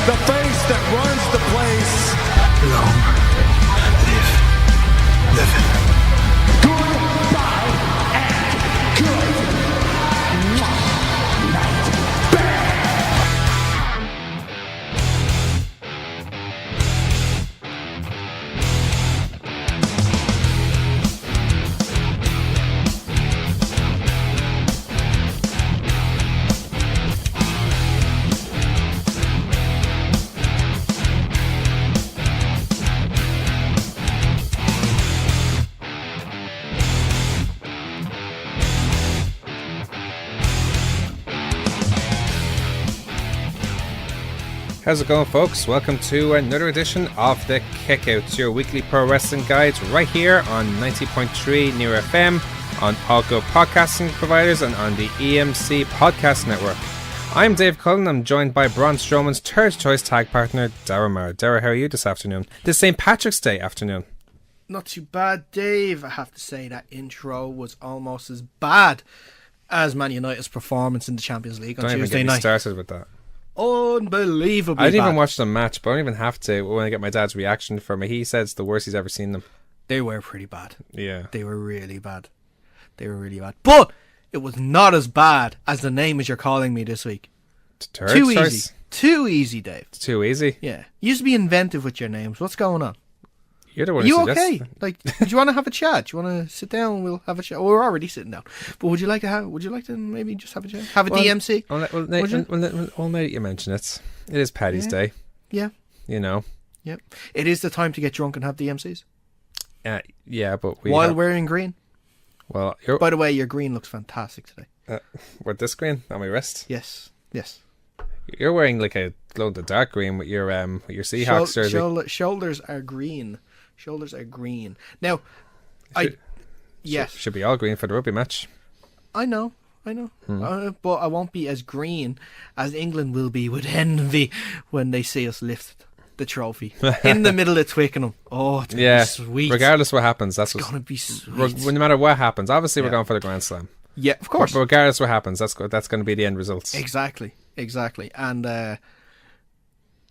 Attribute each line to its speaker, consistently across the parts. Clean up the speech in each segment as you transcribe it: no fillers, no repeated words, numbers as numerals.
Speaker 1: the face that runs the place.
Speaker 2: Long live living.
Speaker 1: Goodbye and good night.
Speaker 3: How's it going, folks? Welcome to another edition of The Kickouts, your weekly pro wrestling guide right here on 90.3 Near FM, on all good podcasting providers, and on the EMC Podcast Network. I'm Dave Cullen. I'm joined by Braun Strowman's third choice tag partner, Daragh Maher. Daragh, how are you this afternoon? This St. Patrick's Day afternoon.
Speaker 4: Not too bad, Dave. I have to say that intro was almost as bad as Man United's performance in the Champions League on
Speaker 3: Don't
Speaker 4: Tuesday
Speaker 3: even get me
Speaker 4: night.
Speaker 3: started with that.
Speaker 4: Unbelievably
Speaker 3: I didn't
Speaker 4: bad.
Speaker 3: even watch the match, but I don't even have to when I get my dad's reaction from it. He said it's the worst he's ever seen them.
Speaker 4: They were pretty bad.
Speaker 3: Yeah.
Speaker 4: They were really bad. They were really bad. But it was not as bad as the name as you're calling me this week.
Speaker 3: Third
Speaker 4: Too
Speaker 3: choice?
Speaker 4: easy. Too easy, Dave.
Speaker 3: It's too easy.
Speaker 4: Yeah. You used to be inventive with your names. What's going on?
Speaker 3: You're the one
Speaker 4: Are
Speaker 3: who
Speaker 4: you
Speaker 3: suggests
Speaker 4: okay? Like, do you want to have a chat? Do you want to sit down? We'll have a chat. Well, we're already sitting down. But would you like to maybe just have a chat? Have a DMC?
Speaker 3: Well, now that you mention it, it is Paddy's Day.
Speaker 4: Yeah.
Speaker 3: You know.
Speaker 4: Yeah. It is the time to get drunk and have DMCs.
Speaker 3: Yeah, but
Speaker 4: While wearing green.
Speaker 3: Well,
Speaker 4: By the way, your green looks fantastic today.
Speaker 3: with this green on my wrist.
Speaker 4: Yes. Yes.
Speaker 3: You're wearing like a glow-in-the-dark green with your Seahawks jersey.
Speaker 4: Shoulders are green. Shoulders are green. Now, yes.
Speaker 3: Should be all green for the rugby match.
Speaker 4: I know. But I won't be as green as England will be with envy when they see us lift the trophy in the middle of Twickenham. Oh, it's gonna be sweet.
Speaker 3: Regardless what happens, that's
Speaker 4: it's gonna be sweet.
Speaker 3: No matter what happens, obviously we're going for the Grand Slam.
Speaker 4: Yeah, of course.
Speaker 3: But regardless what happens, that's going to be the end results.
Speaker 4: Exactly. And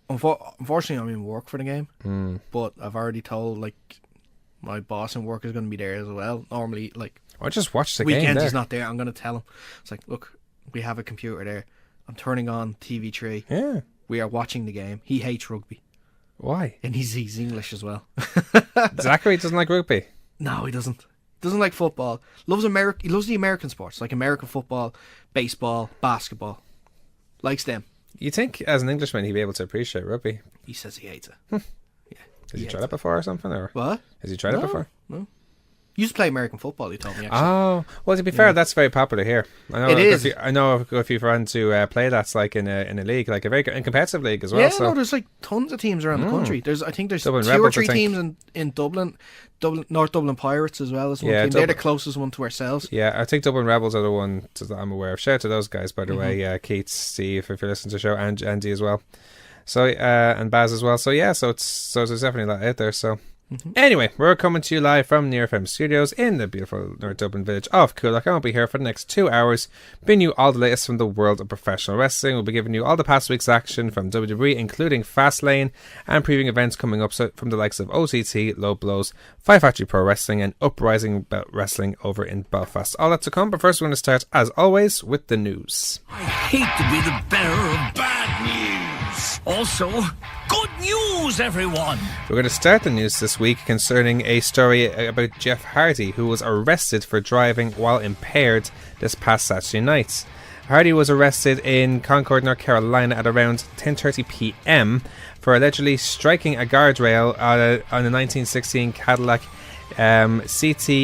Speaker 4: unfortunately, I'm in work for the game. But I've already told my boss in work is going to be there as well. Normally,
Speaker 3: I just watch the game.
Speaker 4: Weekends he's not there. I'm going to tell him. It's like, look, we have a computer there. I'm turning on TV3.
Speaker 3: Yeah.
Speaker 4: We are watching the game. He hates rugby.
Speaker 3: Why?
Speaker 4: And he's English as well.
Speaker 3: Zachary doesn't like rugby.
Speaker 4: No, he doesn't. Doesn't like football. Loves America. He loves the American sports, like American football, baseball, basketball. Likes them.
Speaker 3: You think as an Englishman he'd be able to appreciate rugby?
Speaker 4: He says he hates it.
Speaker 3: Yeah. Has he tried it before or something? Or
Speaker 4: what?
Speaker 3: Has he tried it before?
Speaker 4: No. You used to play American football, you told me, actually.
Speaker 3: Oh, well, to be fair, that's very popular here. I know a few friends who play that's like in a league, like a very competitive league as well.
Speaker 4: Yeah, no, there's tons of teams around the country. I think there's
Speaker 3: Dublin
Speaker 4: two
Speaker 3: Rebels,
Speaker 4: or three teams in Dublin, North Dublin Pirates as well as one team. They're the closest one to ourselves.
Speaker 3: Yeah, I think Dublin Rebels are the one that I'm aware of. Shout out to those guys, by the way. Keith, Steve, if you're listening to the show, and Andy as well. So and Baz as well. So yeah, so there's definitely a lot out there. So. Anyway, we're coming to you live from Near FM Studios in the beautiful North Dublin village of Coolock. I will be here for the next 2 hours, bringing you all the latest from the world of professional wrestling. We'll be giving you all the past week's action from WWE, including Fastlane, and previewing events coming up from the likes of OTT, Low Blows, Five Factory Pro Wrestling, and Uprising Wrestling over in Belfast. All that to come, but first we're going to start, as always, with the news.
Speaker 2: I hate to be the bearer of bad news. Also, good news, everyone.
Speaker 3: We're going to start the news this week concerning a story about Jeff Hardy, who was arrested for driving while impaired this past Saturday night. Hardy was arrested in Concord, North Carolina at around 10:30 p.m. for allegedly striking a guardrail on a 1916 Cadillac CTSV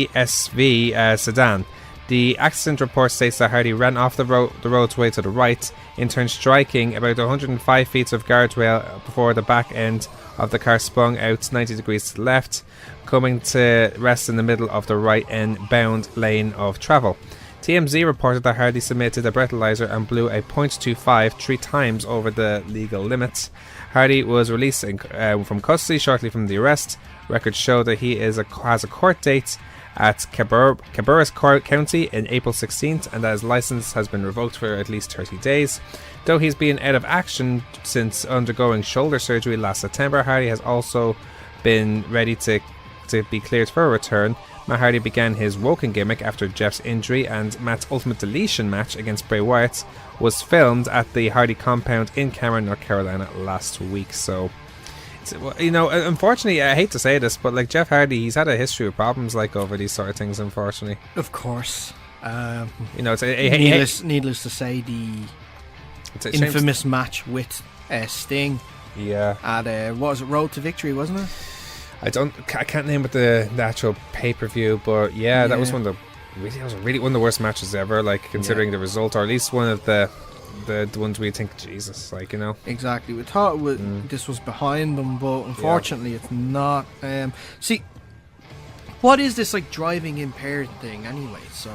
Speaker 3: sedan. The accident report states that Hardy ran off the roadway to the right, in turn striking about 105 feet of guardrail before the back end of the car spun out 90 degrees to the left, coming to rest in the middle of the right end-bound lane of travel. TMZ reported that Hardy submitted a breathalyzer and blew a .25 3 times over the legal limit. Hardy was released from custody shortly from the arrest. Records show that he has a court date at Cabarrus County in April 16th, and that his license has been revoked for at least 30 days. Though he's been out of action since undergoing shoulder surgery last September, Hardy has also been ready to be cleared for a return. Matt Hardy began his Woken gimmick after Jeff's injury, and Matt's Ultimate Deletion match against Bray Wyatt was filmed at the Hardy compound in Cameron, North Carolina last week. So, you know, unfortunately, I hate to say this, but like Jeff Hardy, he's had a history of problems like over these sort of things, unfortunately.
Speaker 4: Of course.
Speaker 3: You know,
Speaker 4: it's needless to say, the infamous match with Sting.
Speaker 3: Yeah.
Speaker 4: At what was it, Road to Victory, wasn't it?
Speaker 3: I can't name it the actual pay-per-view, but yeah, that was one of the worst matches ever, like considering the result, or at least one of the ones where you think, Jesus, like, you know.
Speaker 4: Exactly. We thought this was behind them, but unfortunately it's not. See, what is this like driving impaired thing anyway? So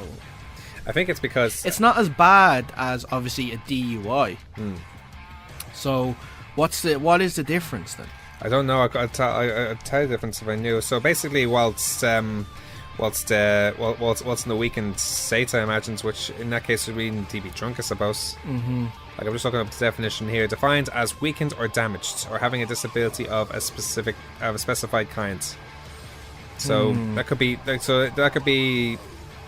Speaker 3: I think it's because
Speaker 4: it's not as bad as obviously a DUI. So what is the difference then?
Speaker 3: I don't know. I'd tell you the difference if I knew. So basically, whilst in the weekend state, I imagine, which in that case would mean to be drunk, I suppose. Like I'm just looking up the definition here: defined as weakened or damaged, or having a disability of a specified kind. So that could be,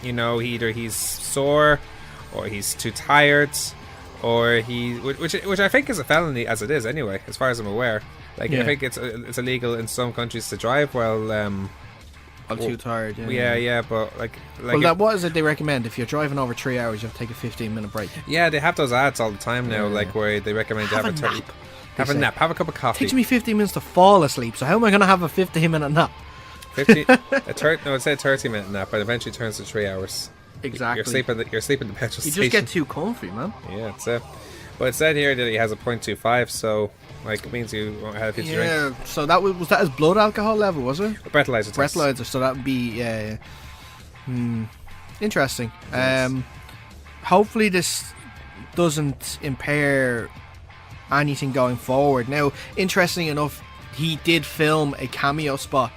Speaker 3: you know, either he's sore, or he's too tired, or which I think is a felony as it is anyway, as far as I'm aware. Like I think it's illegal in some countries to drive while
Speaker 4: I'm too tired.
Speaker 3: Yeah, but like
Speaker 4: well, what is it they recommend? If you're driving over 3 hours, you have to take a 15-minute break.
Speaker 3: Yeah, they have those ads all the time now, like where they recommend you have a nap. Have a nap. Have a cup of coffee.
Speaker 4: It takes me 15 minutes to fall asleep. So how am I going to have a 15-minute nap?
Speaker 3: It said 30-minute nap, but eventually turns to 3 hours.
Speaker 4: Exactly.
Speaker 3: You're sleeping in the petrol station.
Speaker 4: You just get too comfy, man.
Speaker 3: Yeah, that's it. But it said here that he has a 0.25, so like it means you won't have to drink.
Speaker 4: Yeah, so that was that his blood alcohol level, was it?
Speaker 3: Breathalyzer test.
Speaker 4: Breathalyzer, so that would be interesting. Hopefully this doesn't impair anything going forward. Now, interesting enough, he did film a cameo spot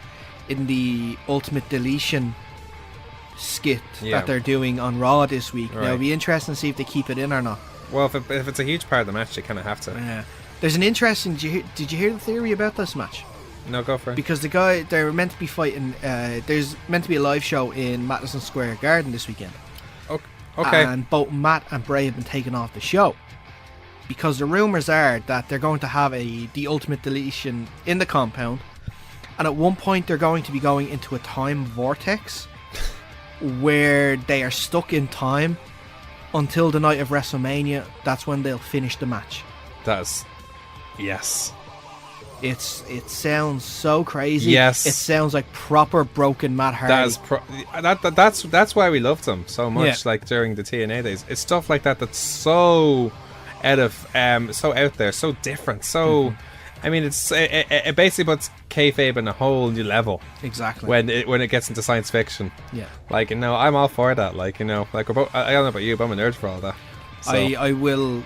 Speaker 4: in the Ultimate Deletion skit that they're doing on Raw this week. Right. Now, it'll be interesting to see if they keep it in or not.
Speaker 3: Well, if it's a huge part of the match, you kind of have to.
Speaker 4: Yeah. There's an interesting... Did you hear the theory about this match?
Speaker 3: No, go for it.
Speaker 4: Because they're meant to be fighting... there's meant to be a live show in Madison Square Garden this weekend.
Speaker 3: Okay.
Speaker 4: And both Matt and Bray have been taken off the show. Because the rumours are that they're going to have the Ultimate Deletion in the compound. And at one point they're going to be going into a time vortex where they are stuck in time until the night of WrestleMania. That's when they'll finish the match.
Speaker 3: Yes.
Speaker 4: It sounds so crazy.
Speaker 3: Yes.
Speaker 4: It sounds like proper broken Matt Hardy.
Speaker 3: That's why we loved him so much. Like during the TNA days, it's stuff like that that's so so out there, so different. So I mean, it basically puts kayfabe in a whole new level.
Speaker 4: Exactly.
Speaker 3: When it gets into science fiction.
Speaker 4: Yeah.
Speaker 3: Like, you know, I'm all for that. Like, you know, like I don't know about you, but I'm a nerd for all that. So.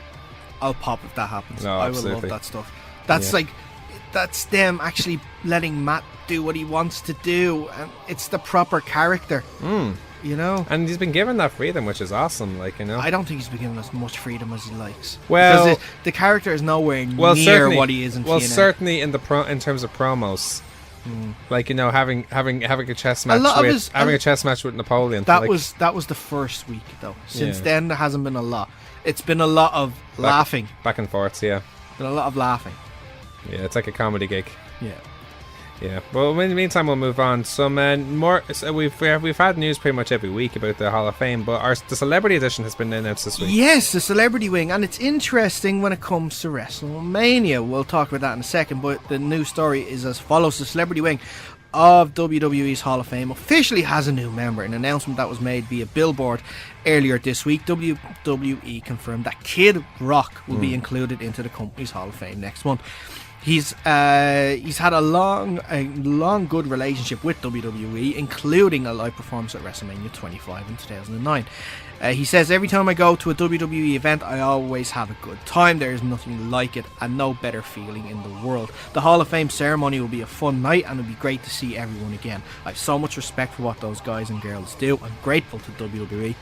Speaker 4: I'll pop if that happens.
Speaker 3: No,
Speaker 4: I will love that stuff. That's that's them actually letting Matt do what he wants to do, and it's the proper character. You know,
Speaker 3: and he's been given that freedom, which is awesome. Like, you know,
Speaker 4: I don't think he's been given as much freedom as he likes.
Speaker 3: Well,
Speaker 4: because the character is nowhere near what he is in TNA.
Speaker 3: Well, certainly in terms of promos. Like, you know, having a chess match a chess match with Napoleon.
Speaker 4: That was the first week though. Since then, there hasn't been a lot. It's been a lot of laughing,
Speaker 3: back and forth. Yeah,
Speaker 4: been a lot of laughing.
Speaker 3: Yeah, it's like a comedy gig.
Speaker 4: Yeah.
Speaker 3: Well, in the meantime, we'll move on. Some more. So we've had news pretty much every week about the Hall of Fame, but the Celebrity Edition has been announced this week. Yes,
Speaker 4: the Celebrity Wing, and it's interesting when it comes to WrestleMania. We'll talk about that in a second, but the news story is as follows: the Celebrity Wing of WWE's Hall of Fame officially has a new member. An announcement that was made via Billboard earlier this week. WWE confirmed that Kid Rock will be included into the company's Hall of Fame next month. He's had a long good relationship with WWE, including a live performance at WrestleMania 25 in 2009. He says, every time I go to a WWE event, I always have a good time. There is nothing like it and no better feeling in the world. The Hall of Fame ceremony will be a fun night and it'll be great to see everyone again. I have so much respect for what those guys and girls do. I'm grateful to WWE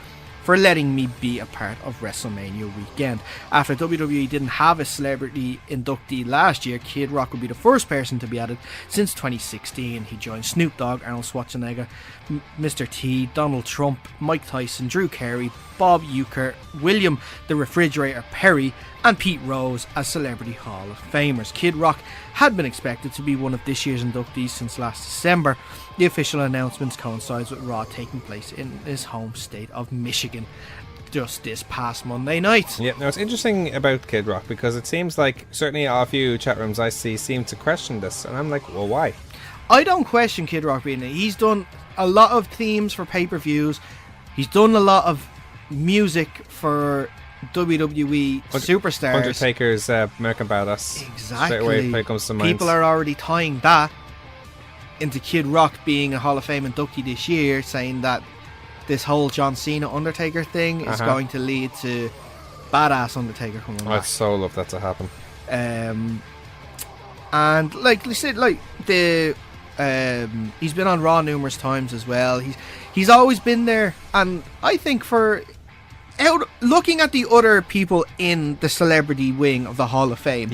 Speaker 4: for letting me be a part of WrestleMania weekend. After WWE didn't have a celebrity inductee last year, Kid Rock will be the first person to be added since 2016. He joined Snoop Dogg, Arnold Schwarzenegger, Mr. T, Donald Trump, Mike Tyson, Drew Carey, Bob Uecker, William the Refrigerator Perry, and Pete Rose as Celebrity Hall of Famers. Kid Rock had been expected to be one of this year's inductees since last December. The official announcements coincides with Raw taking place in his home state of Michigan just this past Monday night.
Speaker 3: Yeah, now it's interesting about Kid Rock because it seems like certainly a few chat rooms I see seem to question this, and I'm like, well, why?
Speaker 4: I don't question Kid Rock being there. He's done a lot of themes for pay-per-views. He's done a lot of music for WWE superstars.
Speaker 3: Undertaker's American Badass.
Speaker 4: Exactly.
Speaker 3: Straight away, when it comes to mind.
Speaker 4: People are already tying that into Kid Rock being a Hall of Fame inductee this year, saying that this whole John Cena Undertaker thing is going to lead to Badass Undertaker coming back.
Speaker 3: I'd so love that to happen.
Speaker 4: And like you said, like the he's been on Raw numerous times as well. He's always been there, and I think looking at the other people in the celebrity wing of the Hall of Fame,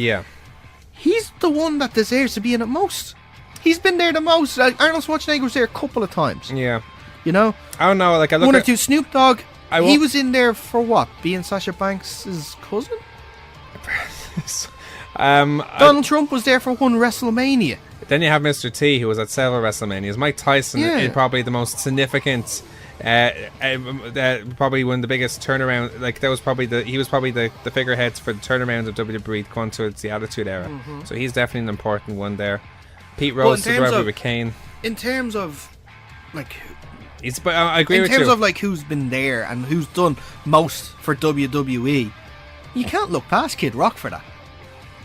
Speaker 4: he's the one that deserves to be in it most. He's been there the most. Like, Arnold Schwarzenegger was there a couple of times. Yeah. You know?
Speaker 3: I don't know. Like, I look
Speaker 4: one or
Speaker 3: at
Speaker 4: two. Snoop Dogg, he was in there for what? Being Sasha Banks' cousin? Donald Trump was there for one WrestleMania.
Speaker 3: Then you have Mr. T, who was at several WrestleManias. Mike Tyson is probably the most significant, probably one of the biggest turnaround. Like that was probably he was probably the figurehead for the turnaround of WWE going towards the Attitude Era. So he's definitely an important one there. Pete Rose to rivalry with Kane.
Speaker 4: In terms of like,
Speaker 3: I agree with you.
Speaker 4: In terms of like who's been there and who's done most for WWE, you can't look past Kid Rock for that.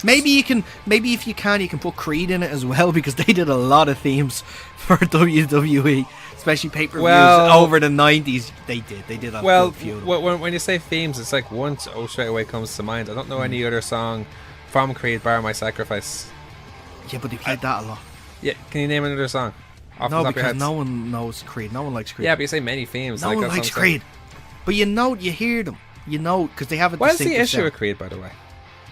Speaker 4: Maybe if you can put Creed in it as well, because they did a lot of themes for WWE, especially pay-per-views over the 90s. They did a good few.
Speaker 3: When you say themes, it's like one straight away comes to mind. I don't know any other song from Creed bar My Sacrifice.
Speaker 4: Yeah, but they played that a lot.
Speaker 3: Yeah, can you name another song?
Speaker 4: No, because no one knows Creed. No one likes Creed.
Speaker 3: Yeah, but you say many themes.
Speaker 4: No one likes Creed. But you hear them. You know, because they have a
Speaker 3: What is
Speaker 4: distinctive
Speaker 3: the issue
Speaker 4: sound.
Speaker 3: with Creed, by the way?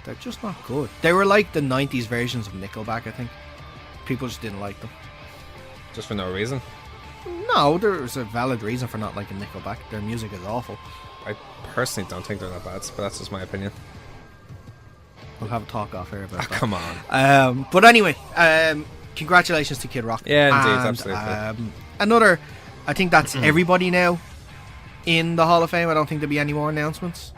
Speaker 4: They're just not good. They were like the 90s versions of Nickelback, I think. People just didn't like them.
Speaker 3: Just for no reason?
Speaker 4: No, there's a valid reason for not liking Nickelback. Their music is awful.
Speaker 3: I personally don't think they're that bad, but that's just my opinion.
Speaker 4: We'll have a talk off here about that.
Speaker 3: Come on.
Speaker 4: But anyway, congratulations to Kid Rock.
Speaker 3: Yeah, indeed, absolutely.
Speaker 4: Another, I think that's everybody now in the Hall of Fame. I don't think there'll be any more announcements.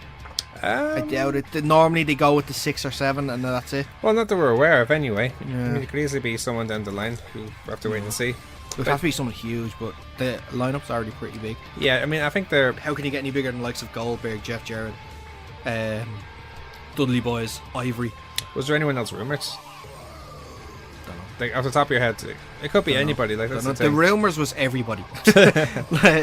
Speaker 4: I doubt it. Normally they go with the 6 or 7 and that's it.
Speaker 3: Well, not that we're aware of anyway. I mean, it could easily be someone down the line who we'll have to wait and see.
Speaker 4: It would have to be someone huge, but the lineup's already pretty big.
Speaker 3: Yeah, I mean, I think they're...
Speaker 4: How can you get any bigger than the likes of Goldberg, Jeff Jarrett, Dudley Boys, Ivory?
Speaker 3: Was there anyone else rumoured?
Speaker 4: Don't know.
Speaker 3: Like, off the top of your head, it could be anybody. Like that's
Speaker 4: the rumours was everybody.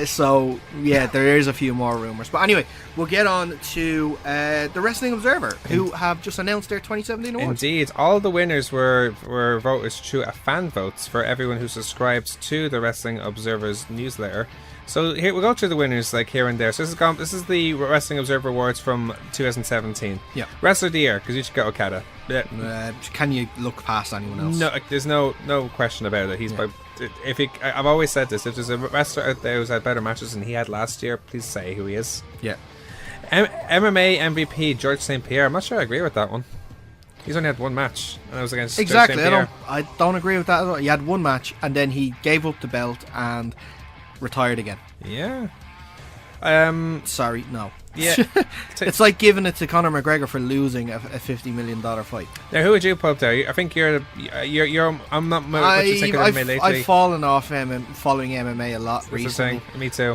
Speaker 4: So yeah, there is a few more rumours. But anyway, we'll get on to the Wrestling Observer, who have just announced their 2017 awards.
Speaker 3: Indeed, all the winners were voted through a fan votes for everyone who subscribes to the Wrestling Observer's newsletter. So here we'll go through the winners like here and there. So this is the Wrestling Observer Awards from 2017.
Speaker 4: Yeah.
Speaker 3: Wrestler of the Year, Kazuchika Okada.
Speaker 4: Can you look past anyone else?
Speaker 3: No, there's no question about it. I've always said this. If there's a wrestler out there who's had better matches than he had last year, please say who he is.
Speaker 4: Yeah.
Speaker 3: MMA MVP George St. Pierre. I'm not sure I agree with that one. He's only had one match, and I was against
Speaker 4: exactly.
Speaker 3: George St. Pierre.
Speaker 4: I don't agree with that at all. He had one match, and then he gave up the belt and retired again.
Speaker 3: Yeah.
Speaker 4: Sorry, no.
Speaker 3: Yeah.
Speaker 4: It's like giving it to Conor McGregor for losing a $50 million fight.
Speaker 3: Now, who would you put up there? I think you're. I'm not much thinking of MMA lately.
Speaker 4: I've fallen off following MMA a lot recently.
Speaker 3: Me too.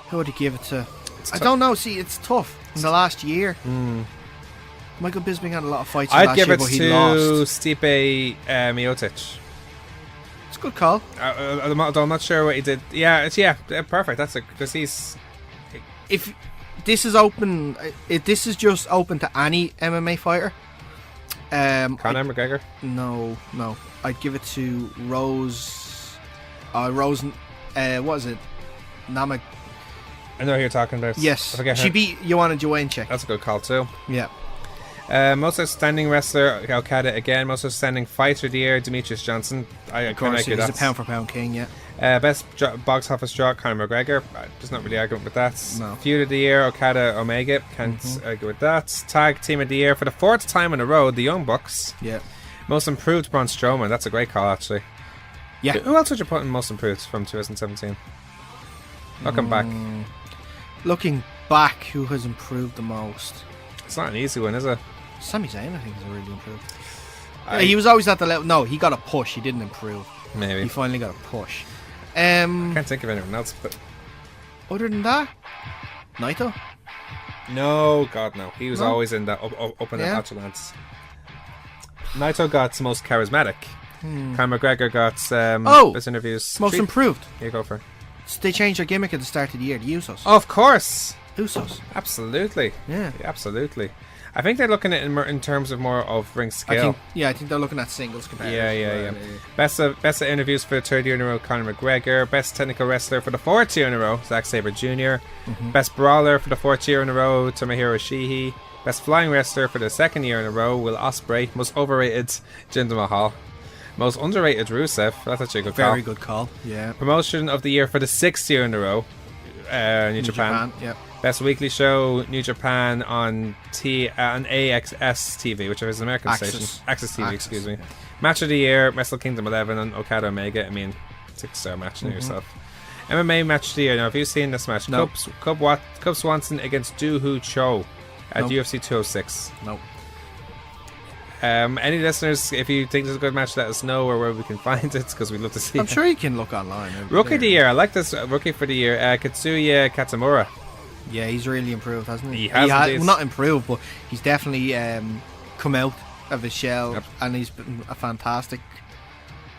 Speaker 4: Who would you give it to? I don't know. See, it's tough. In the last year, Michael Bisping had a lot of fights.
Speaker 3: I'd give it
Speaker 4: but he
Speaker 3: to
Speaker 4: lost.
Speaker 3: Stipe Miocic.
Speaker 4: It's a good call.
Speaker 3: Although I'm not sure what he did. Yeah, perfect. That's because he's.
Speaker 4: If this is open, if this is just open to any MMA fighter.
Speaker 3: Conor McGregor?
Speaker 4: No. I'd give it to Rose. What is it? Namak.
Speaker 3: I know who you're talking about.
Speaker 4: Yes. She beat Joanna Jędrzejczyk.
Speaker 3: That's a good call too.
Speaker 4: Yeah.
Speaker 3: Most outstanding wrestler, Okada again. Most outstanding fighter of the year, Demetrius Johnson.
Speaker 4: Of course, he's a pound for pound king, yeah.
Speaker 3: Best box office draw, Conor McGregor. There's not really argument with that.
Speaker 4: No.
Speaker 3: Feud of the year, Okada Omega. Can't argue with that. Tag team of the year for the 4th time in a row, the Young Bucks.
Speaker 4: Yeah.
Speaker 3: Most improved, Braun Strowman. That's a great call, actually.
Speaker 4: Yeah.
Speaker 3: Who else would you put in most improved from 2017? Looking back.
Speaker 4: Looking back, who has improved the most?
Speaker 3: It's not an easy one, is it?
Speaker 4: Sami Zayn, I think, has really improved. He was always at the level. No, he got a push. He didn't improve.
Speaker 3: Maybe.
Speaker 4: He finally got a push.
Speaker 3: I can't think of anyone else, but
Speaker 4: other than that, Naito?
Speaker 3: No, God, no. He was always in that up in the Atlantis. Naito got most charismatic. Conor McGregor got best interviews.
Speaker 4: Most improved.
Speaker 3: Here you go for it.
Speaker 4: They changed their gimmick at the start of the year. The Usos.
Speaker 3: Of course.
Speaker 4: Usos.
Speaker 3: Absolutely.
Speaker 4: Yeah.
Speaker 3: Absolutely. I think they're looking at it in terms of more of ring skill.
Speaker 4: I think they're looking at singles compared.
Speaker 3: Yeah. Best of interviews for the 3rd year in a row, Conor McGregor. Best technical wrestler for the 4th year in a row, Zack Sabre Jr. Best brawler for the 4th year in a row, Tomohiro Ishii. Best flying wrestler for the 2nd year in a row, Will Ospreay. Most overrated, Jinder Mahal. Most underrated, Rusev. That's actually a good call.
Speaker 4: Very good call. Yeah.
Speaker 3: Promotion of the year for the 6th year in a row, New Japan.
Speaker 4: Yep.
Speaker 3: Best weekly show, New Japan on AXS TV, which is an American station. Access TV, excuse me.
Speaker 4: Yeah.
Speaker 3: Match of the year, Wrestle Kingdom 11 on Okada Omega. I mean, 6-star match now yourself. MMA match of the year. Now, have you seen this match?
Speaker 4: No.
Speaker 3: Cub Swanson against Do Hoo Cho at
Speaker 4: Nope.
Speaker 3: UFC 206.
Speaker 4: Nope.
Speaker 3: Any listeners, if you think this is a good match, let us know or where we can find it, because we'd love to see
Speaker 4: I'm
Speaker 3: it.
Speaker 4: sure you can look online.
Speaker 3: Rookie of the year. I like this rookie for the year. Katsuya Katamura.
Speaker 4: Yeah, he's really improved, hasn't he?
Speaker 3: He has indeed.
Speaker 4: Well, not improved, but he's definitely come out of his shell, and he's been a fantastic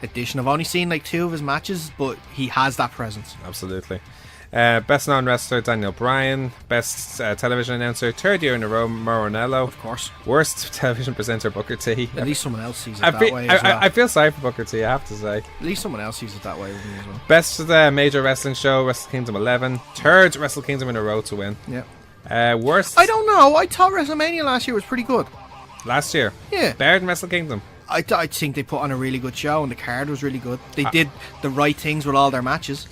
Speaker 4: addition. I've only seen like 2 of his matches, but he has that presence.
Speaker 3: Absolutely. Best non-wrestler, Daniel Bryan. Best television announcer, 3rd year in a row, Maranello.
Speaker 4: Of course.
Speaker 3: Worst television presenter, Booker T.
Speaker 4: At least someone else sees it that way as well.
Speaker 3: I feel sorry for Booker T, I have to say.
Speaker 4: At least someone else sees it that way with me as well.
Speaker 3: Best major wrestling show, Wrestle Kingdom 11. 3rd Wrestle Kingdom in a row to win.
Speaker 4: Yeah.
Speaker 3: Worst...
Speaker 4: I don't know. I thought WrestleMania last year was pretty good.
Speaker 3: Last year?
Speaker 4: Yeah.
Speaker 3: Better than Wrestle Kingdom.
Speaker 4: I think they put on a really good show, and the card was really good. They did the right things with all their matches.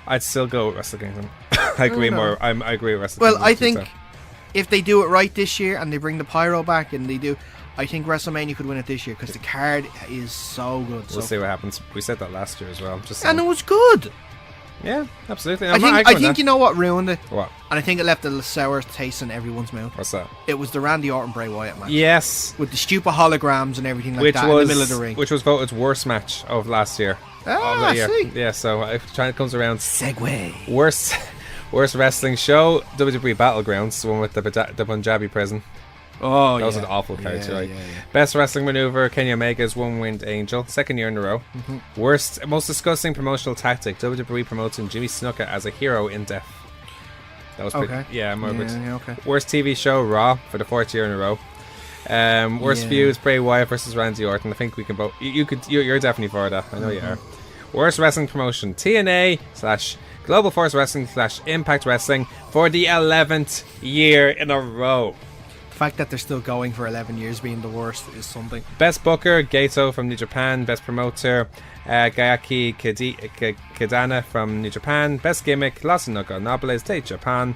Speaker 3: I'd still go with Wrestle Kingdom. I agree more. I agree with Wrestle Kingdom.
Speaker 4: Well, I think if they do it right this year and they bring the pyro back and they do, I think WrestleMania could win it this year because the card is so good.
Speaker 3: We'll see what happens. We said that last year as well.
Speaker 4: And it was good.
Speaker 3: Yeah, absolutely.
Speaker 4: I think you know what ruined it?
Speaker 3: What?
Speaker 4: And I think it left a sour taste in everyone's mouth.
Speaker 3: What's that?
Speaker 4: It was the Randy Orton Bray Wyatt match.
Speaker 3: Yes.
Speaker 4: With the stupid holograms and everything like that in the middle of the ring.
Speaker 3: Which was voted worst match of last year.
Speaker 4: Ah, see.
Speaker 3: Yeah, so if it comes around.
Speaker 4: Segue.
Speaker 3: Worst wrestling show, WWE Battlegrounds, the one with the Punjabi prison.
Speaker 4: Oh,
Speaker 3: that was an awful card, right? Best wrestling maneuver, Kenny Omega's One Winged Angel, 2nd year in a row. Most disgusting promotional tactic, WWE promoting Jimmy Snuka as a hero in death. That was pretty. Yeah, more good.
Speaker 4: Okay.
Speaker 3: Worst TV show, Raw, for the 4th year in a row. Worst views, Bray Wyatt versus Randy Orton. I think we can vote. You're definitely for that. I know you are. Worst wrestling promotion, TNA / Global Force Wrestling / Impact Wrestling for the 11th year in a row.
Speaker 4: The fact that they're still going for 11 years being the worst is something.
Speaker 3: Best Booker, Gato from New Japan. Best Promoter, Gayaki Kidana from New Japan. Best Gimmick, Los Nobles de Japan.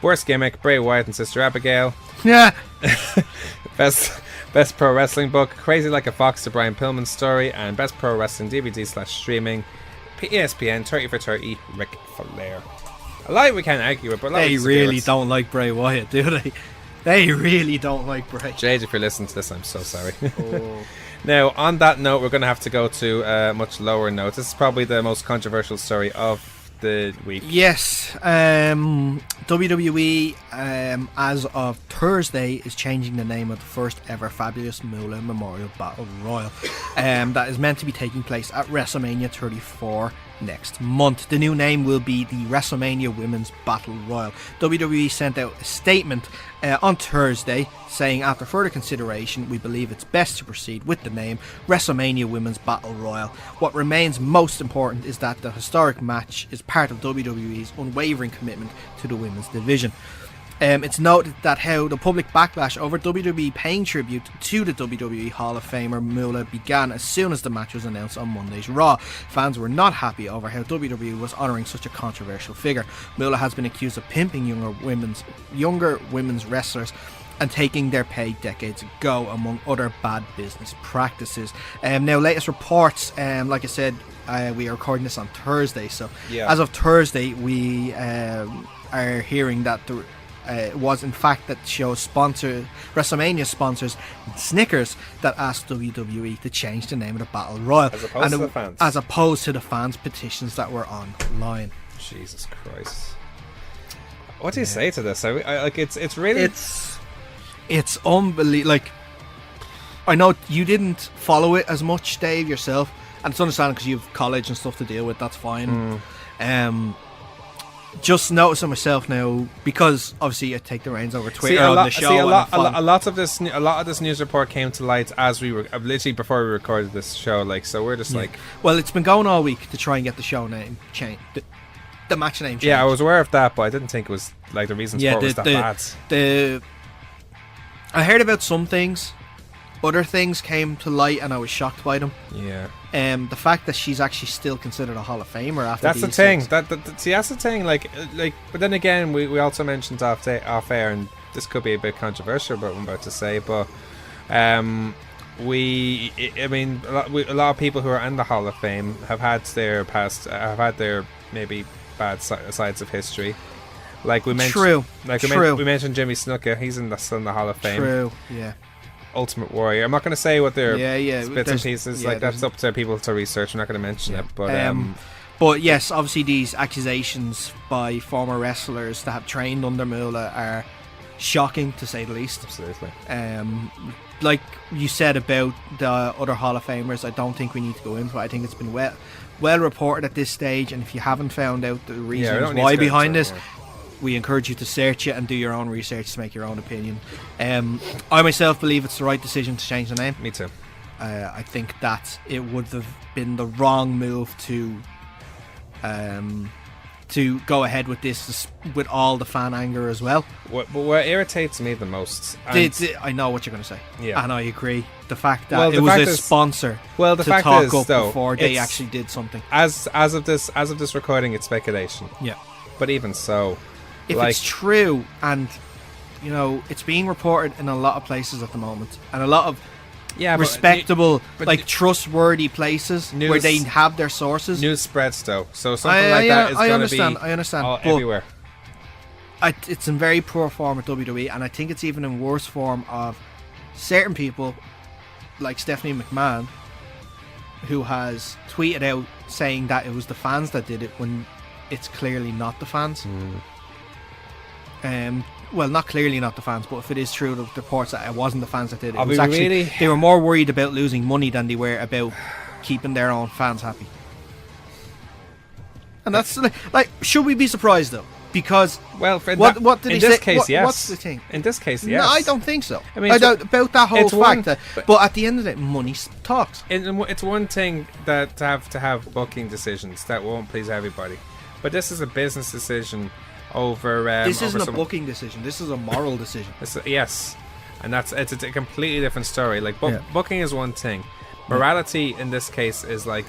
Speaker 3: Worst Gimmick, Bray Wyatt and Sister Abigail.
Speaker 4: Yeah.
Speaker 3: Best Pro Wrestling Book, Crazy Like a Fox, the Brian Pillman story. And Best Pro Wrestling DVD / streaming, ESPN 30 for 30, Ric Flair. A lot we can't argue with, but
Speaker 4: they really don't like Bray Wyatt, do they? They really don't like Bray.
Speaker 3: Jade, if you're listening to this, I'm so sorry. Now, on that note, we're going to have to go to a much lower note. This is probably the most controversial story of the week.
Speaker 4: Yes, WWE as of Thursday is changing the name of the first ever Fabulous Moolah Memorial Battle Royal that is meant to be taking place at WrestleMania 34 next month. The new name will be the WrestleMania Women's Battle Royal. WWE sent out a statement on Thursday saying, after further consideration, we believe it's best to proceed with the name WrestleMania Women's Battle Royal. What remains most important is that the historic match is part of WWE's unwavering commitment to the women's division. It's noted that how the public backlash over WWE paying tribute to the WWE Hall of Famer Moolah began as soon as the match was announced on Monday's Raw. Fans were not happy over how WWE was honouring such a controversial figure. Moolah has been accused of pimping younger women's wrestlers and taking their pay decades ago, among other bad business practices. Now, latest reports, like I said, we are recording this on Thursday, so as of Thursday, we are hearing that it was in fact that show's sponsor, WrestleMania sponsors Snickers, that asked WWE to change the name of the Battle Royal, as opposed to the fans' petitions that were online.
Speaker 3: Jesus Christ! What do you say to this? I like it's really
Speaker 4: it's unbelievable. Like, I know you didn't follow it as much, Dave, yourself, and it's understandable because you have college and stuff to deal with. That's fine. Just noticing myself now, because obviously I take the reins over Twitter on the show.
Speaker 3: A lot of this news report came to light as we were literally before we recorded this show. Like, so we're just like,
Speaker 4: well, it's been going all week to try and get the show name changed, the match name changed.
Speaker 3: Yeah, I was aware of that, but I didn't think it was like the reasons for it was that bad.
Speaker 4: I heard about some things. Other things came to light, and I was shocked by them.
Speaker 3: Yeah.
Speaker 4: The fact that she's actually still considered a Hall of Famer after
Speaker 3: that's the thing. See, that's the thing. Like, but then again, we also mentioned off air, and this could be a bit controversial, what I'm about to say, but a lot of people who are in the Hall of Fame have had their past, have had their maybe bad sides of history. Like we mentioned, we mentioned Jimmy Snuka. He's still in the Hall of Fame.
Speaker 4: True. Yeah.
Speaker 3: Ultimate Warrior. I'm not going to say what their bits and pieces. Like, that's up to people to research. I'm not going to mention it,
Speaker 4: but yes, obviously these accusations by former wrestlers that have trained under Moolah are shocking, to say the least.
Speaker 3: Absolutely.
Speaker 4: Like you said about the other Hall of Famers, I don't think we need to go into it. I think it's been well reported at this stage, and if you haven't found out the reasons why behind this, we encourage you to search it and do your own research to make your own opinion. I myself believe it's the right decision to change the name.
Speaker 3: Me too.
Speaker 4: I think that it would have been the wrong move to go ahead with this, with all the fan anger as well.
Speaker 3: What irritates me the most,
Speaker 4: I know what you're going to say, and I agree. The fact that
Speaker 3: it
Speaker 4: was a sponsor to talk up before they actually did something.
Speaker 3: As of this recording, it's speculation.
Speaker 4: Yeah,
Speaker 3: but even so,
Speaker 4: if it's true, and you know, it's being reported in a lot of places at the moment, and a lot of respectable, trustworthy places where they have their sources.
Speaker 3: News spreads though, so something like that is going to be
Speaker 4: I understand,
Speaker 3: everywhere.
Speaker 4: It's in very poor form at WWE, and I think it's even in worse form of certain people like Stephanie McMahon, who has tweeted out saying that it was the fans that did it when it's clearly not the fans. Well, not clearly not the fans, but if it is true, the reports that it wasn't the fans that did it, they were more worried about losing money than they were about keeping their own fans happy. And that's like, should we be surprised though? Because
Speaker 3: what did
Speaker 4: they
Speaker 3: in this
Speaker 4: say?
Speaker 3: case, yes.
Speaker 4: What's the thing?
Speaker 3: In this case, yes.
Speaker 4: No, I don't think so.
Speaker 3: I mean,
Speaker 4: about that whole fact. But at the end of the day, money talks.
Speaker 3: It's one thing that to have booking decisions that won't please everybody, but this is a business decision. This isn't a booking decision. This is a moral decision. Yes, and it's a completely different story. Like booking is one thing. Morality in this case is is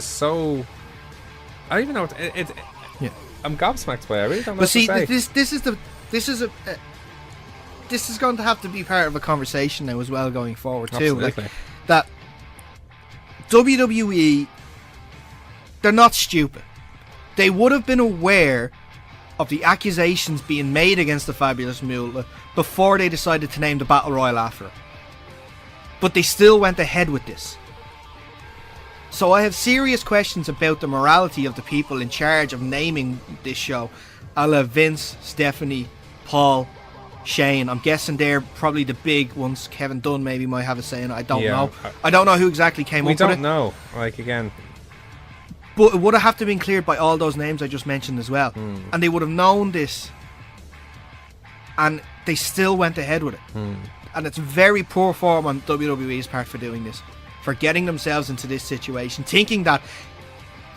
Speaker 3: so. I don't even know. I'm gobsmacked by it. I really don't know. But see,
Speaker 4: this is going to have to be part of a conversation now as well going forward too.
Speaker 3: Absolutely.
Speaker 4: Like, that WWE, they're not stupid. They would have been aware of the accusations being made against the Fabulous Moolah before they decided to name the Battle Royal after it. But they still went ahead with this. So I have serious questions about the morality of the people in charge of naming this show. A la Vince, Stephanie, Paul, Shane. I'm guessing they're probably the big ones. Kevin Dunn maybe might have a say in it. I don't know. I don't know who exactly came up with it.
Speaker 3: We don't know. Like, again.
Speaker 4: But it would have to been cleared by all those names I just mentioned as well. And they would have known this. And they still went ahead with it. And it's very poor form on WWE's part for doing this. For getting themselves into this situation. Thinking that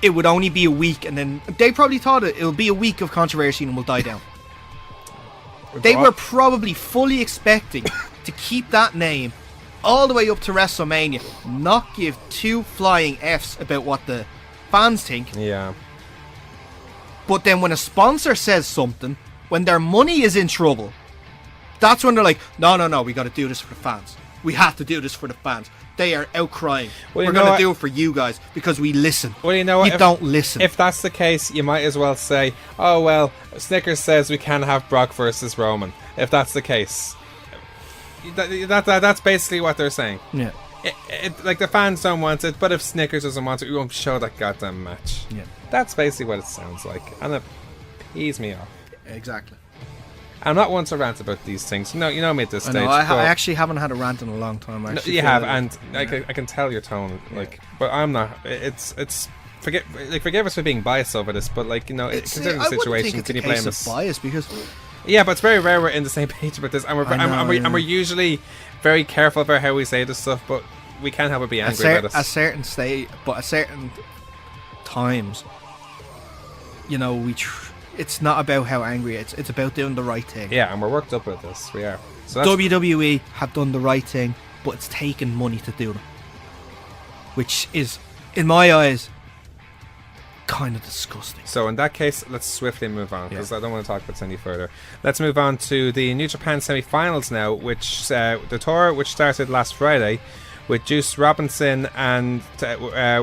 Speaker 4: it would only be a week. And then they probably thought it will be a week of controversy and will die down. They were probably fully expecting to keep that name all the way up to WrestleMania. Not give two flying Fs about what the fans think.
Speaker 3: Yeah.
Speaker 4: But then when a sponsor says something, when their money is in trouble, that's when they're like, no, we got to do this for the fans. We have to do this for the fans. They are out crying. We're going to do it for you guys because we listen.
Speaker 3: Well, you know what?
Speaker 4: You don't listen.
Speaker 3: If that's the case, you might as well say, oh, well, Snickers says we can have Brock versus Roman. If that's the case. That's basically what they're saying.
Speaker 4: Yeah.
Speaker 3: Like, the fans don't want it, but if Snickers doesn't want it, we won't show that goddamn match.
Speaker 4: Yeah.
Speaker 3: That's basically what it sounds like. And it pees me off.
Speaker 4: Exactly.
Speaker 3: I'm not one to rant about these things. You know me at this stage.
Speaker 4: I actually haven't had a rant in a long time.
Speaker 3: No, you have, and I can tell your tone. Like, but I'm not. It's forgive us for being biased over this, but like, you know, considering the situation, can you blame us?
Speaker 4: Bias because
Speaker 3: yeah, but it's very rare we're in the same page about this, and we're usually very careful about how we say this stuff, but we can't help but be angry about it.
Speaker 4: At certain times, you know, it's not about how angry it's about doing the right thing.
Speaker 3: Yeah, and we're worked up with this. We are. So
Speaker 4: WWE have done the right thing, but it's taken money to do them, which is, in my eyes, kind of disgusting.
Speaker 3: So in that case, let's swiftly move on, because I don't want to talk about this any further. Let's move on to the New Japan semi-finals now, which the tour which started last Friday, with Juice Robinson and Hiroshi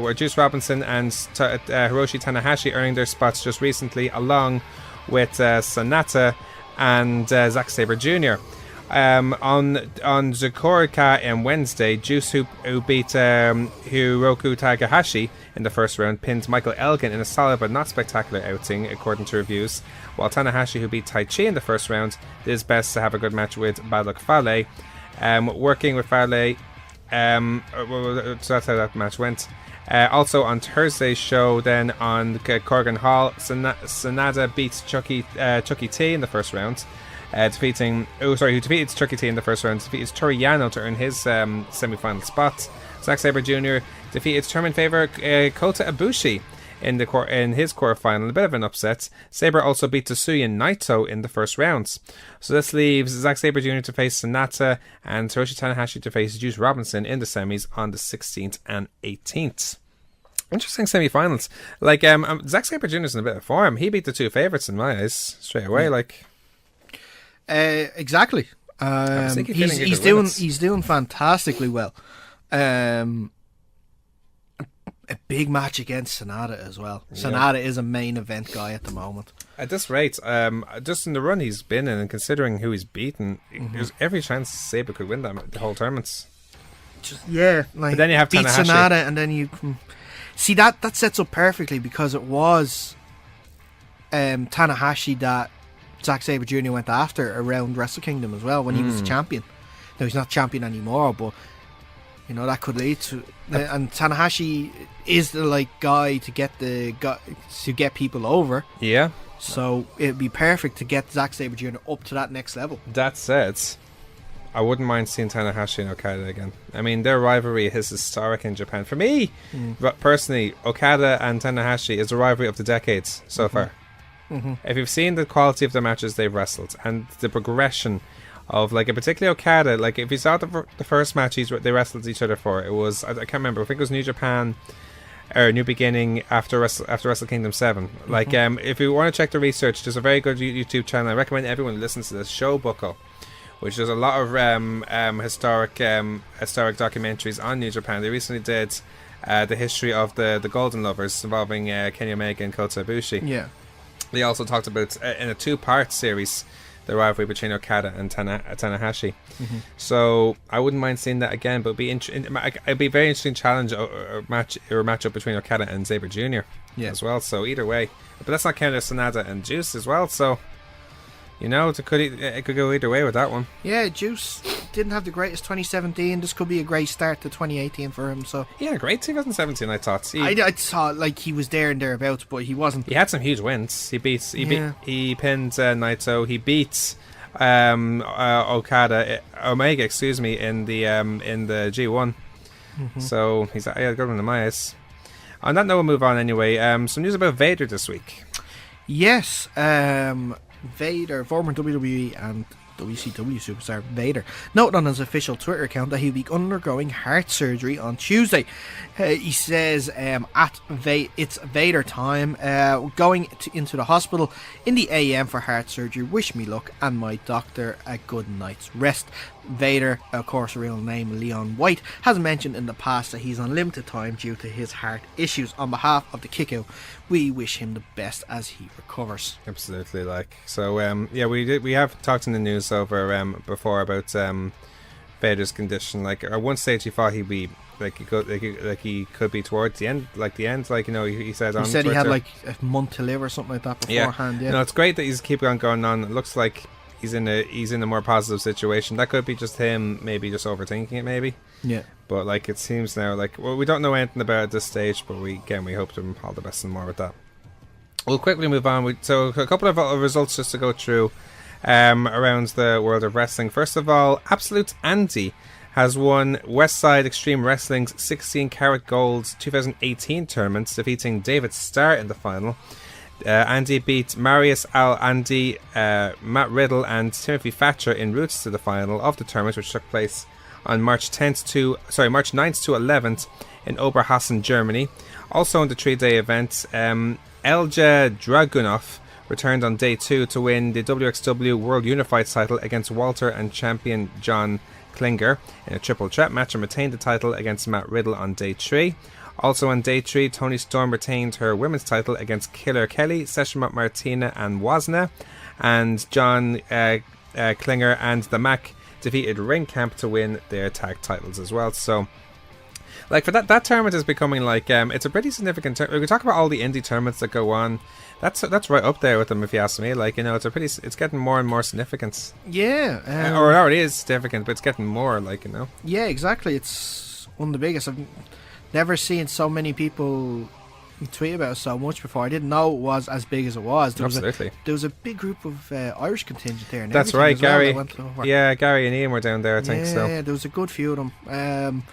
Speaker 3: Tanahashi earning their spots just recently, along with Sonata and Zack Sabre Jr. On Zukorika on Wednesday, Juice, who beat Hiroku Takahashi in the first round, pinned Michael Elgin in a solid but not spectacular outing, according to reviews, while Tanahashi, who beat Tai Chi in the first round, did his best to have a good match with Bad Luck Fale. Working with Fale, so that's how that match went. Also on Thursday's show, then on Corgan Hall, Sanada beats Chucky T in the first round, who defeated Chucky T in the first round, defeated Toru Yano to earn his semi-final spot. Zack Sabre Jr. defeated tournament favourite Kota Ibushi in his quarterfinal, a bit of an upset. Sabre also beat Tetsuya Naito in the first rounds. So this leaves Zack Sabre Jr. to face Sonata and Hiroshi Tanahashi to face Juice Robinson in the semis on the 16th and 18th. Interesting semi-finals. Like, Zack Sabre Jr. is in a bit of form. He beat the two favourites in my eyes straight away. Like,
Speaker 4: exactly. He's doing fantastically well. A big match against Sonata as well. Sonata is a main event guy at the moment.
Speaker 3: At this rate, just in the run he's been in, and considering who he's beaten, there's every chance Sabre could win the whole tournament.
Speaker 4: Like,
Speaker 3: but then you have
Speaker 4: beat
Speaker 3: Tanahashi.
Speaker 4: Sonata, and then you can see that sets up perfectly, because it was Tanahashi that Zack Sabre Jr. went after around Wrestle Kingdom as well when he was the champion. Now he's not champion anymore, but you know that could lead to. And Tanahashi is the guy to get people over.
Speaker 3: Yeah.
Speaker 4: So it'd be perfect to get Zack Sabre Jr. up to that next level.
Speaker 3: That said, I wouldn't mind seeing Tanahashi and Okada again. I mean, their rivalry is historic in Japan. For me, personally, Okada and Tanahashi is a rivalry of the decades so far. If you've seen the quality of the matches they've wrestled and the progression of, like, particularly Okada, like, if you saw the first match they wrestled each other for, it was, I can't remember, I think it was New Japan or New Beginning after Wrestle Kingdom 7. Like, if you want to check the research, there's a very good YouTube channel. I recommend everyone listens to this, Show Buckle, which does a lot of historic documentaries on New Japan. They recently did the history of the Golden Lovers involving Kenny Omega and Kota Ibushi.
Speaker 4: Yeah.
Speaker 3: They also talked about in a 2-part series the rivalry between Okada and Tanahashi. So I wouldn't mind seeing that again, but it'd be a very interesting challenge or matchup between Okada and Sabre Jr. As well. So either way, but that's not counting Sonata and Juice as well. So it could go either way with that one.
Speaker 4: Yeah, Juice didn't have the greatest 2017. This could be a great start to 2018 for him. So
Speaker 3: yeah, great 2017. I thought.
Speaker 4: I saw like he was there and thereabouts, but he wasn't.
Speaker 3: He had some huge wins. He pinned Naito. He beat Omega, excuse me, in the G1. So he's good one in my eyes. On that note, we'll move on anyway. Some news about Vader this week.
Speaker 4: Yes, Vader, former WWE and WCW superstar Vader, noted on his official Twitter account that he'll be undergoing heart surgery on Tuesday. He says, it's Vader time, going into the hospital in the AM for heart surgery. Wish me luck and my doctor a good night's rest. Vader, of course, real name Leon White, has mentioned in the past that he's on limited time due to his heart issues. On behalf of the Kickout, we wish him the best as he recovers.
Speaker 3: Absolutely, we have talked in the news over before about Vader's condition. Like at one stage, he thought he'd be he could be towards the end, he said on Twitter.
Speaker 4: He had like a month to live or something like that beforehand. Yeah.
Speaker 3: No, it's great that he's keep on going on. It looks like he's in a more positive situation. That could be just him maybe just overthinking it, maybe. Yeah. But it seems now we don't know anything about it at this stage, but we hope them all the best and more with that. We'll quickly move on. So a couple of results just to go through around the world of wrestling. First of all, Absolute Andy has won Westside Extreme Wrestling's 16 Karat Gold 2018 tournament, defeating David Starr in the final. Andy beat Marius Al-Andy, Matt Riddle and Timothy Thatcher in routes to the final of the tournament, which took place on March 9th to 11th in Oberhausen, Germany. Also on the 3-day event, Elja Dragunov returned on day 2 to win the WXW World Unified title against Walter and champion John Klinger in a triple threat match, and retained the title against Matt Riddle on day 3. Also on day 3, Toni Storm retained her women's title against Killer Kelly, Session Martina and Wazna, and John Klinger and the Mac defeated Ring Camp to win their tag titles as well. So for that tournament is becoming it's a pretty significant tournament. We can talk about all the indie tournaments that go on. That's right up there with them, if you ask me. It's getting more and more significance. Yeah, or it already is significant, but it's getting more.
Speaker 4: Yeah, exactly. It's one of the biggest. I've never seen so many people tweet about it so much before. I didn't know it was as big as it was. Absolutely. There was a big group of Irish contingent there. And
Speaker 3: that's right, Gary. Gary and Ian were down there, I think so. Yeah,
Speaker 4: there was a good few of them.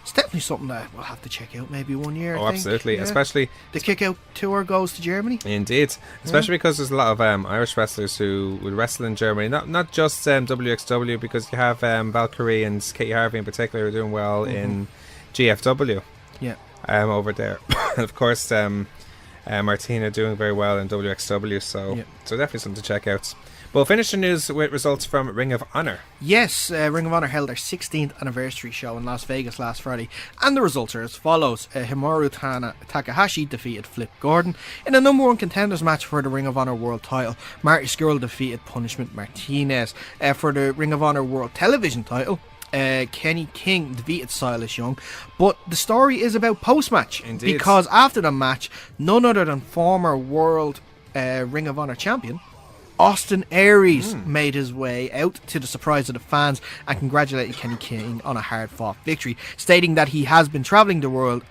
Speaker 4: It's definitely something that we'll have to check out maybe one year.
Speaker 3: Oh, absolutely. Yeah. Especially
Speaker 4: the Kick-Out tour goes to Germany.
Speaker 3: Indeed. Especially because there's a lot of Irish wrestlers who would wrestle in Germany. Not just WXW, because you have Valkyrie and Katie Harvey in particular who are doing well in GFW. Yeah. Over there. And of course, Martina doing very well in WXW. So definitely something to check out. We'll finish the news with results from Ring of Honor.
Speaker 4: Yes, Ring of Honor held their 16th anniversary show in Las Vegas last Friday, and the results are as follows. Hikaru Takahashi defeated Flip Gordon in a number 1 contenders match for the Ring of Honor World title. Marty Scurll defeated Punishment Martinez. For the Ring of Honor World Television title, Kenny King defeated Silas Young. But the story is about post-match. Indeed. Because after the match, none other than former World Ring of Honor champion Austin Aries made his way out to the surprise of the fans and congratulated Kenny King on a hard-fought victory, stating that he has been travelling the world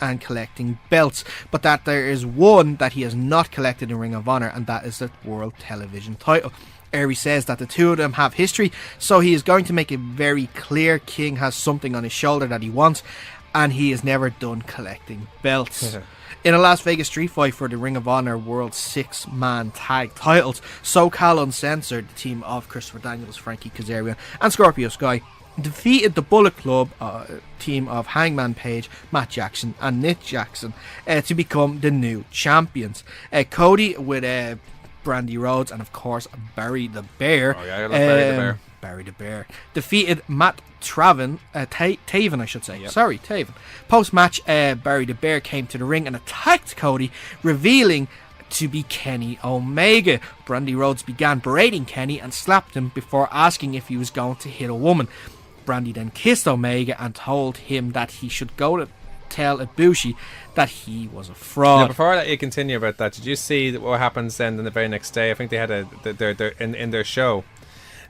Speaker 4: and collecting belts, but that there is one that he has not collected in Ring of Honor, and that is the World Television title. Aries says that the two of them have history, so he is going to make it very clear King has something on his shoulder that he wants, and he is never done collecting belts. In a Las Vegas street fight for the Ring of Honor World 6-man tag titles, SoCal Uncensored, the team of Christopher Daniels, Frankie Kazarian and Scorpio Sky, defeated the Bullet Club team of Hangman Page, Matt Jackson and Nick Jackson to become the new champions. Cody with Brandy Rhodes and of course Barry the Bear.
Speaker 3: Oh yeah, I love Barry the Bear.
Speaker 4: Barry the Bear defeated Matt Taven, I should say. Yep. Sorry, Taven. Post-match, Barry the Bear came to the ring and attacked Cody, revealing to be Kenny Omega. Brandy Rhodes began berating Kenny and slapped him before asking if he was going to hit a woman. Brandy then kissed Omega and told him that he should go to tell Ibushi that he was a fraud.
Speaker 3: Now, before I let you continue about that, did you see what happens then the very next day? I think they had in their show.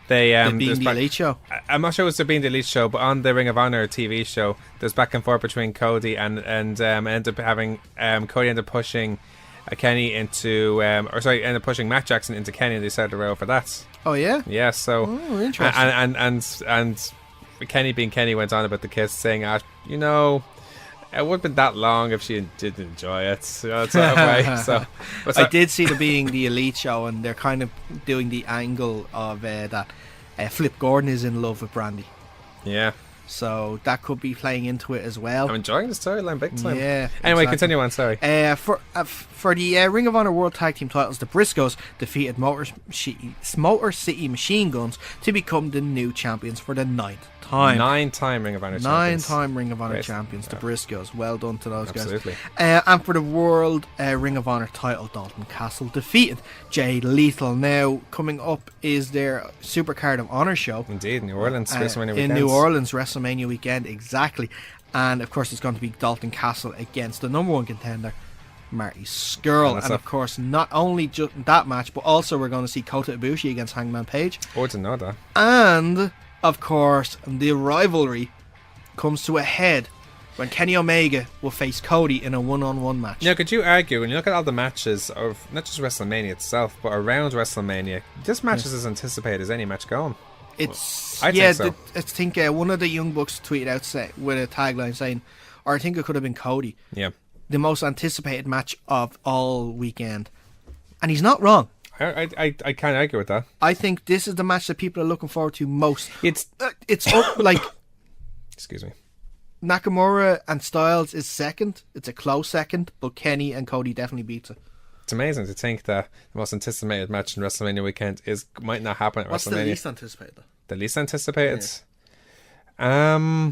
Speaker 3: They
Speaker 4: being the Elite show.
Speaker 3: I'm not sure it was the Being the Elite show, but on the Ring of Honor TV show, there's back and forth between Cody and ended up having Cody ended up pushing Kenny into ended up pushing Matt Jackson into Kenny, and they started a row for that.
Speaker 4: Oh yeah.
Speaker 3: Yeah. So.
Speaker 4: Oh, interesting.
Speaker 3: And Kenny being Kenny went on about the kiss, saying, you know, it wouldn't have been that long if she did enjoy it. So it's that way. So,
Speaker 4: I did see the Being the Elite show, and they're kind of doing the angle of that Flip Gordon is in love with Brandy.
Speaker 3: Yeah.
Speaker 4: So that could be playing into it as well.
Speaker 3: I'm enjoying the storyline big time.
Speaker 4: Yeah.
Speaker 3: Anyway,
Speaker 4: exactly.
Speaker 3: continue on. Sorry.
Speaker 4: For the Ring of Honor World Tag Team titles, the Briscoes defeated Motor City Machine Guns to become the new champions for the 9th time.
Speaker 3: 9-time Ring of Honor champions.
Speaker 4: 9-time Ring of Honor
Speaker 3: Great.
Speaker 4: champions, the Briscoes. Well done to those
Speaker 3: Absolutely.
Speaker 4: guys. And for the World Ring of Honor title, Dalton Castle defeated Jay Lethal. Now, coming up is their Supercard of Honor show.
Speaker 3: Indeed, New Orleans, WrestleMania
Speaker 4: in
Speaker 3: weekend.
Speaker 4: New Orleans, WrestleMania weekend, exactly. And of course, it's going to be Dalton Castle against the number one contender, Marty Scurll. And of course, not only just that match, but also we're going to see Kota Ibushi against Hangman Page.
Speaker 3: Oh, I didn't know that.
Speaker 4: And of course, the rivalry comes to a head when Kenny Omega will face Cody in a one-on-one match.
Speaker 3: Now, could you argue, when you look at all the matches of not just WrestleMania itself, but around WrestleMania, this match is as anticipated as any match going?
Speaker 4: It's
Speaker 3: I think so.
Speaker 4: I think one of the Young Bucks tweeted out with a tagline saying, or I think it could have been Cody,
Speaker 3: Yeah.
Speaker 4: the most anticipated match of all weekend. And he's not wrong.
Speaker 3: I can't argue with that.
Speaker 4: I think this is the match that people are looking forward to most.
Speaker 3: It's
Speaker 4: up, like
Speaker 3: excuse me.
Speaker 4: Nakamura and Styles is second. It's a close second, but Kenny and Cody definitely beats it.
Speaker 3: It's amazing to think that the most anticipated match in WrestleMania weekend might not happen at
Speaker 4: What's
Speaker 3: WrestleMania.
Speaker 4: the least anticipated though?
Speaker 3: The least anticipated? Yeah.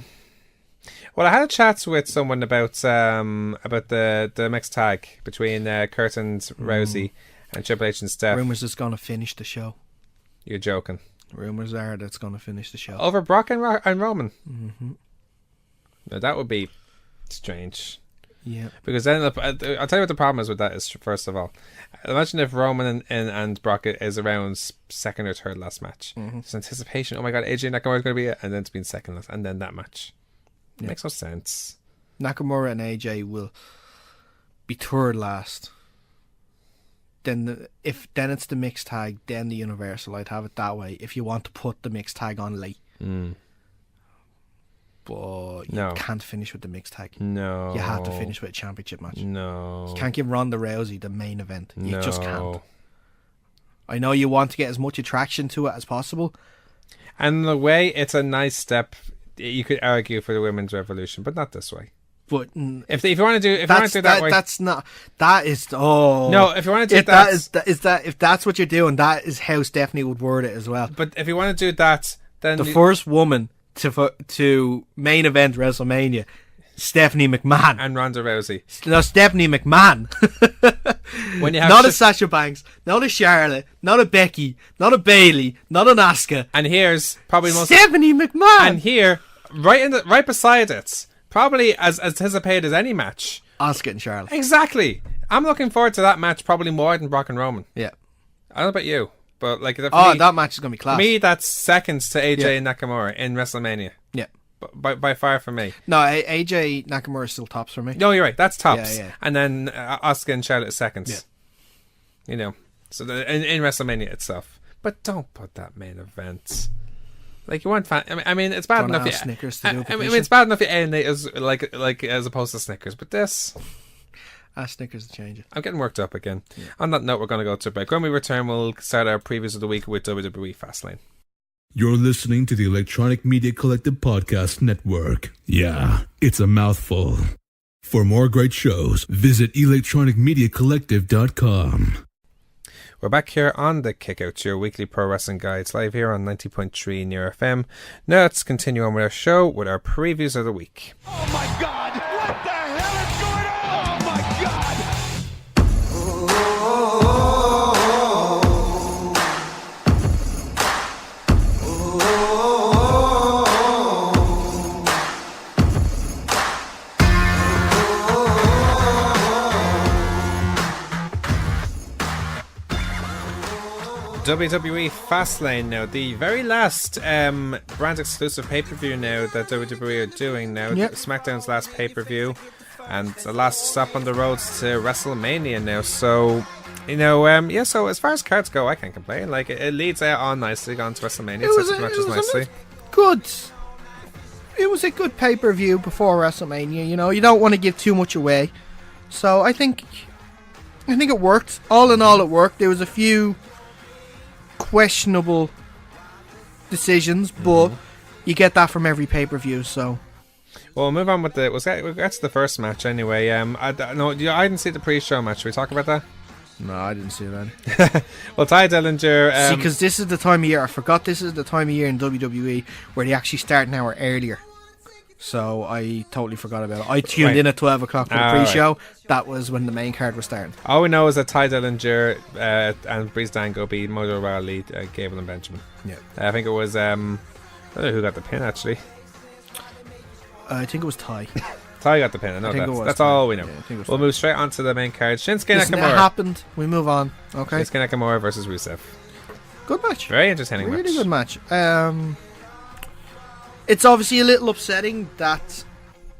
Speaker 3: Well, I had a chat with someone about the mixed tag between Kurt and Rousey and Triple H and Steph.
Speaker 4: Rumours it's going to finish the show.
Speaker 3: You're joking.
Speaker 4: Rumours are that it's going to finish the show.
Speaker 3: Over Brock and Roman?
Speaker 4: Mm-hmm.
Speaker 3: Now, that would be strange.
Speaker 4: Yeah.
Speaker 3: Because then, I'll tell you what the problem is with that is, first of all, imagine if Roman and Brock is around second or third last match. There's anticipation, oh my god, AJ Nakamura is going to be it, and then it's been second last, and then that match. It makes no sense.
Speaker 4: Nakamura and AJ will be third last. Then it's the mixed tag, then the Universal. I'd have it that way if you want to put the mixed tag on late. But you can't finish with the mixed tag.
Speaker 3: No.
Speaker 4: You have to finish with a championship match.
Speaker 3: No.
Speaker 4: You can't give Ronda Rousey the main event. You just can't. I know you want to get as much attraction to it as possible.
Speaker 3: And in a way, it's a nice step. You could argue for the women's revolution, but not this way.
Speaker 4: But
Speaker 3: if you want to do that way,
Speaker 4: that's not. That is
Speaker 3: no. If you want to do
Speaker 4: if that's what you're doing, that is how Stephanie would word it as well.
Speaker 3: But if you want to do that, then
Speaker 4: the first woman to main event WrestleMania, Stephanie McMahon
Speaker 3: and Ronda Rousey.
Speaker 4: No, Stephanie McMahon.
Speaker 3: When you have
Speaker 4: not a Sasha Banks, not a Charlotte, not a Becky, not a Bayley, not an Asuka.
Speaker 3: And here's probably
Speaker 4: Stephanie McMahon.
Speaker 3: And here, right beside it, probably as anticipated as any match,
Speaker 4: Asuka and Charlotte.
Speaker 3: Exactly. I'm looking forward to that match probably more than Brock and Roman.
Speaker 4: Yeah.
Speaker 3: I don't know about you, but like
Speaker 4: that match is gonna be class.
Speaker 3: For me, that's seconds to AJ and Nakamura in WrestleMania.
Speaker 4: Yeah.
Speaker 3: By far for me.
Speaker 4: No, AJ Nakamura is still tops for me.
Speaker 3: No, you're right. That's tops.
Speaker 4: Yeah.
Speaker 3: And then Asuka and Charlotte is seconds.
Speaker 4: Yeah.
Speaker 3: You know, so in WrestleMania itself. But don't put that main event. Like you want I mean, it's bad enough.
Speaker 4: Snickers to do
Speaker 3: I mean, it's bad enough you end it as like as opposed to Snickers, but this.
Speaker 4: Snickers to change it.
Speaker 3: I'm getting worked up again. Yeah. On that note, we're going to go to a break. When we return, we'll start our previews of the week with WWE Fastlane.
Speaker 5: You're listening to the Electronic Media Collective Podcast Network. Yeah, it's a mouthful. For more great shows, visit electronicmediacollective.com.
Speaker 3: We're back here on the Kickout, your weekly pro wrestling guides, live here on 90.3 Near FM. Now let's continue on with our show with our previews of the week.
Speaker 1: Oh my god! What the hell is going on? Oh my god!
Speaker 3: WWE Fastlane now, the very last brand exclusive pay-per-view now that WWE are doing now.
Speaker 4: Yep.
Speaker 3: Smackdown's last pay-per-view, and the last stop on the roads to WrestleMania now. So, you know, so as far as cards go, I can't complain. Like, it leads out on nicely, gone to WrestleMania. It sets matches nicely.
Speaker 4: It was a good pay-per-view before WrestleMania. You know, you don't want to give too much away, so I think it worked. All in all, it worked. There was a few questionable decisions, but you get that from every pay-per-view. So,
Speaker 3: well, we'll move on with that's the first match anyway. I didn't see the pre-show match. Should we talk about that?
Speaker 4: no, I didn't see that.
Speaker 3: Well, Ty Dillinger.
Speaker 4: See, because this is the time of year. I forgot this is the time of year in WWE where they actually start an hour earlier. So I totally forgot about it. I tuned in at 12 o'clock for the pre-show. That was when the main card was starting.
Speaker 3: All we know is that Ty Dillinger and Breeze Dango beat Mojo Rawley, Gable and Benjamin.
Speaker 4: Yeah,
Speaker 3: I think it was I don't know who got the pin actually.
Speaker 4: I think it was Ty.
Speaker 3: Ty got the pin. I know that's all we know. Yeah, we'll move straight on to the main card. Shinsuke Nakamura.
Speaker 4: It happened. We move on. Okay.
Speaker 3: Shinsuke Nakamura versus Rusev.
Speaker 4: Good match.
Speaker 3: Very entertaining match.
Speaker 4: Really good match. It's obviously a little upsetting that,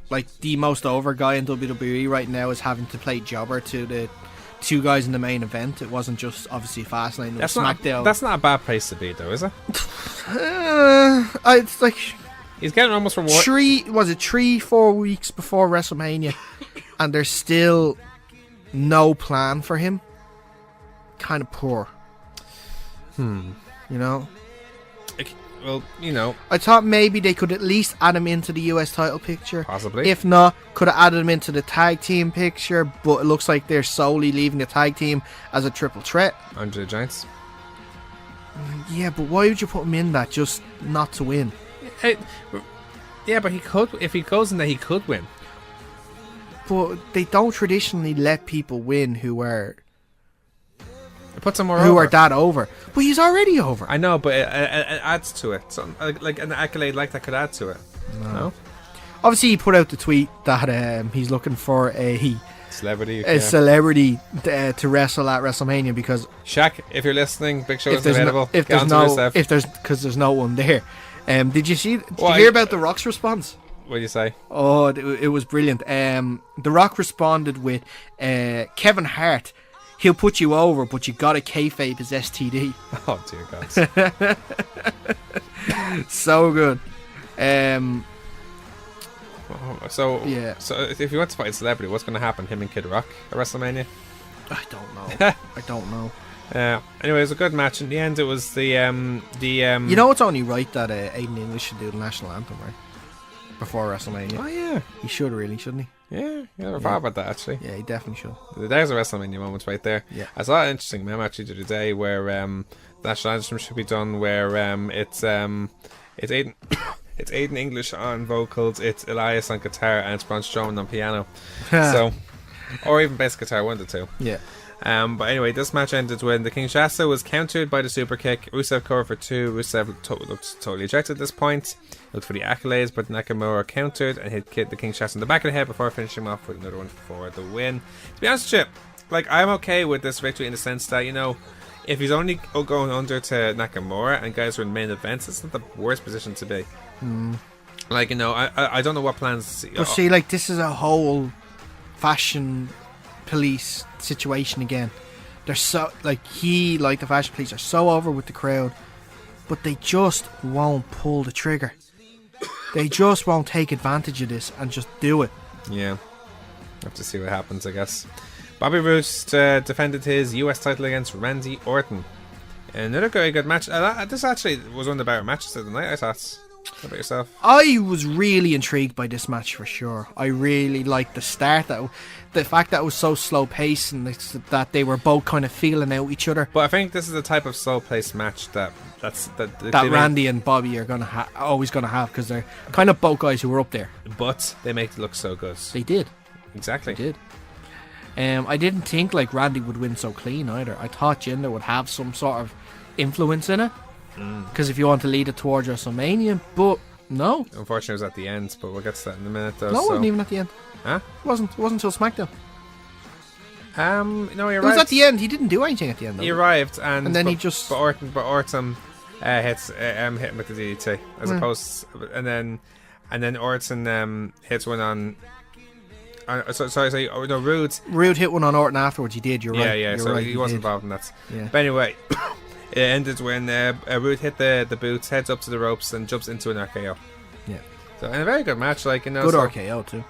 Speaker 4: like, the most over guy in WWE right now is having to play jobber to the two guys in the main event. It wasn't just obviously Fastlane. It was Smackdown.
Speaker 3: That's not a bad place to be, though, is it?
Speaker 4: It's like
Speaker 3: he's getting almost reward.
Speaker 4: 3-4 weeks before WrestleMania, and there's still no plan for him. Kind of poor. You know.
Speaker 3: Well, you know,
Speaker 4: I thought maybe they could at least add him into the US title picture.
Speaker 3: Possibly.
Speaker 4: If not, could have added him into the tag team picture, but it looks like they're solely leaving the tag team as a triple threat.
Speaker 3: Andre the Giants.
Speaker 4: Yeah, but why would you put him in that just not to win?
Speaker 3: Yeah, but he could. If he goes in there, he could win.
Speaker 4: But they don't traditionally let people win who are
Speaker 3: Put some more
Speaker 4: who
Speaker 3: over.
Speaker 4: are that over. But he's already over.
Speaker 3: I know, but it adds to it. So, like an accolade like that could add to it. No?
Speaker 4: Obviously, he put out the tweet that he's looking for a
Speaker 3: celebrity
Speaker 4: to wrestle at WrestleMania because
Speaker 3: Shaq, if you're listening, Big Show is available.
Speaker 4: Because there's no one there. Did you hear about The Rock's response?
Speaker 3: What do you say?
Speaker 4: Oh, it was brilliant. The Rock responded with Kevin Hart. He'll put you over, but you gotta kayfabe his STD.
Speaker 3: Oh dear God!
Speaker 4: So good.
Speaker 3: So if you want to fight a celebrity, what's going to happen? Him and Kid Rock at WrestleMania?
Speaker 4: I don't know.
Speaker 3: Anyway, it was a good match. In the end, it was the
Speaker 4: You know, it's only right that Aiden English should do the national anthem, right? Before WrestleMania.
Speaker 3: Oh yeah,
Speaker 4: he should really, shouldn't he?
Speaker 3: Yeah, I never thought about that actually.
Speaker 4: Yeah, he definitely should.
Speaker 3: There's a WrestleMania moment right there.
Speaker 4: Yeah.
Speaker 3: I saw an interesting meme actually the other day where the national anthem should be done where it's Aiden it's Aiden English on vocals, it's Elias on guitar, and it's Braun Strowman on piano. So, or even bass guitar, one of the two.
Speaker 4: Yeah.
Speaker 3: But anyway, this match ended when the Kinshasa was countered by the super kick. Rusev covered for 2. Rusev looked totally ejected at this point. Looked for the accolades, but Nakamura countered and hit the Kinshasa in the back of the head before finishing him off with another one for the win. To be honest with you, like, I'm okay with this victory in the sense that, you know, if he's only going under to Nakamura and guys are in main events, it's not the worst position to be. Like, you know, I don't know what plans.
Speaker 4: But see, like, this is a whole fashion police situation again. They're so the fashion police are so over with the crowd, but they just won't pull the trigger. They just won't take advantage of this and just do it.
Speaker 3: Yeah, have to see what happens, I guess. Bobby Roode defended his US title against Randy Orton. Another very good match. This actually was one of the better matches of the night, I thought. How about yourself?
Speaker 4: I was really intrigued by this match for sure. I really liked the start, the fact that it was so slow paced and that they were both kind of feeling out each other.
Speaker 3: But I think this is the type of slow paced match that
Speaker 4: Randy and Bobby are always gonna have, because they're kind of both guys who were up there.
Speaker 3: But they make it look so good.
Speaker 4: They did.
Speaker 3: Exactly.
Speaker 4: They did. I didn't think like Randy would win so clean either. I thought Jinder would have some sort of influence in it. Because if you want to lead it towards WrestleMania, but no.
Speaker 3: Unfortunately, it was at the end, but we'll get to that in a minute. Though,
Speaker 4: no, it wasn't even at the end.
Speaker 3: Huh?
Speaker 4: It wasn't until SmackDown.
Speaker 3: No, he arrived.
Speaker 4: It was at the end. He didn't do anything at the end, though.
Speaker 3: He arrived, and
Speaker 4: then
Speaker 3: but,
Speaker 4: he just...
Speaker 3: But Orton hit him with the DDT, as opposed... And then Orton hits one on... Sorry, no,
Speaker 4: Rude hit one on Orton afterwards. He did, you're right.
Speaker 3: Yeah,
Speaker 4: you're
Speaker 3: so
Speaker 4: right,
Speaker 3: he wasn't involved in that.
Speaker 4: Yeah.
Speaker 3: But anyway, it ended when Rude hit the boots, heads up to the ropes, and jumps into an RKO.
Speaker 4: Yeah.
Speaker 3: So, and a very good match, like, you know.
Speaker 4: Good
Speaker 3: so
Speaker 4: RKO, too.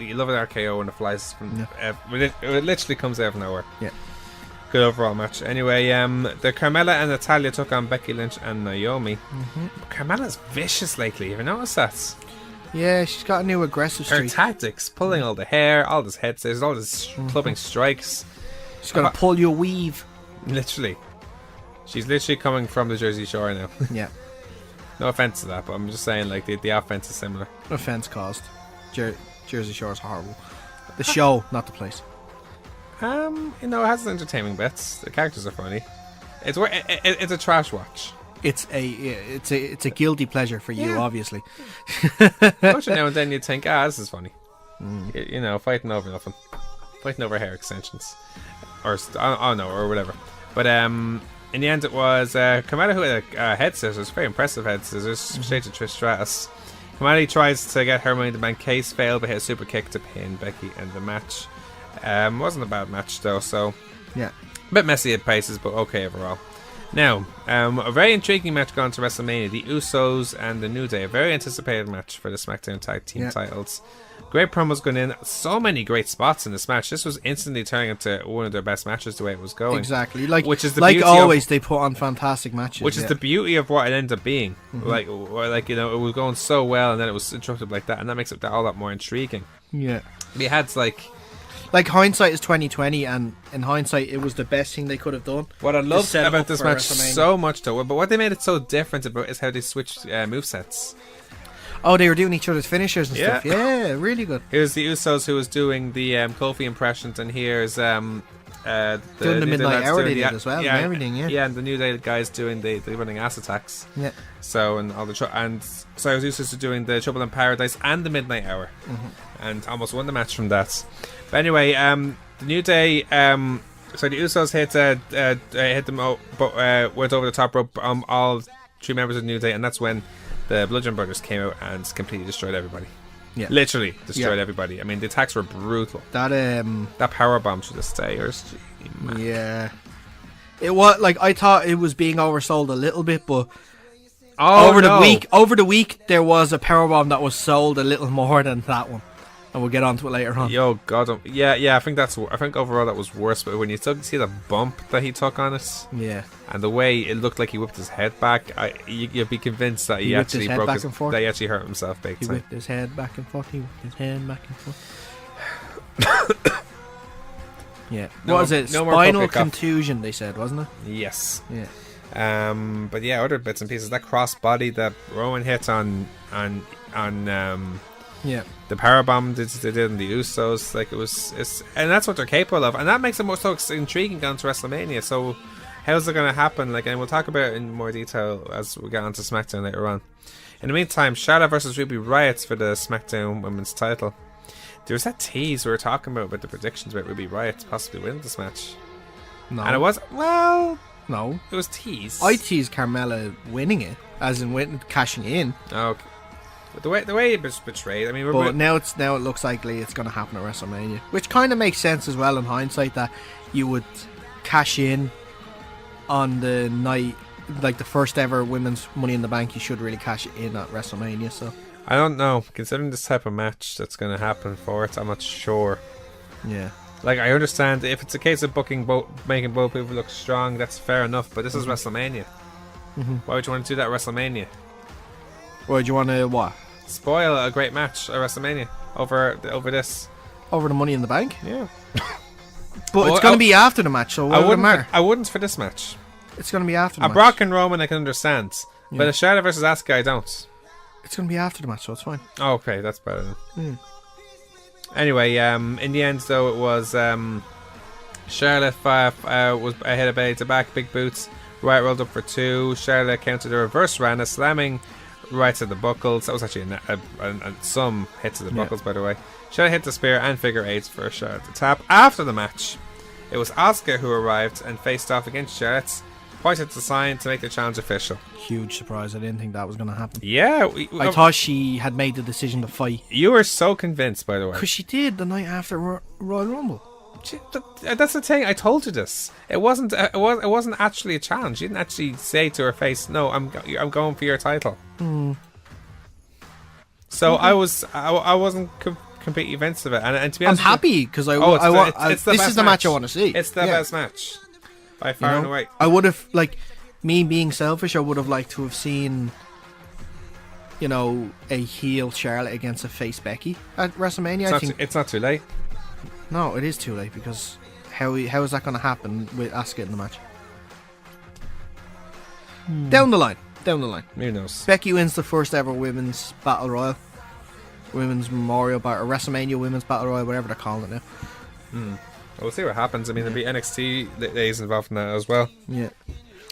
Speaker 3: You love an RKO when it flies from... it literally comes out of nowhere.
Speaker 4: Yeah.
Speaker 3: Good overall match. Anyway, the Carmella and Natalya took on Becky Lynch and Naomi. Carmella's vicious lately, have you noticed that?
Speaker 4: Yeah, she's got a new aggressive
Speaker 3: Her
Speaker 4: streak.
Speaker 3: tactics, pulling all the hair, all this head scissors, all this clubbing strikes.
Speaker 4: She's got to pull your weave.
Speaker 3: Literally. She's literally coming from the Jersey Shore now.
Speaker 4: Yeah.
Speaker 3: No offense to that, but I'm just saying, like, the offense is similar.
Speaker 4: Offense caused. Jersey Shore is horrible. The show, not the place.
Speaker 3: You know, it has entertaining bits. The characters are funny. It's a trash watch.
Speaker 4: It's a guilty pleasure for you, obviously.
Speaker 3: Watching now and then you'd think, this is funny. You know, fighting over nothing. Fighting over hair extensions. Or whatever. But in the end it was Carmella who had a head scissors, very impressive head scissors, straight to Trish Stratus. Carmella tries to get her Money in the Bank case, failed, but hit a super kick to pin Becky in the match. Wasn't a bad match though, so
Speaker 4: yeah,
Speaker 3: a bit messy at places, but okay overall. Now, a very intriguing match going to WrestleMania. The Usos and the New Day. A very anticipated match for the SmackDown Tag Team titles. Great promos going in. So many great spots in this match. This was instantly turning into one of their best matches the way it was going.
Speaker 4: Exactly. Like
Speaker 3: beauty
Speaker 4: always, they put on fantastic matches.
Speaker 3: Which is the beauty of what it ended up being. Like, you know, it was going so well and then it was interrupted like that. And that makes it all that more intriguing.
Speaker 4: Yeah.
Speaker 3: We had,
Speaker 4: like hindsight is 2020, and in hindsight, it was the best thing they could have done.
Speaker 3: What I loved about this match so much, though, but what they made it so different about is how they switched movesets.
Speaker 4: Oh, they were doing each other's finishers and stuff. Yeah, really good.
Speaker 3: Here's the Usos who was doing the Kofi impressions, and here's
Speaker 4: doing the Midnight Hour they did as well, and everything.
Speaker 3: Yeah, and the New Day guys doing the running ass attacks. Yeah. So and all the Cyrus Usos are doing the Trouble in Paradise and the Midnight Hour, and almost won the match from that. But anyway, the New Day, so the Usos hit them, but went over the top rope. All three members of the New Day, and that's when the Bludgeon Brothers came out and completely destroyed everybody. Yeah, literally destroyed everybody. I mean, the attacks were brutal. That power bomb should have stayed.
Speaker 4: Yeah, it was like I thought it was being oversold a little bit, but over the week there was a power bomb that was sold a little more than that one. And we'll get onto it later on.
Speaker 3: Yo, God, yeah. I think overall that was worse. But when you still see the bump that he took on it, and the way it looked like he whipped his head back, you'd be convinced that he actually that he actually hurt himself big time.
Speaker 4: He whipped his head back and forth. Yeah. What was it? Spinal contusion, they said, wasn't it?
Speaker 3: Yes.
Speaker 4: Yeah.
Speaker 3: But yeah, other bits and pieces. That cross body that Rowan hit on the powerbomb they did in the Usos, like and that's what they're capable of, and that makes it more so intriguing down to WrestleMania. So how's it going to happen? Like, and we'll talk about it in more detail as we get onto SmackDown later on. In the meantime, Charlotte versus Ruby Riott for the SmackDown Women's title. There was that tease we were talking about the predictions about Ruby Riott possibly winning this match.
Speaker 4: No,
Speaker 3: and it was
Speaker 4: no,
Speaker 3: it was teased.
Speaker 4: I teased Carmella winning it, as in cashing in.
Speaker 3: Okay. But the way it was portrayed, I mean,
Speaker 4: now it looks likely it's going to happen at WrestleMania, which kind of makes sense as well in hindsight, that you would cash in on the night, like the first ever women's Money in the Bank. You should really cash it in at WrestleMania. So
Speaker 3: I don't know, considering this type of match that's going to happen for it, I'm not sure.
Speaker 4: Yeah,
Speaker 3: like, I understand if it's a case of making both people look strong, that's fair enough. But this is WrestleMania. Why would you want to do that at WrestleMania?
Speaker 4: Why do you want to what?
Speaker 3: Spoil a great match at WrestleMania over this?
Speaker 4: Over the Money in the Bank?
Speaker 3: Yeah.
Speaker 4: But it's going to be after the match, so what would it matter?
Speaker 3: I wouldn't for this match.
Speaker 4: It's going to be after the match.
Speaker 3: A Brock and Roman I can understand, but a Charlotte versus Asuka I don't.
Speaker 4: It's going to be after the match, so it's fine.
Speaker 3: Oh, okay, that's better then. Anyway, in the end though, it was Charlotte was ahead of Bailey to back, big boots. Riott rolled up for two. Charlotte countered a reverse Rana, slamming right to the buckles. That was actually some hits to the buckles, by the way. Charlotte hit the spear and figure eights for Charlotte to tap. After the match, it was Asuka who arrived and faced off against Charlotte. Pointed the sign to make the challenge official.
Speaker 4: Huge surprise. I didn't think that was going to happen.
Speaker 3: Yeah.
Speaker 4: I thought she had made the decision to fight.
Speaker 3: You were so convinced, by the way.
Speaker 4: Because she did the night after Royal Rumble.
Speaker 3: That's the thing. I told you this. It wasn't actually a challenge. You didn't actually say to her face, "No, I'm going for your title." So I wasn't completely convinced of it. And to be honest,
Speaker 4: I'm happy because this is the match I want to see.
Speaker 3: It's the best match by far and away.
Speaker 4: I would have, like, me being selfish, I would have liked to have seen, a heel Charlotte against a face Becky at WrestleMania.
Speaker 3: It's not too late.
Speaker 4: No, it is too late, because how is that going to happen with Asuka in the match? Down the line.
Speaker 3: Who knows?
Speaker 4: Becky wins the first ever women's battle royal, women's memorial battle, or WrestleMania women's battle royal, whatever they're calling it now.
Speaker 3: We'll see what happens. I mean, there'll be NXT days involved in that as well.
Speaker 4: Yeah,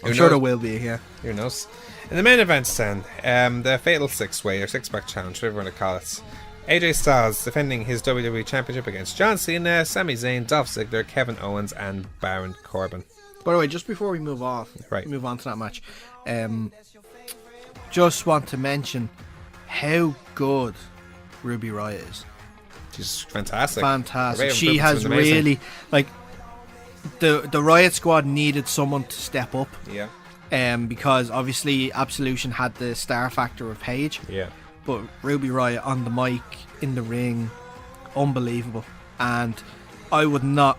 Speaker 4: I'm sure there will be. Yeah,
Speaker 3: who knows? In the main events, then, the Fatal 6-Way or Six-Pack Challenge, whatever you want to call it. AJ Styles defending his WWE Championship against John Cena, Sami Zayn, Dolph Ziggler, Kevin Owens, and Baron Corbin.
Speaker 4: By the way, just before we move on to that match, just want to mention how good Ruby Riott is.
Speaker 3: She's fantastic.
Speaker 4: She has really, like, the Riott Squad needed someone to step up.
Speaker 3: Yeah.
Speaker 4: Because obviously Absolution had the star factor of Paige.
Speaker 3: Yeah.
Speaker 4: But Ruby Riott on the mic, in the ring, unbelievable. And I would not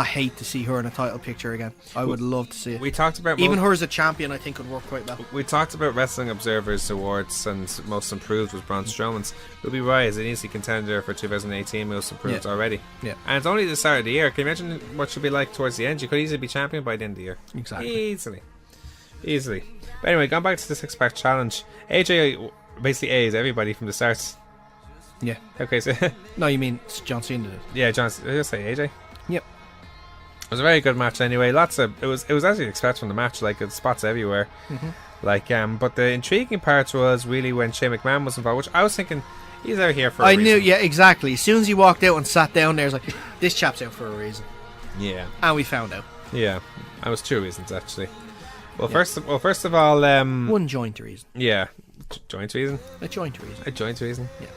Speaker 4: hate to see her in a title picture again. I would love to see it.
Speaker 3: We talked about
Speaker 4: even her as a champion. I think would work quite well.
Speaker 3: We talked about Wrestling Observer's awards, and Most Improved was Braun Strowman's. Ruby Riott is an easy contender for 2018 Most Improved already.
Speaker 4: Yeah,
Speaker 3: and it's only the start of the year. Can you imagine what she'll be like towards the end? She could easily be champion by the end of the year.
Speaker 4: Exactly.
Speaker 3: Easily. But anyway, going back to the Six-Pack Challenge, AJ basically A's everybody from the start.
Speaker 4: Yeah.
Speaker 3: Okay, so
Speaker 4: no, you mean John Cena did.
Speaker 3: Yeah, John. Did I just say AJ?
Speaker 4: Yep.
Speaker 3: It was a very good match anyway. It was as you expect from the match, like spots everywhere. Like but the intriguing part was really when Shane McMahon was involved, which I was thinking he's out here for a reason.
Speaker 4: Knew, yeah, exactly. As soon as he walked out and sat down there, I was like, this chap's out for a reason.
Speaker 3: Yeah.
Speaker 4: And we found out.
Speaker 3: Yeah. It was two reasons actually. Well, first of all,
Speaker 4: one joint reason.
Speaker 3: Yeah. Joint reason?
Speaker 4: A joint reason. Yeah.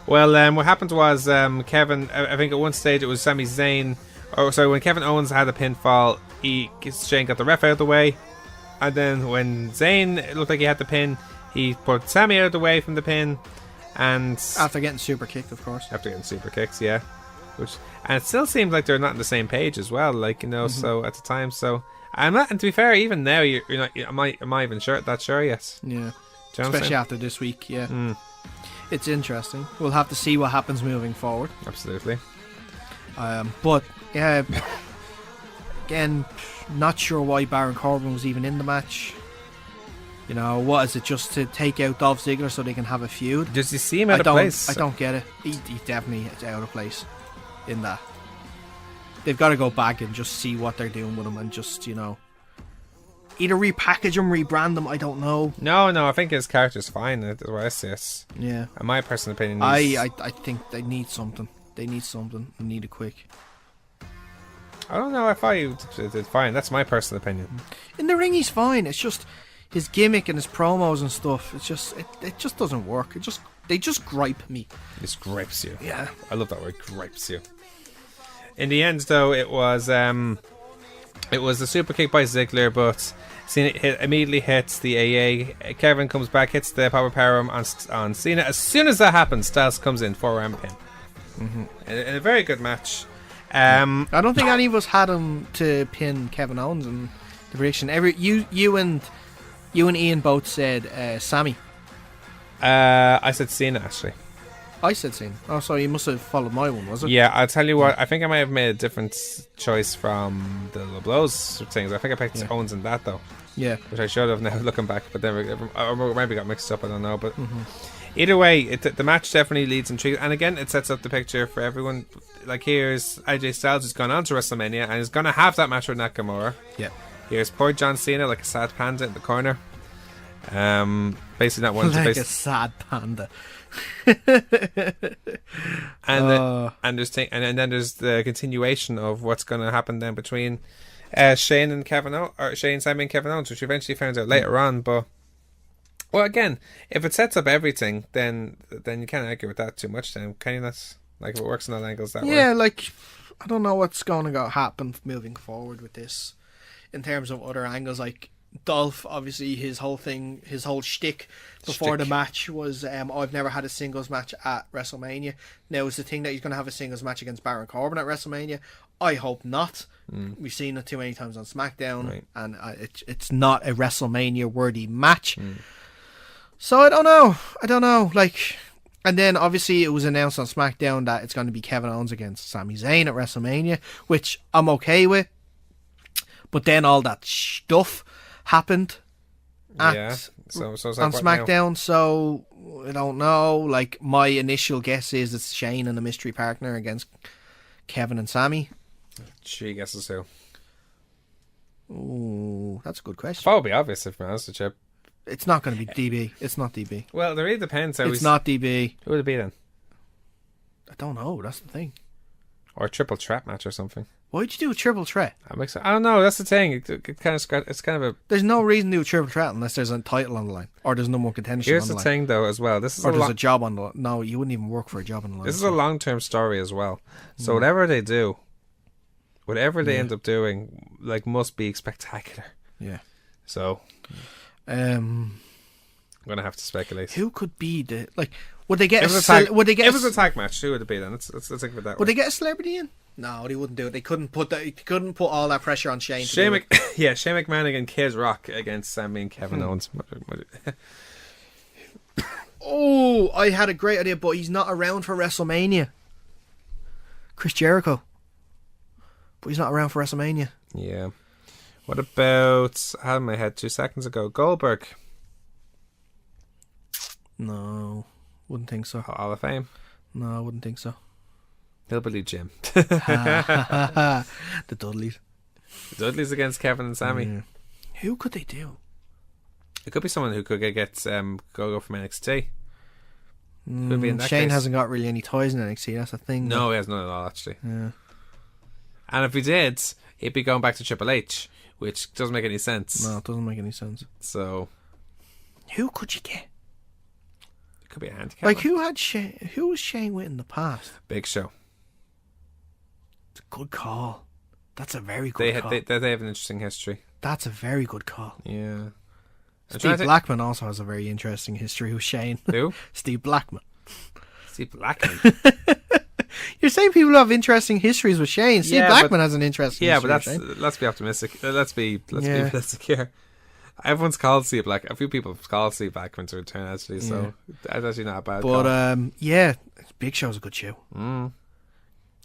Speaker 3: Well, what happened was Kevin, I think at one stage it was Sami Zayn. Oh, sorry, when Kevin Owens had a pinfall, Shane got the ref out of the way. And then when Zayn, it looked like he had the pin, he put Sami out of the way from the pin. And
Speaker 4: after getting super kicked, of course.
Speaker 3: After getting super kicks, yeah. And it still seems like they're not on the same page as well, like, so at the time, so... I'm not, and to be fair, even now, you're not, am I even sure yet?
Speaker 4: Yeah. Especially after this week, yeah. It's interesting. We'll have to see what happens moving forward.
Speaker 3: Absolutely.
Speaker 4: But yeah, again, not sure why Baron Corbin was even in the match. What is it, just to take out Dolph Ziggler so they can have a feud?
Speaker 3: Does he seem out of place?
Speaker 4: I don't get it. He definitely is out of place in that. They've got to go back and just see what they're doing with him and just, either repackage him, rebrand him, I don't know.
Speaker 3: No, I think his character's fine. That's what I see it.
Speaker 4: Yeah.
Speaker 3: In my personal opinion,
Speaker 4: I think they need something. They need it quick.
Speaker 3: I don't know if I did fine. That's my personal opinion.
Speaker 4: In the ring, he's fine. It's just his gimmick and his promos and stuff. It's just it just doesn't work. They just gripe me.
Speaker 3: It gripes you.
Speaker 4: Yeah.
Speaker 3: I love that word, gripes you. In the end, though, it was a super kick by Ziggler, but Cena immediately hits the AA. Kevin comes back, hits the power on Cena. As soon as that happens, Styles comes in for a round pin. In a very good match.
Speaker 4: I don't think any of us had him to pin Kevin Owens in the prediction. You and Ian both said Sammy.
Speaker 3: I said Cena, actually.
Speaker 4: I said Cena. Oh, so you must have followed my one, was it?
Speaker 3: Yeah, I'll tell you what. I think I might have made a different choice from the LeBeau's things. I think I picked Owens in that, though.
Speaker 4: Yeah.
Speaker 3: Which I should have now looking back, but then or maybe got mixed up, I don't know. But either way, the match definitely leads intrigue. And again, it sets up the picture for everyone. Like, here's AJ Styles who's gone on to WrestleMania and is going to have that match with Nakamura.
Speaker 4: Yeah.
Speaker 3: Here's poor John Cena like a sad panda in the corner. Basically not wanting
Speaker 4: like
Speaker 3: to
Speaker 4: a sad panda.
Speaker 3: and then there's the continuation of what's going to happen then between Shane and Sami and Kevin Owens, which we eventually found out later on. But well, again, if it sets up everything, then you can't argue with that too much. Then can you not? Like, if it works in all angles that way.
Speaker 4: Yeah, like, I don't know what's going to happen moving forward with this in terms of other angles. Like, Dolph, obviously, his whole shtick before the match was, I've never had a singles match at WrestleMania. Now, is the thing that he's going to have a singles match against Baron Corbin at WrestleMania? I hope not. We've seen it too many times on SmackDown,
Speaker 3: right.
Speaker 4: and it's not a WrestleMania-worthy match. So, I don't know. Like... And then, obviously, it was announced on SmackDown that it's going to be Kevin Owens against Sami Zayn at WrestleMania, which I'm okay with. But then all that stuff happened on SmackDown, so I don't know. Like, my initial guess is it's Shane and a mystery partner against Kevin and Sami.
Speaker 3: She guesses who?
Speaker 4: Ooh, that's a good question.
Speaker 3: Probably obvious if I'm honest with you.
Speaker 4: It's not going to be DB. It's not DB.
Speaker 3: Well, it really depends.
Speaker 4: It's not DB.
Speaker 3: Who would it be then?
Speaker 4: I don't know. That's the thing.
Speaker 3: Or a triple threat match or something.
Speaker 4: Why'd you do a triple threat?
Speaker 3: I don't know. That's the thing. It's kind of a.
Speaker 4: There's no reason to do a triple threat unless there's a title on the line, or there's no more contention.
Speaker 3: Here's
Speaker 4: on the
Speaker 3: the
Speaker 4: line.
Speaker 3: thing, though, as well. This is
Speaker 4: or there's a job on the line. No, you wouldn't even work for a job on the line.
Speaker 3: This is a long-term story as well. So whatever they do, whatever they end up doing, like, must be spectacular.
Speaker 4: Yeah.
Speaker 3: So. I'm gonna have to speculate.
Speaker 4: Who could be the Would they get
Speaker 3: if it was a tag match? Who would it be then? Let's think of it that way.
Speaker 4: Would they get a celebrity in? No, they wouldn't do it. They couldn't put all that pressure on Shane.
Speaker 3: Shane McMahon against Kid Rock against Sami and Kevin Owens.
Speaker 4: Oh, I had a great idea, but he's not around for WrestleMania. Chris Jericho, but he's not around for WrestleMania.
Speaker 3: Yeah. What about? I had in my head 2 seconds ago. Goldberg.
Speaker 4: No, wouldn't think so.
Speaker 3: Hall of Fame.
Speaker 4: No, I wouldn't think so.
Speaker 3: Hillbilly Jim.
Speaker 4: The Dudleys.
Speaker 3: The Dudleys against Kevin and Sami.
Speaker 4: Yeah. Who could they do?
Speaker 3: It could be someone who could get go from NXT. Could be in that
Speaker 4: Shane
Speaker 3: case.
Speaker 4: hasn't got really any ties in NXT. That's the thing.
Speaker 3: No, he has none at all, actually.
Speaker 4: Yeah.
Speaker 3: And if he did, he'd be going back to Triple H, which doesn't make any sense.
Speaker 4: No, it doesn't make any sense.
Speaker 3: So,
Speaker 4: who could you get?
Speaker 3: it could be a handicap.
Speaker 4: Like, who was Shane with in the past?
Speaker 3: Big Show.
Speaker 4: It's a good call. That's a very good call.
Speaker 3: They have an interesting history.
Speaker 4: That's a very good call.
Speaker 3: Yeah.
Speaker 4: Steve Blackman also has a very interesting history with Shane.
Speaker 3: Who?
Speaker 4: Steve Blackman.
Speaker 3: Steve Blackman.
Speaker 4: You're saying people have interesting histories with Shane. Steve Blackman has an interesting history with Shane.
Speaker 3: Let's be optimistic. Let's be realistic here. Everyone's called Steve Blackman. A few people have called Steve Blackman to return, actually, so that's actually not a bad call.
Speaker 4: But, Big Show's a good show.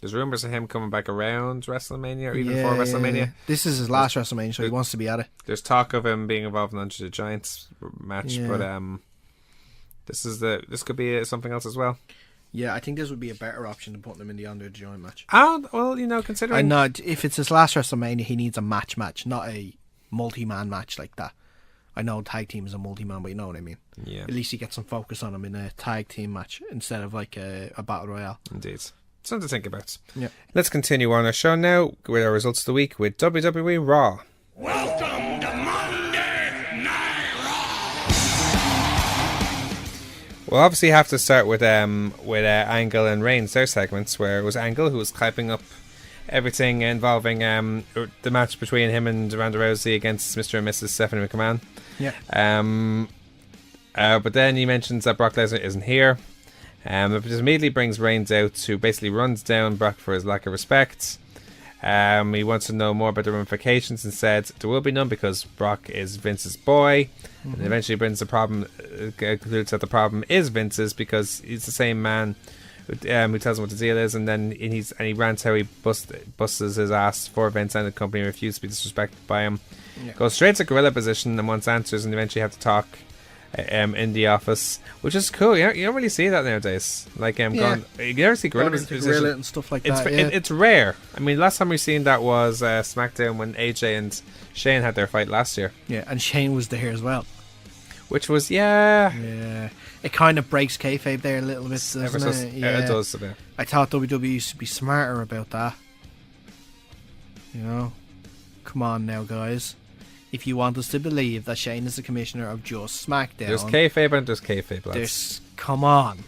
Speaker 3: There's rumours of him coming back around WrestleMania or even before WrestleMania. Yeah.
Speaker 4: This is his last WrestleMania, so he wants to be at it.
Speaker 3: There's talk of him being involved in Andre the Giant's match, but this could be something else as well.
Speaker 4: Yeah, I think this would be a better option than putting him in the Andre the Giant match.
Speaker 3: Well, considering...
Speaker 4: I know, if it's his last WrestleMania, he needs a match, not a multi-man match like that. I know tag team is a multi-man, but you know what I mean.
Speaker 3: Yeah.
Speaker 4: At least you get some focus on him in a tag team match instead of like a Battle Royale.
Speaker 3: Indeed. Something to think about.
Speaker 4: Yeah.
Speaker 3: Let's continue on our show now with our results of the week with WWE Raw.
Speaker 2: Welcome to Monday Night Raw.
Speaker 3: We'll obviously have to start with Angle and Reigns, their segments, where it was Angle who was hyping up everything involving the match between him and Ronda Rousey against Mr. and Mrs. Stephanie McMahon.
Speaker 4: Yeah.
Speaker 3: But then he mentions that Brock Lesnar isn't here. It just immediately brings Reigns out, who basically runs down Brock for his lack of respect. He wants to know more about the ramifications and said there will be none because Brock is Vince's boy. And eventually brings the problem, concludes that the problem is Vince's because he's the same man who tells him what the deal is, and then he rants how he busts his ass for Vince and the company and refused to be disrespected by him. Yeah. Goes straight to gorilla position and wants answers, and eventually have to talk in the office, which is cool. You don't really see that nowadays. Like you never see gorilla position
Speaker 4: and stuff like that.
Speaker 3: It's rare. I mean, last time we seen that was Smackdown when AJ and Shane had their fight last year.
Speaker 4: Yeah, and Shane was there as well.
Speaker 3: which was
Speaker 4: Yeah, it kind of breaks kayfabe there a little bit, doesn't it? Yeah,
Speaker 3: it does a bit.
Speaker 4: I thought WWE used to be smarter about that. You know, come on now, guys. If you want us to believe that Shane is the commissioner of just SmackDown,
Speaker 3: There's kayfabe and there's kayfabe, lads.
Speaker 4: Come on,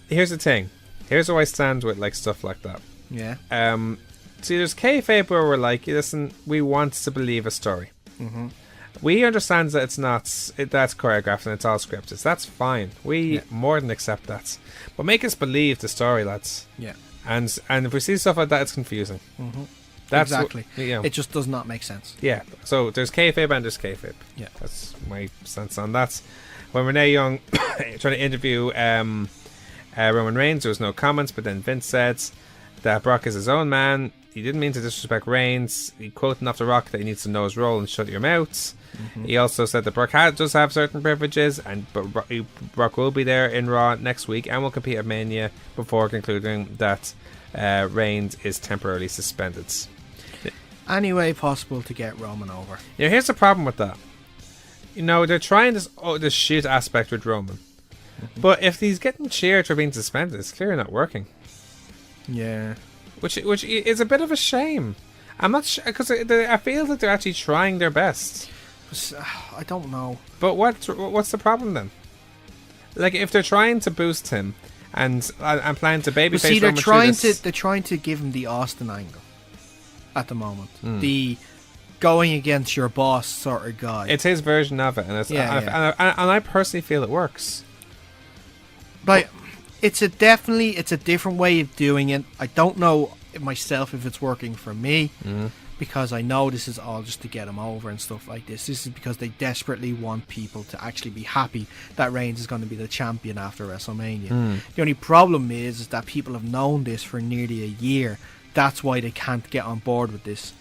Speaker 3: Here's the thing. Here's where I stand with like stuff like that.
Speaker 4: yeah,
Speaker 3: See, there's kayfabe where we're like, listen, we want to believe a story.
Speaker 4: mm-hmm.
Speaker 3: We understand that that's choreographed and it's all scripted. That's fine. We more than accept that. But make us believe the story, lads.
Speaker 4: Yeah,
Speaker 3: And if we see stuff like that, it's confusing.
Speaker 4: mm-hmm.
Speaker 3: That's
Speaker 4: exactly.
Speaker 3: It
Speaker 4: just does not make sense.
Speaker 3: Yeah. So there's kayfabe and there's kayfabe.
Speaker 4: Yeah,
Speaker 3: That's my stance on that. When Renee Young trying to interview Roman Reigns, there was no comments, but then Vince said that Brock is his own man. He didn't mean to disrespect Reigns. He quoting off the Rock that he needs to know his role and shut your mouths. Mm-hmm. He also said that Brock does have certain privileges, but Brock will be there in Raw next week and will compete at Mania, before concluding that Reigns is temporarily suspended.
Speaker 4: Any way possible to get Roman over.
Speaker 3: Yeah, here's the problem with that. You know, they're trying this shit aspect with Roman. Mm-hmm. But if he's getting cheered for being suspended, it's clearly not working.
Speaker 4: Yeah.
Speaker 3: Which is a bit of a shame. I'm not sure, because I feel that they're actually trying their best.
Speaker 4: I don't know.
Speaker 3: But what's the problem then? Like, if they're trying to boost him and planning to babyface,
Speaker 4: see, they're trying to give him the Austin angle at the moment. The going against your boss sort of guy.
Speaker 3: It's his version of it, and and I personally feel it works.
Speaker 4: Like, it's a different way of doing it. I don't know myself if it's working for me, because I know this is all just to get him over and stuff like this. This is because they desperately want people to actually be happy that Reigns is going to be the champion after WrestleMania. The only problem is that people have known this for nearly a year. That's why they can't get on board with this.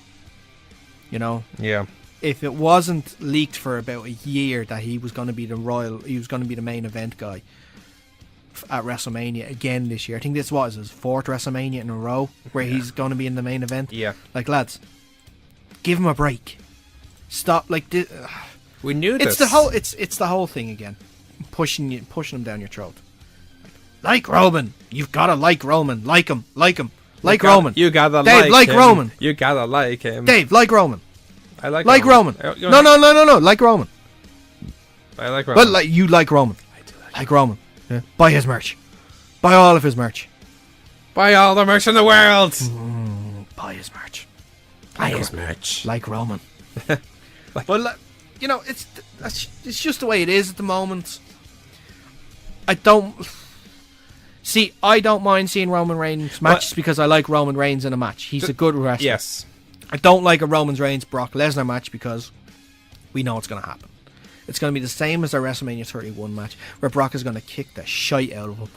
Speaker 4: You know?
Speaker 3: Yeah.
Speaker 4: If it wasn't leaked for about a year that he was going to be the main event guy at WrestleMania again this year. I think this was his fourth WrestleMania in a row where he's going to be in the main event.
Speaker 3: Yeah.
Speaker 4: Like, lads, give him a break. Stop. Like,
Speaker 3: we knew this.
Speaker 4: It's the whole thing again. Pushing him down your throat. Like Roman. You've got to like Roman. Like him. Roman.
Speaker 3: You gotta
Speaker 4: Dave,
Speaker 3: like him.
Speaker 4: Roman.
Speaker 3: You gotta like him.
Speaker 4: Dave, like Roman.
Speaker 3: I like
Speaker 4: Roman. No. Like Roman.
Speaker 3: I like Roman.
Speaker 4: But you like Roman.
Speaker 3: I do
Speaker 4: like Roman. Yeah. Buy his merch. Buy all of his merch.
Speaker 3: Buy all the merch in the world.
Speaker 4: Buy his merch.
Speaker 3: Buy his merch.
Speaker 4: Like Roman. But you know, it's just the way it is at the moment. I don't mind seeing Roman Reigns matches because I like Roman Reigns in a match. He's a good wrestler.
Speaker 3: Yes.
Speaker 4: I don't like a Roman Reigns Brock Lesnar match because we know it's going to happen. It's going to be the same as our WrestleMania 31 match where Brock is going to kick the shite out of him.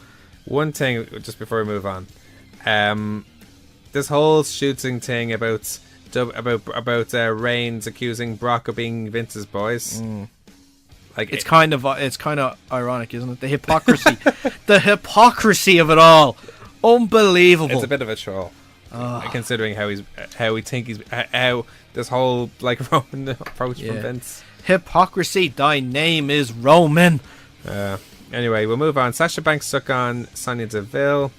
Speaker 3: One thing, just before we move on, this whole shooting thing about Reigns accusing Brock of being Vince's boys. Like,
Speaker 4: it's kind of ironic, isn't it? The hypocrisy, the hypocrisy of it all, unbelievable.
Speaker 3: It's a bit of a troll, considering how this whole like Roman approach from Vince.
Speaker 4: Hypocrisy. Thy name is Roman.
Speaker 3: Anyway, we'll move on. Sasha Banks took on Sonya Deville.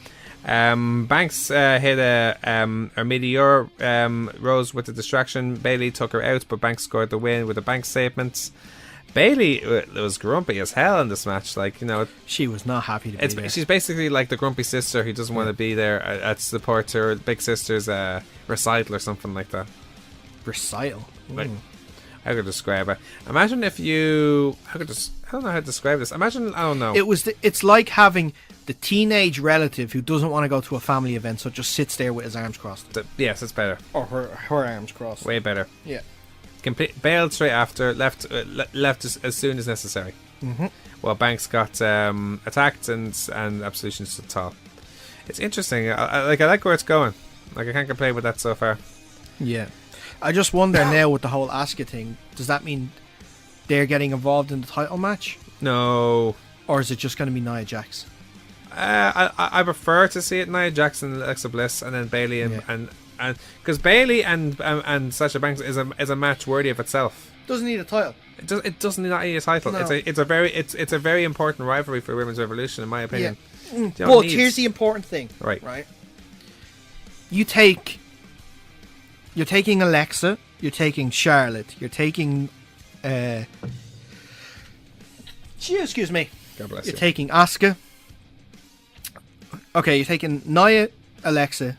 Speaker 3: Banks hit a meteor, rose with the distraction. Bayley took her out, but Banks scored the win with a Banks statement. Bayley was grumpy as hell in this match. Like, you know,
Speaker 4: she was not happy to be there.
Speaker 3: She's basically like the grumpy sister who doesn't want to be there at support her big sister's recital or something like that.
Speaker 4: Recital?
Speaker 3: Like, how could I describe it? Imagine if you... I don't know how to describe this. Imagine... I don't know.
Speaker 4: It's like having the teenage relative who doesn't want to go to a family event, so just sits there with his arms crossed.
Speaker 3: Yes, it's better.
Speaker 4: Or her arms crossed.
Speaker 3: Way better.
Speaker 4: Yeah.
Speaker 3: Bailed straight after, left as soon as necessary. Well, Banks got attacked and absolutions to the top. It's interesting. I like where it's going. Like, I can't complain with that so far.
Speaker 4: Yeah. I just wonder now with the whole Asuka thing, does that mean they're getting involved in the title match?
Speaker 3: No.
Speaker 4: Or is it just going to be Nia Jax?
Speaker 3: I prefer to see it Nia Jax and Alexa Bliss and then Bayley and because Bayley and Sasha Banks is a match worthy of itself.
Speaker 4: Doesn't need a title.
Speaker 3: It doesn't need a title.
Speaker 4: No.
Speaker 3: It's a very important rivalry for Women's Revolution, in my opinion.
Speaker 4: Yeah. But here's the important thing.
Speaker 3: Right.
Speaker 4: You're taking Alexa, you're taking Charlotte, you're taking excuse me.
Speaker 3: God bless
Speaker 4: You're
Speaker 3: you.
Speaker 4: taking Asuka. Okay, you're taking Nia, Alexa,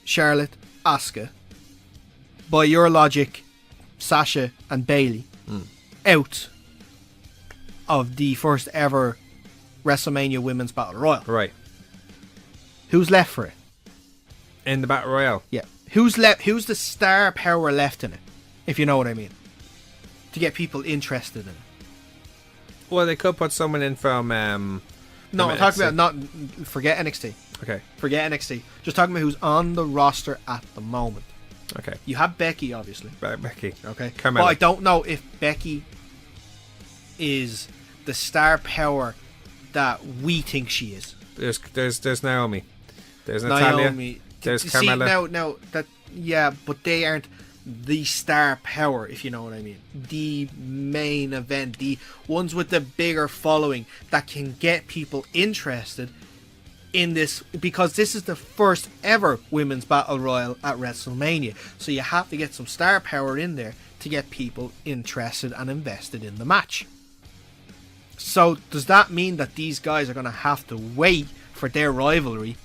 Speaker 4: Charlotte, Asuka. By your logic, Sasha and Bayley out of the first ever WrestleMania Women's Battle Royale.
Speaker 3: Right.
Speaker 4: Who's left for it?
Speaker 3: In the Battle Royale.
Speaker 4: Yeah. Who's left? Who's the star power left in it? If you know what I mean. To get people interested in it.
Speaker 3: Well, they could put someone in from...
Speaker 4: No, I'm talking about forget NXT.
Speaker 3: Okay.
Speaker 4: Forget NXT. Just talking about who's on the roster at the moment.
Speaker 3: Okay.
Speaker 4: You have Becky, obviously.
Speaker 3: Becky.
Speaker 4: Okay.
Speaker 3: Carmella.
Speaker 4: But I don't know if Becky is the star power that we think she is.
Speaker 3: There's Naomi. There's Natalia.
Speaker 4: Naomi.
Speaker 3: There's
Speaker 4: See,
Speaker 3: Carmella.
Speaker 4: now that but they aren't the star power, if you know what I mean. The main event, the ones with the bigger following that can get people interested in this, because this is the first ever Women's Battle Royale at WrestleMania. So you have to get some star power in there to get people interested and invested in the match. So does that mean that these guys are going to have to wait for their rivalry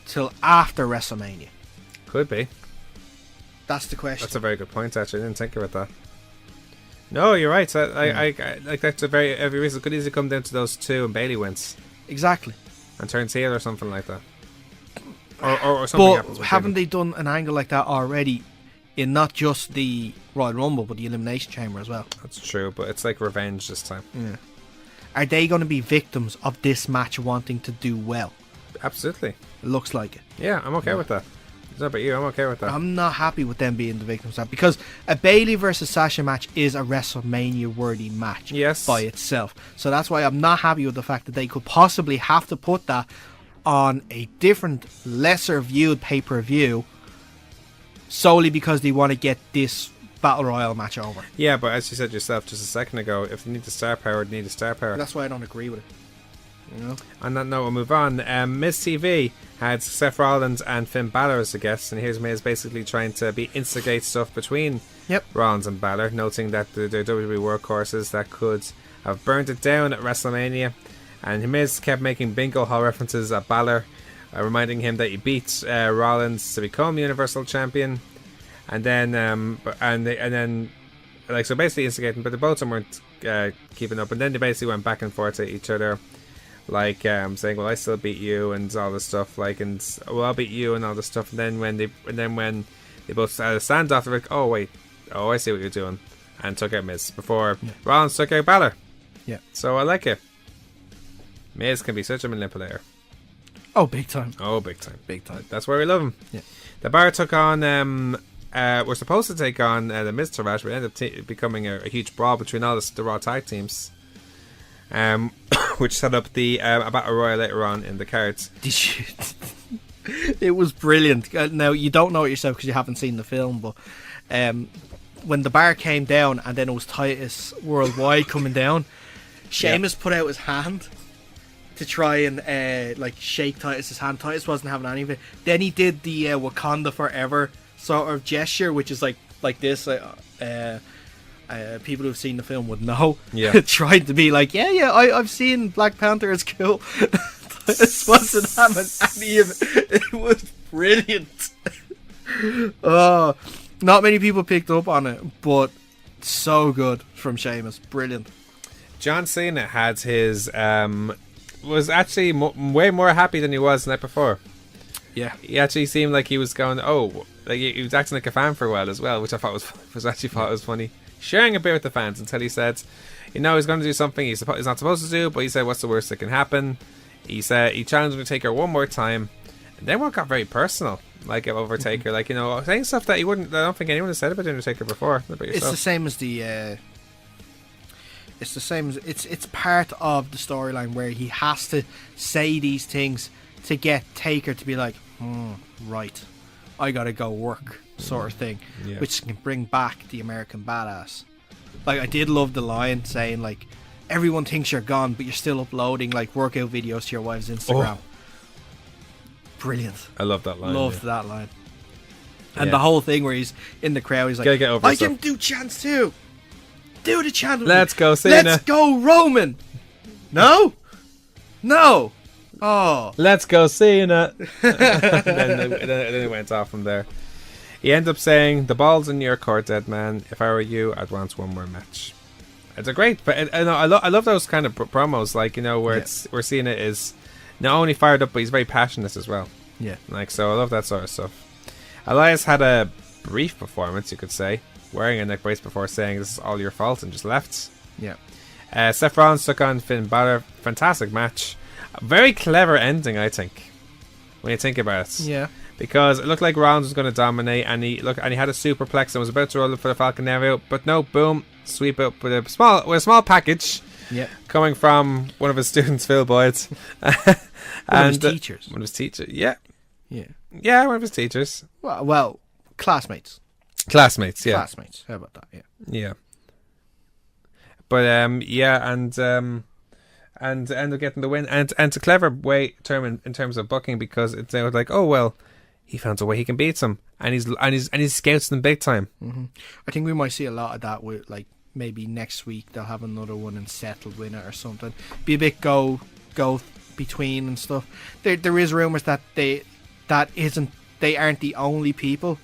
Speaker 4: till after WrestleMania?
Speaker 3: Could be.
Speaker 4: That's the question.
Speaker 3: That's a very good point, actually. I didn't think about that. No, you're right. I like that's a very every reason. It could easily come down to those two and Bayley wins
Speaker 4: Exactly.
Speaker 3: and turns heel or something like that. Or something happens.
Speaker 4: But
Speaker 3: with
Speaker 4: haven't
Speaker 3: Bayley.
Speaker 4: they done an angle like that already in not just the Royal Rumble but the Elimination Chamber as well?
Speaker 3: That's true, but it's like revenge this time.
Speaker 4: Yeah. Are they going to be victims of this match wanting to do well?
Speaker 3: Absolutely.
Speaker 4: It looks like it.
Speaker 3: Yeah, I'm okay with that. It's not about you. I'm okay with that.
Speaker 4: I'm not happy with them being the victims of that, because a Bayley versus Sasha match is a WrestleMania worthy match by itself. So that's why I'm not happy with the fact that they could possibly have to put that on a different, lesser viewed pay-per-view solely because they want to get this Battle Royale match over.
Speaker 3: Yeah, but as you said yourself just a second ago, if they need the star power, they need the star power.
Speaker 4: That's why I don't agree with it. You know?
Speaker 3: On that note, we'll move on. Miz TV had Seth Rollins and Finn Balor as the guests, and here's Miz basically trying to instigate stuff between Rollins and Balor, noting that they're WWE workhorses that could have burned it down at WrestleMania. And Miz kept making bingo hall references at Balor, reminding him that he beat Rollins to become Universal Champion. And then, so basically instigating, but the both of them weren't keeping up. And then they basically went back and forth to each other, like saying, "Well, I still beat you," and all this stuff, like, and "Well, I'll beat you," and all this stuff. And then when they both had a standoff, they're like, "Oh wait, I see what you're doing," and took out Miz before Rollins took out Balor.
Speaker 4: Yeah.
Speaker 3: So I like it. Miz can be such a manipulator.
Speaker 4: Oh, big time.
Speaker 3: Oh, big time.
Speaker 4: Big time.
Speaker 3: That's why we love him.
Speaker 4: Yeah.
Speaker 3: The Bar took on, we're supposed to take on the Miz Taraj, but it ended up becoming a huge brawl between all the Raw tag teams, which set up the a Battle Royale later on in the cards.
Speaker 4: Did you? It was brilliant. Now, you don't know it yourself because you haven't seen the film, but when the bar came down and then it was Titus Worldwide coming down, Sheamus put out his hand to try and shake Titus's hand. Titus wasn't having any of it. Then he did the Wakanda Forever sort of gesture, which is like this. People who've seen the film would know.
Speaker 3: Yeah.
Speaker 4: Tried to be like, I've seen Black Panther. It's cool. Titus wasn't having any of it. It was brilliant. Not many people picked up on it, but so good from Sheamus. Brilliant.
Speaker 3: John Cena had his was actually way more happy than he was the night before.
Speaker 4: Yeah,
Speaker 3: he actually seemed like he was going, like he was acting like a fan for a while as well, which I thought was funny. Sharing a bit with the fans until he said, he's going to do something he's not supposed to do, but he said, "What's the worst that can happen?" He said he challenged me to take her one more time, and then what got very personal, like over Taker, like, saying stuff that he wouldn't. I don't think anyone has said about Undertaker before.
Speaker 4: It's the same as the. It's the same as it's part of the storyline where he has to say these things to get Taker to be like, right, I gotta go work, sort of thing, which can bring back the American Badass. Like, I did love the line saying, like, everyone thinks you're gone, but you're still uploading, like, workout videos to your wife's Instagram. Brilliant.
Speaker 3: I love that line.
Speaker 4: Loved that line. And the whole thing where he's in the crowd, he's like,
Speaker 3: Gotta get over
Speaker 4: I
Speaker 3: yourself.
Speaker 4: can do chants too. Do the chant with
Speaker 3: Let's
Speaker 4: me.
Speaker 3: go, Cena.
Speaker 4: Let's go, Roman. No? No. Oh.
Speaker 3: Let's go, Cena. and then it went off from there. He ended up saying, the ball's in your court, dead man. If I were you, I'd want one more match. It's a great, but I love those kind of promos, like, you know, where we're seeing it is not only fired up, but he's very passionate as well.
Speaker 4: Yeah.
Speaker 3: Like, so I love that sort of stuff. Elias had a brief performance, you could say, wearing a neck brace before saying this is all your fault and just left.
Speaker 4: Yeah.
Speaker 3: Seth Rollins took on Finn Balor. Fantastic match. A very clever ending, I think, when you think about it.
Speaker 4: Yeah.
Speaker 3: Because it looked like Rollins was going to dominate, and he had a superplex and was about to roll it for the Falcon Arrow, but no, boom, sweep up with a small package.
Speaker 4: Yeah.
Speaker 3: Coming from one of his students, Phil Boyd.
Speaker 4: One of his teachers.
Speaker 3: One of his teachers, yeah.
Speaker 4: Yeah.
Speaker 3: Yeah, one of his teachers.
Speaker 4: Well, classmates.
Speaker 3: Classmates, yeah.
Speaker 4: Classmates. How about that? Yeah.
Speaker 3: Yeah. But yeah, and end up getting the win, and it's a clever term in terms of booking, because it's like, oh well, he found a way he can beat them, and he's scouts them big time.
Speaker 4: Mm-hmm. I think we might see a lot of that with, like, maybe next week they'll have another one and settled winner or something. Be a bit go between and stuff. There is rumors that they aren't the only people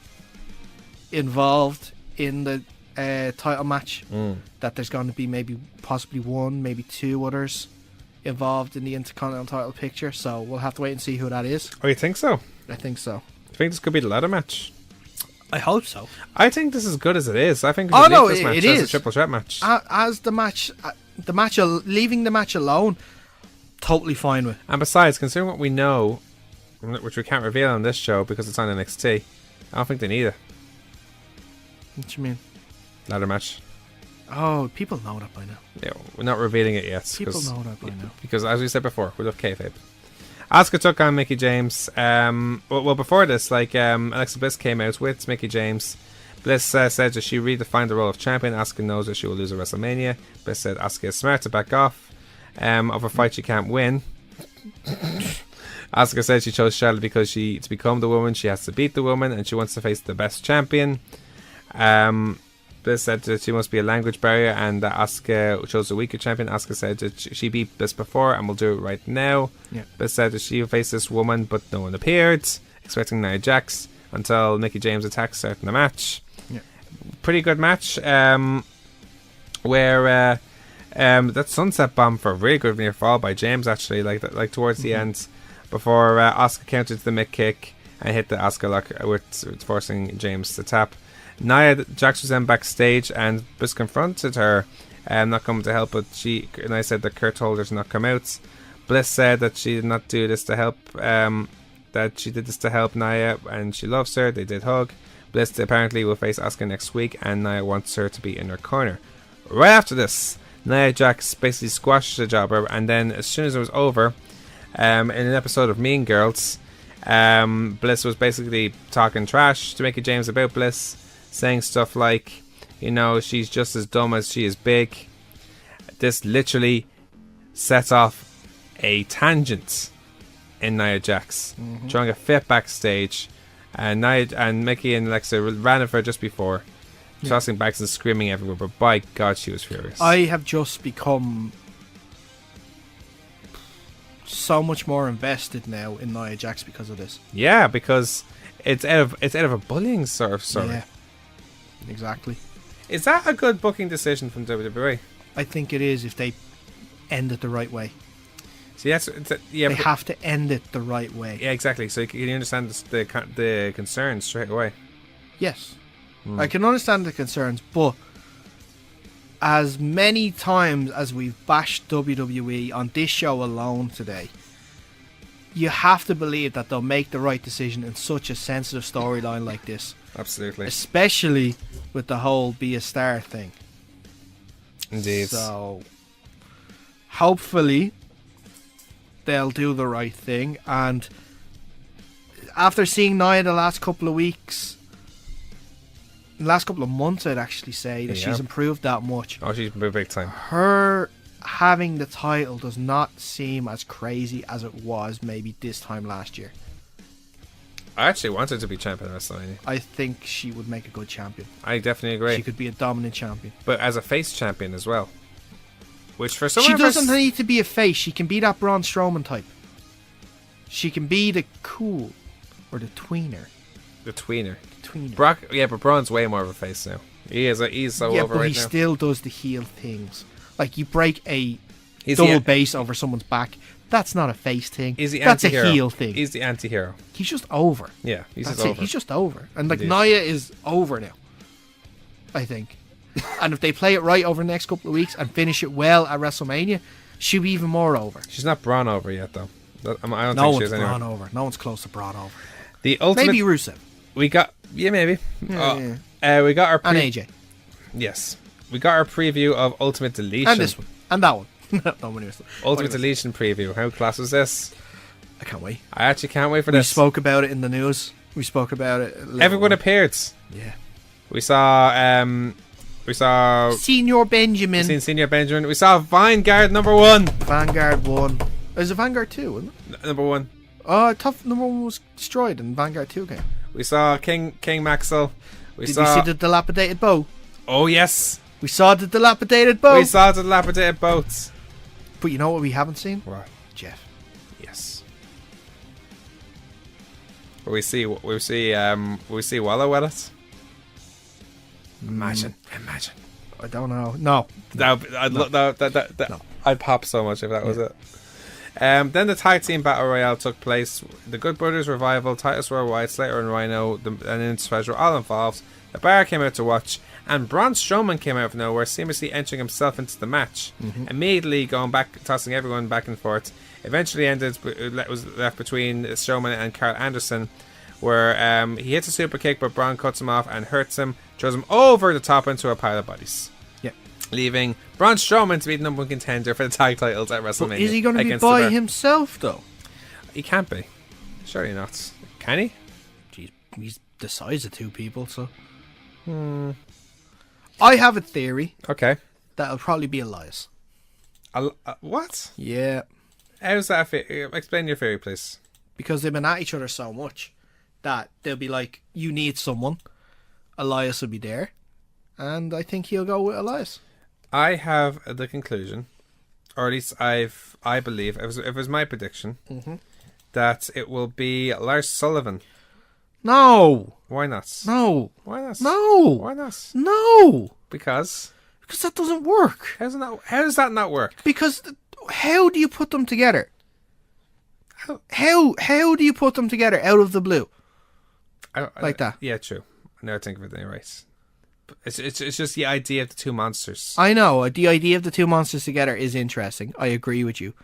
Speaker 4: involved in the title match. That there's going to be maybe possibly one, maybe two others involved in the Intercontinental title picture. So we'll have to wait and see who that is.
Speaker 3: Oh, you think so?
Speaker 4: I think so.
Speaker 3: I think this could be the ladder match.
Speaker 4: I hope so.
Speaker 3: I think this is good as it is. I think
Speaker 4: Oh, no,
Speaker 3: this match
Speaker 4: it
Speaker 3: as
Speaker 4: is
Speaker 3: a triple threat match.
Speaker 4: As the match, leaving the match alone, totally fine with.
Speaker 3: And besides, considering what we know, which we can't reveal on this show because it's on NXT, I don't think they need it.
Speaker 4: What do you mean?
Speaker 3: Ladder match.
Speaker 4: Oh, people know that by now.
Speaker 3: Yeah, we're not revealing it yet.
Speaker 4: People know that by now.
Speaker 3: Because, as we said before, we love kayfabe. Asuka took on Mickie James. Well, before this, like, Alexa Bliss came out with Mickie James. Bliss said that she redefined the role of champion. Asuka knows that she will lose at WrestleMania. Bliss said Asuka is smart to back off of a fight she can't win. Asuka said she chose Charlotte because to become the woman, she has to beat the woman, and she wants to face the best champion. Bliss said that she must be a language barrier, and that Asuka chose a weaker champion. Asuka said that she beat Bliss before and will do it right now.
Speaker 4: Yeah.
Speaker 3: Bliss said that she will face this woman, but no one appeared, expecting Nia Jax until Mickie James attacks her in the match.
Speaker 4: Yeah.
Speaker 3: Pretty good match. Where that sunset bomb for a really good near fall by James, actually, like towards the end, before Asuka countered the mid kick and hit the Asuka lock, with forcing James to tap. Nia Jax was then backstage, and Bliss confronted her, not coming to help, but Nia said that Kurt told her to not come out. Bliss said that she did not do this to help, that she did this to help Nia, and she loves her. They did hug. Bliss apparently will face Asuka next week, and Nia wants her to be in her corner. Right after this, Nia Jax basically squashed the jobber, and then as soon as it was over, in an episode of Mean Girls, Bliss was basically talking trash to Mickie James about Bliss, saying stuff like, you know, she's just as dumb as she is big. This literally set off a tangent in Nia Jax, throwing a fit backstage, and Mickie and Alexa ran at her just before, tossing bags and screaming everywhere, but by God, she was furious.
Speaker 4: I have just become so much more invested now in Nia Jax because of this.
Speaker 3: Yeah, because it's out of a bullying sort of story.
Speaker 4: Yeah, exactly.
Speaker 3: Is that a good booking decision from WWE?
Speaker 4: I think it is, if they end it the right way.
Speaker 3: See,
Speaker 4: They have to end it the right way.
Speaker 3: Yeah, exactly. So can you understand the concerns straight away?
Speaker 4: Yes. I can understand the concerns, but as many times as we've bashed WWE on this show alone today, you have to believe that they'll make the right decision in such a sensitive storyline like this.
Speaker 3: Absolutely.
Speaker 4: Especially with the whole be a star thing.
Speaker 3: Indeed.
Speaker 4: So, hopefully, they'll do the right thing. And after seeing Nia the last couple of weeks, the last couple of months, I'd actually say that she's improved that much.
Speaker 3: Oh, she's improved big time.
Speaker 4: Her having the title does not seem as crazy as it was maybe this time last year.
Speaker 3: I actually wanted to be champion of WrestleMania.
Speaker 4: I think she would make a good champion.
Speaker 3: I definitely agree.
Speaker 4: She could be a dominant champion.
Speaker 3: But as a face champion as well. Which for some
Speaker 4: She doesn't need to be a face. She can be that Braun Strowman type. She can be the cool or the tweener.
Speaker 3: The tweener.
Speaker 4: Tweener.
Speaker 3: But Braun's way more of a face now. He's so over right now.
Speaker 4: But he still does the heel things. Like you break a double base over someone's back. That's not a face thing. That's a heel thing.
Speaker 3: He's the anti-hero.
Speaker 4: He's just over.
Speaker 3: Yeah, he's
Speaker 4: That's
Speaker 3: just
Speaker 4: it.
Speaker 3: over.
Speaker 4: He's just over. And like Nia is over now, I think. And if they play it right over the next couple of weeks and finish it well at WrestleMania, she'll be even more over.
Speaker 3: She's not Braun over yet, though. I don't
Speaker 4: no
Speaker 3: think
Speaker 4: one's
Speaker 3: she is anyway.
Speaker 4: Braun over. No one's close to Braun over.
Speaker 3: The ultimate.
Speaker 4: Maybe Rusev.
Speaker 3: We got maybe.
Speaker 4: Yeah.
Speaker 3: We got our
Speaker 4: and AJ.
Speaker 3: Yes, we got our preview of Ultimate Deletion
Speaker 4: and this one and that one.
Speaker 3: Ultimate Deletion preview. How class was this?
Speaker 4: I can't wait.
Speaker 3: I actually can't wait for this.
Speaker 4: We spoke about it in the news. We spoke about it.
Speaker 3: Everyone appeared.
Speaker 4: Yeah.
Speaker 3: We saw
Speaker 4: Senior Benjamin.
Speaker 3: Seen Senior Benjamin. We saw Vanguard number 1.
Speaker 4: Vanguard 1. Is it Vanguard 2, wasn't it?
Speaker 3: Number 1.
Speaker 4: Tough number 1 was destroyed and Vanguard 2 came.
Speaker 3: We saw King Maxwell.
Speaker 4: Did you see the dilapidated bow?
Speaker 3: Oh yes.
Speaker 4: We saw the dilapidated bow.
Speaker 3: We saw the dilapidated boats.
Speaker 4: But you know what we haven't seen?
Speaker 3: What?
Speaker 4: Jeff.
Speaker 3: Yes. We see Wallow with it. Imagine.
Speaker 4: I don't know. No.
Speaker 3: I'd pop so much if that was it. Then the tag team battle royale took place. The Good Brothers Revival, Titus Worldwide, Slater and Rhino, and Inspire were all involved. The Bar came out to watch, and Braun Strowman came out of nowhere, seamlessly entering himself into the match. Immediately going back, tossing everyone back and forth. Eventually ended, was left between Strowman and Carl Anderson, where he hits a super kick, but Braun cuts him off and hurts him, throws him over the top into a pile of bodies. Leaving Braun Strowman to be the number 1 contender for the tag titles at WrestleMania.
Speaker 4: But is he going to be by himself, though?
Speaker 3: He can't be. Surely not. Can he?
Speaker 4: Jeez, he's the size of 2 people, so... I have a theory.
Speaker 3: Okay.
Speaker 4: That'll probably be Elias.
Speaker 3: What?
Speaker 4: Yeah.
Speaker 3: How's that? Explain your theory, please.
Speaker 4: Because they've been at each other so much that they'll be like, you need someone. Elias will be there. And I think he'll go with Elias.
Speaker 3: I have the conclusion, or at least I believe, it was my prediction, that it will be Lars Sullivan.
Speaker 4: No.
Speaker 3: Why not?
Speaker 4: No.
Speaker 3: Why not?
Speaker 4: No.
Speaker 3: Why not?
Speaker 4: No.
Speaker 3: Because
Speaker 4: that doesn't work.
Speaker 3: How does that not work?
Speaker 4: Because how do you put them together? How do you put them together out of the blue? Like that?
Speaker 3: Yeah, true. I never think of it anyway. It's just the idea of the 2 monsters.
Speaker 4: I know. The idea of the 2 monsters together is interesting. I agree with you.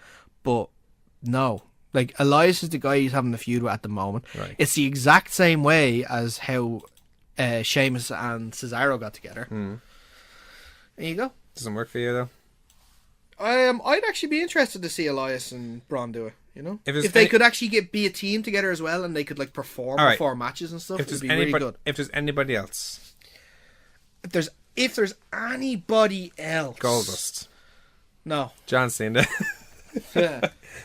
Speaker 4: But no. Like, Elias is the guy he's having the feud with at the moment.
Speaker 3: Right.
Speaker 4: It's the exact same way as how Sheamus and Cesaro got together. There you go.
Speaker 3: Doesn't work for you, though?
Speaker 4: I'd actually be interested to see Elias and Braun do it. You know, if they could actually be a team together as well, and they could like perform before matches and stuff, it'd be really good.
Speaker 3: If there's anybody else,
Speaker 4: if there's anybody else,
Speaker 3: Goldust.
Speaker 4: No,
Speaker 3: John Cena.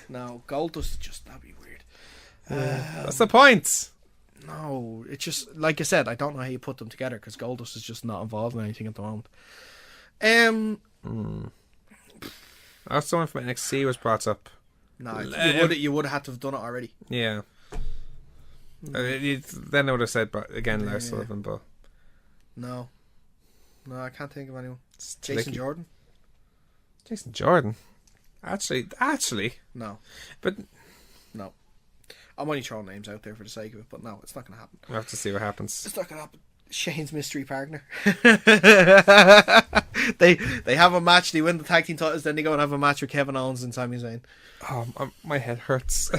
Speaker 4: No, Goldust just that'd be weird.
Speaker 3: That's the point.
Speaker 4: No, it's just like I said. I don't know how you put them together because Goldust is just not involved in anything at the moment.
Speaker 3: Someone from NXT was brought up.
Speaker 4: No, you would have had to have done it already.
Speaker 3: Yeah. Then I would have said, but again, Lars Sullivan, but
Speaker 4: no, I can't think of anyone. Jason Jordan.
Speaker 3: Jason Jordan. Actually,
Speaker 4: no,
Speaker 3: but
Speaker 4: no. I'm only throwing names out there for the sake of it, but no, it's not going to happen.
Speaker 3: We'll have to see what happens.
Speaker 4: It's not going to happen. Shane's mystery partner. They have a match. They win the tag team titles. Then they go and have a match with Kevin Owens and Sami Zayn.
Speaker 3: Oh, my head hurts.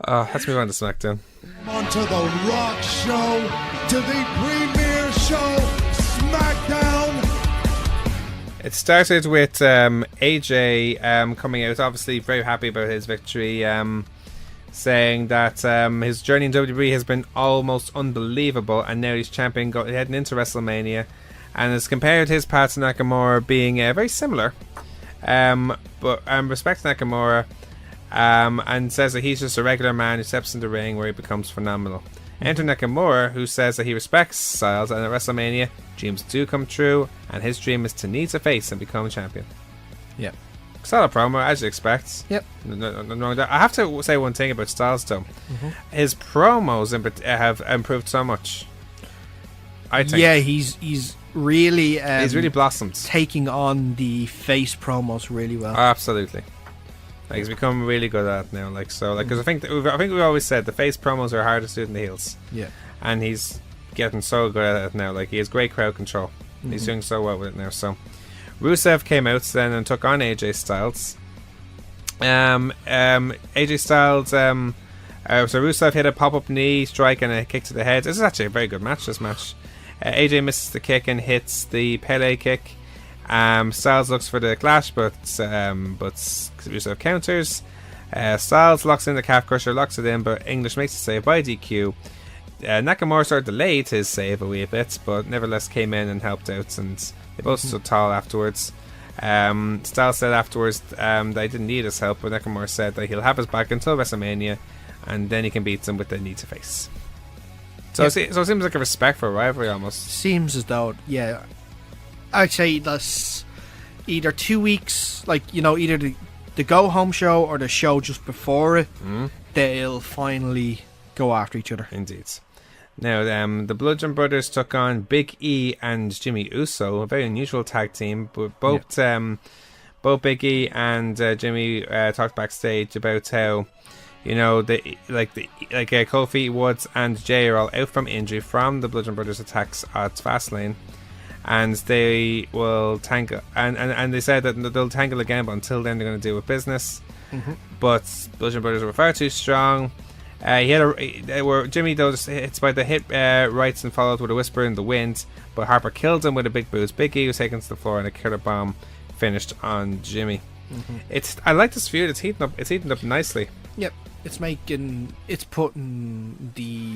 Speaker 3: Let's move on to Smackdown.
Speaker 1: On to the Rock Show, to the premiere show, Smackdown.
Speaker 3: It started with AJ coming out, obviously very happy about his victory. saying that his journey in WWE has been almost unbelievable, and now he's champion heading into WrestleMania, and has compared his path to Nakamura being very similar, but respects Nakamura, and says that he's just a regular man who steps in the ring where he becomes phenomenal. Enter Nakamura, who says that he respects Styles, and at WrestleMania dreams do come true, and his dream is to need to face and become champion.
Speaker 4: Yeah.
Speaker 3: Solid promo, as you expect.
Speaker 4: Yep.
Speaker 3: I have to say one thing about Styles, though. His promos have improved so much. I think.
Speaker 4: Yeah, he's really
Speaker 3: he's really blossomed,
Speaker 4: taking on the face promos really well.
Speaker 3: Absolutely. Like, he's become really good at it now. Like, so, like, because I think we've always said the face promos are harder to do than the heels.
Speaker 4: Yeah.
Speaker 3: And he's getting so good at it now. Like, he has great crowd control. He's doing so well with it now. So, Rusev came out then and took on AJ Styles. AJ Styles. So Rusev hit a pop-up knee strike and a kick to the head. This is actually a very good match. This match. AJ misses the kick and hits the Pele kick. Styles looks for the clash, but Rusev counters. Styles locks in the calf crusher, locks it in, but English makes the save by DQ. Nakamura sort of delayed his save a wee bit, but nevertheless came in and helped out, and they both stood tall afterwards. Styles said afterwards that he didn't need his help, but Nakamura said that he'll have his back until WrestleMania, and then he can beat them with the need to face. So, it seems like a respectful rivalry almost.
Speaker 4: Seems as though, yeah. I'd say that's either 2 weeks, like, you know, either the go-home show or the show just before it, they'll finally go after each other.
Speaker 3: Indeed. Now, the Bludgeon Brothers took on Big E and Jimmy Uso, a very unusual tag team. But both Big E and Jimmy talked backstage about how, you know, Kofi, Woods, and Jay are all out from injury from the Bludgeon Brothers attacks at Fastlane, and they will tangle. And they said that they'll tangle again, but until then they're going to deal with business. But Bludgeon Brothers were far too strong. Jimmy though hits by the hit rights and followed with a whisper in the wind, but Harper killed him with a big boot. Big E was taken to the floor and a killer bomb finished on Jimmy. I like this feud. It's heating up nicely.
Speaker 4: Yep, it's putting the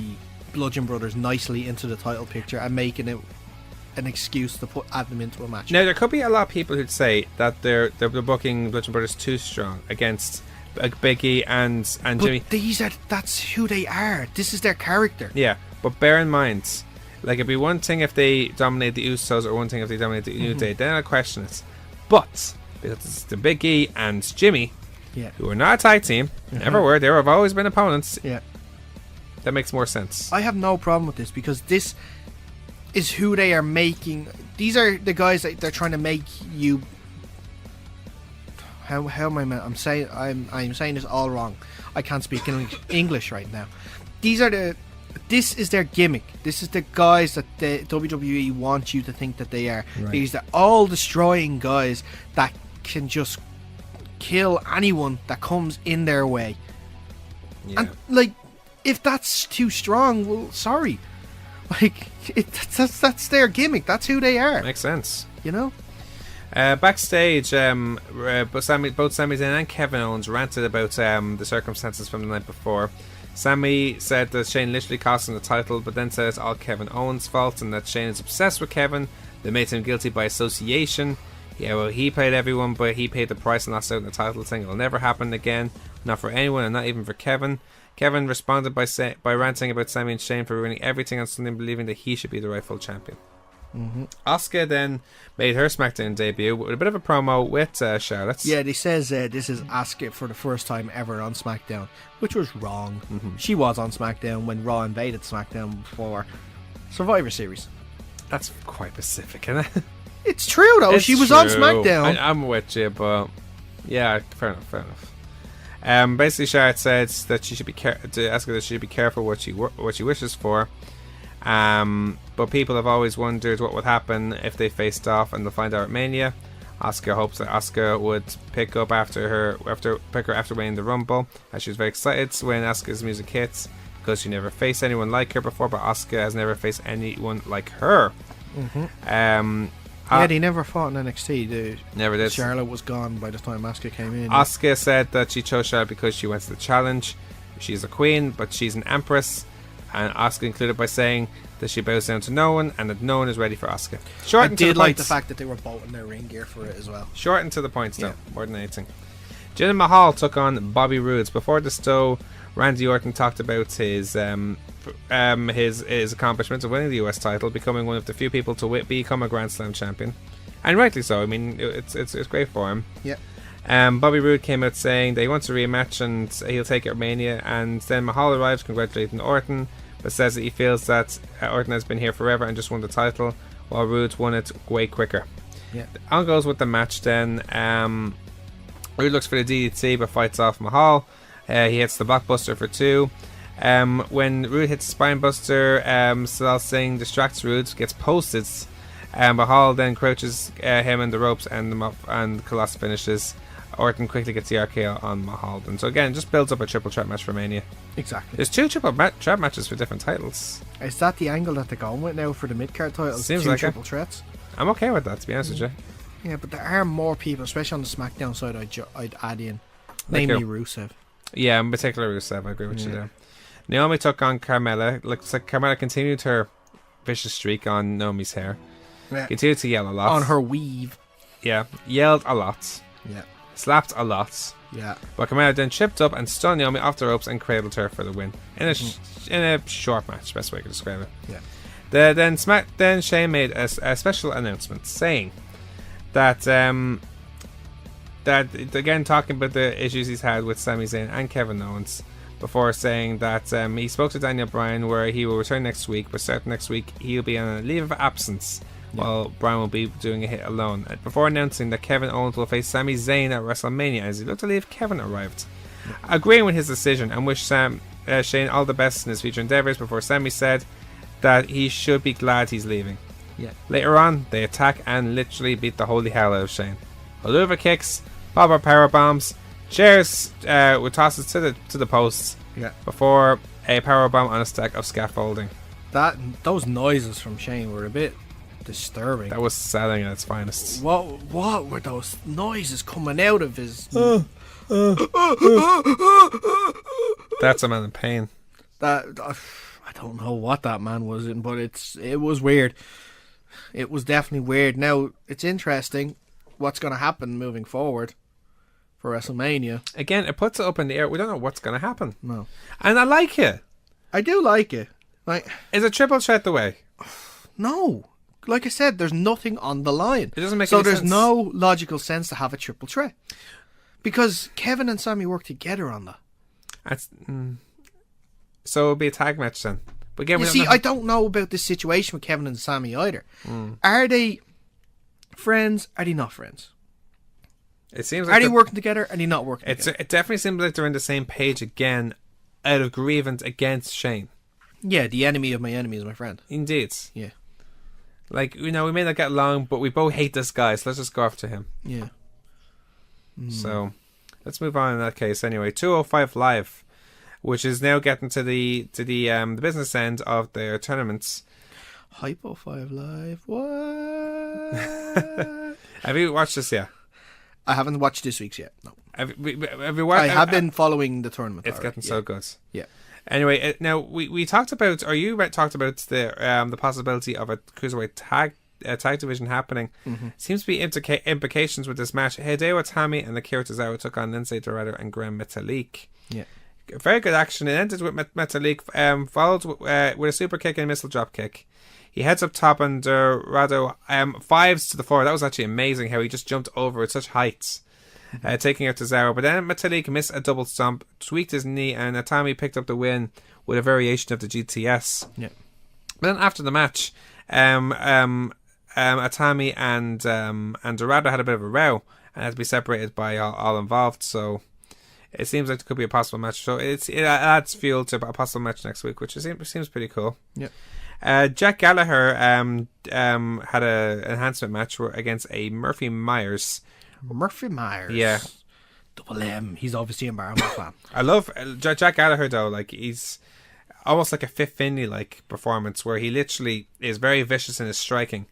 Speaker 4: Bludgeon Brothers nicely into the title picture and making it an excuse to add them into a match. Now
Speaker 3: there could be a lot of people who'd say that they're booking Bludgeon Brothers too strong against Big E and Jimmy.
Speaker 4: That's who they are. This is their character.
Speaker 3: Yeah, but bear in mind, like, it'd be one thing if they dominate the Usos, or one thing if they dominate the New Day. Then I'd question it. But because it's the Big E and Jimmy, who are not a tag team, never were. They have always been opponents.
Speaker 4: Yeah,
Speaker 3: that makes more sense.
Speaker 4: I have no problem with this because this is who they are making. These are the guys that they're trying to make you. How am I? I'm saying this all wrong. I can't speak English right now. This is their gimmick. This is the guys that the WWE wants you to think that they are.
Speaker 3: Right.
Speaker 4: These are all destroying guys that can just kill anyone that comes in their way.
Speaker 3: Yeah.
Speaker 4: And like, if that's too strong, well, sorry. Like, that's their gimmick. That's who they are.
Speaker 3: Makes sense.
Speaker 4: You know.
Speaker 3: Backstage, both Sami Zayn and Kevin Owens ranted about the circumstances from the night before. Sami said that Shane literally cost him the title, but then said it's all Kevin Owens' fault and that Shane is obsessed with Kevin. They made him guilty by association. Yeah, well, he paid everyone, but he paid the price and lost out in the title thing. It'll never happen again, not for anyone, and not even for Kevin. Kevin responded by ranting about Sami and Shane for ruining everything on Sunday, believing that he should be the rightful champion. Asuka then made her SmackDown debut with a bit of a promo with Charlotte.
Speaker 4: Yeah, they says this is Asuka for the first time ever on SmackDown, which was wrong. She was on SmackDown when Raw invaded SmackDown for Survivor Series.
Speaker 3: That's quite specific, isn't it?
Speaker 4: It's true though.
Speaker 3: It's
Speaker 4: she was
Speaker 3: true.
Speaker 4: on SmackDown.
Speaker 3: I'm with you, but yeah, fair enough. Basically, Charlotte said that she should be Asuka that she should be careful what she wishes for. But people have always wondered what would happen if they faced off, and they'll find out at Mania. Asuka hopes that Asuka would pick her after winning the Rumble, as she was very excited when Asuka's music hits, because she never faced anyone like her before, but Asuka has never faced anyone like her.
Speaker 4: They never fought in NXT.
Speaker 3: Never did.
Speaker 4: Charlotte was gone by the time Asuka came in.
Speaker 3: Asuka said that she chose Charlotte because she went to the challenge. she's a queen, but she's an empress. And Asuka concluded by saying that she bows down to no one and that no one is ready for Asuka.
Speaker 4: I did like the fact that they were both in their ring gear for it as well.
Speaker 3: Short and to the point, though, more than anything. Jinder Mahal took on Bobby Roode. Before this, though, Randy Orton talked about his accomplishments of winning the US title, becoming one of the few people to become a Grand Slam champion, and rightly so. I mean, it's great for him.
Speaker 4: Yeah.
Speaker 3: Bobby Roode came out saying that he wants a rematch and he'll take it at Mania, and then Mahal arrives congratulating Orton, but says that he feels that Orton has been here forever and just won the title, while Roode won it way quicker.
Speaker 4: Yeah.
Speaker 3: On goes with the match then. Roode looks for the DDT but fights off Mahal. He hits the blockbuster for 2. When Roode hits the spinebuster, Salal Singh distracts Roode, gets posted. Mahal then crouches him in the ropes and them up, and Colossus finishes. Orton quickly gets the RKO on Mahal. And so again, just builds up a triple threat match for Mania.
Speaker 4: Exactly.
Speaker 3: There's 2 triple threat matches for different titles.
Speaker 4: Is that the angle that they're going with now for the mid-card titles?
Speaker 3: Seems
Speaker 4: 2
Speaker 3: like
Speaker 4: triple threats?
Speaker 3: I'm okay with that, to be honest with you.
Speaker 4: Yeah, but there are more people, especially on the SmackDown side, I'd add in. Namely Rusev.
Speaker 3: Yeah, in particular Rusev, I agree with you there. Naomi took on Carmella. Looks like Carmella continued her vicious streak on Naomi's hair.
Speaker 4: Yeah.
Speaker 3: Continued to yell a lot.
Speaker 4: On her weave.
Speaker 3: Yeah, yelled a lot.
Speaker 4: Yeah.
Speaker 3: Slapped a lot.
Speaker 4: Yeah.
Speaker 3: But Carmella then tripped up and stunned Naomi off the ropes and cradled her for the win. In a short match, best way to describe it.
Speaker 4: Yeah.
Speaker 3: Then Shane made a special announcement saying that again, talking about the issues he's had with Sami Zayn and Kevin Owens, before saying that he spoke to Daniel Bryan where he will return next week, but starting next week he'll be on a leave of absence while Bryan will be doing a hit alone, before announcing that Kevin Owens will face Sami Zayn at WrestleMania as he looked to leave. Kevin arrived, agreeing with his decision, and wished Shane all the best in his future endeavours, before Sami said that he should be glad he's leaving. Later on, they attack and literally beat the holy hell out of Shane. Haluva kicks, pop-up power bombs, chairs with tosses to the posts, before a power bomb on a stack of scaffolding.
Speaker 4: Those noises from Shane were a bit disturbing.
Speaker 3: That was selling at its finest.
Speaker 4: What were those noises coming out of his?
Speaker 3: That's a man in pain.
Speaker 4: I don't know what that man was in, but it was weird. It was definitely weird. Now, it's interesting what's going to happen moving forward for WrestleMania.
Speaker 3: Again, it puts it up in the air. We don't know what's going to happen.
Speaker 4: No.
Speaker 3: And I like it.
Speaker 4: I do like it.
Speaker 3: Is a triple threat the way?
Speaker 4: No. Like I said, there's nothing on the line.
Speaker 3: It doesn't make any sense.
Speaker 4: So there's no logical sense to have a triple threat. Because Kevin and Sami work together on that.
Speaker 3: So it'll be a tag match then. But again,
Speaker 4: I don't know about this situation with Kevin and Sami either. Are they friends? Are they not friends?
Speaker 3: It seems like
Speaker 4: are they working together? Are they not working together?
Speaker 3: It definitely seems like they're on the same page again, out of grievance against Shane.
Speaker 4: Yeah, the enemy of my enemy is my friend.
Speaker 3: Indeed.
Speaker 4: Yeah.
Speaker 3: Like, we may not get along, but we both hate this guy, so let's just go after him.
Speaker 4: Yeah.
Speaker 3: So, let's move on in that case anyway. 205 Live, which is now getting to the business end of their tournaments.
Speaker 4: Hypo 5 Live, what?
Speaker 3: Have you watched this yet?
Speaker 4: I haven't watched this week's yet, no.
Speaker 3: Have you watched?
Speaker 4: I have been following the tournament.
Speaker 3: It's getting so good.
Speaker 4: Yeah.
Speaker 3: Anyway, now we talked about, or you talked about the possibility of a cruiserweight tag division happening. Seems to be implications with this match. Hideo Itami and Akira Tozawa took on Lindsay Dorado and Graham Metalik. Yeah, very good action. It ended with Metalik followed with a super kick and a missile drop kick. He heads up top and Dorado fives to the floor. That was actually amazing how he just jumped over at such heights. Taking out Tozawa, but then Metalik missed a double stomp, tweaked his knee, and Itami picked up the win with a variation of the GTS. Yeah. But then after the match, Itami and Dorado had a bit of a row and had to be separated by all involved. So it seems like it could be a possible match. So it adds fuel to a possible match next week, which seems pretty cool. Yeah. Jack Gallagher had an enhancement match against a Murphy Myers. Yeah.
Speaker 4: Double M. He's obviously a Marvel fan.
Speaker 3: I love Jack Gallagher though. Like, he's almost like a Fifth Finlay like performance where he literally is very vicious in his striking.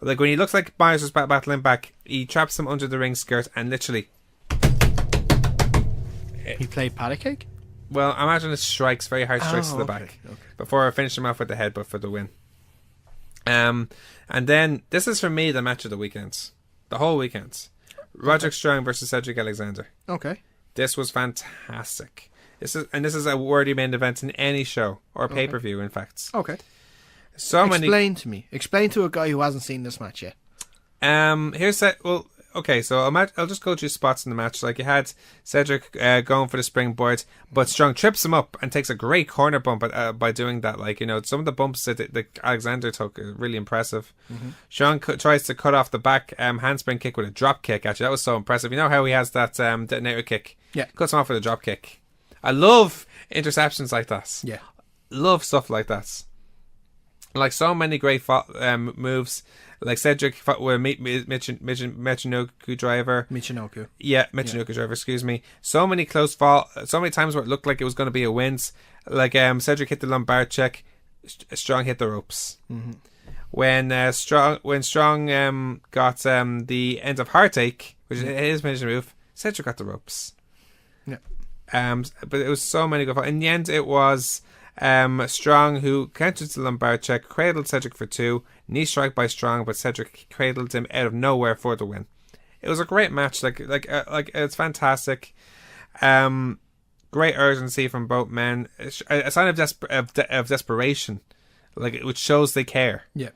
Speaker 3: Like when he looks like Myers was battling back, he traps him under the ring skirt and literally.
Speaker 4: He played patty cake?
Speaker 3: Well, I imagine it's strikes, very hard strikes to the back.
Speaker 4: Okay.
Speaker 3: Before finishing him off with the headbutt for the win. And then, this is for me the match of the weekend. The whole weekend. Roderick Strong versus Cedric Alexander.
Speaker 4: Okay.
Speaker 3: This was fantastic. This is a worthy main event in any show. Or pay-per-view, in fact.
Speaker 4: Okay.
Speaker 3: Explain
Speaker 4: to me. Explain to a guy who hasn't seen this match yet.
Speaker 3: Here's that. Well, okay, so I'll just go through spots in the match. Like, you had Cedric going for the springboard, but Strong trips him up and takes a great corner bump by doing that. Like, some of the bumps that Alexander took are really impressive. Strong tries to cut off the back handspring kick with a drop kick. Actually, that was so impressive. You know how he has that detonator kick?
Speaker 4: Yeah.
Speaker 3: Cuts him off with a drop kick. I love interceptions like that.
Speaker 4: Yeah.
Speaker 3: Love stuff like that. Like, so many great moves. Like Cedric with Michinoku driver.
Speaker 4: Michinoku.
Speaker 3: Yeah, Michinoku driver, excuse me. So many times where it looked like it was going to be a wins. Like Cedric hit the lumbar check, Strong hit the ropes. When Strong got the end of Heartache, which is his finishing move, Cedric got the ropes.
Speaker 4: Yeah.
Speaker 3: But it was so many good. In the end, it was Strong who countered the lumbar check, cradled Cedric for 2, knee strike by Strong, but Cedric cradled him out of nowhere for the win. It was a great match. Like it's fantastic. Great urgency from both men. A sign of desperation, which shows they care.
Speaker 4: Yeah.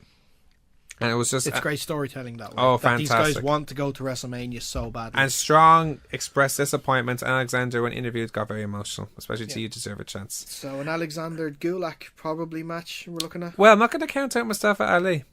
Speaker 3: And it was just...
Speaker 4: It's great storytelling that way.
Speaker 3: Oh,
Speaker 4: that
Speaker 3: fantastic.
Speaker 4: These guys want to go to WrestleMania so badly.
Speaker 3: And Strong expressed disappointment, and Alexander, when interviewed, got very emotional, especially to You Deserve a Chance.
Speaker 4: So an Alexander Gulak probably match we're looking at?
Speaker 3: Well, I'm not going to count out Mustafa Ali.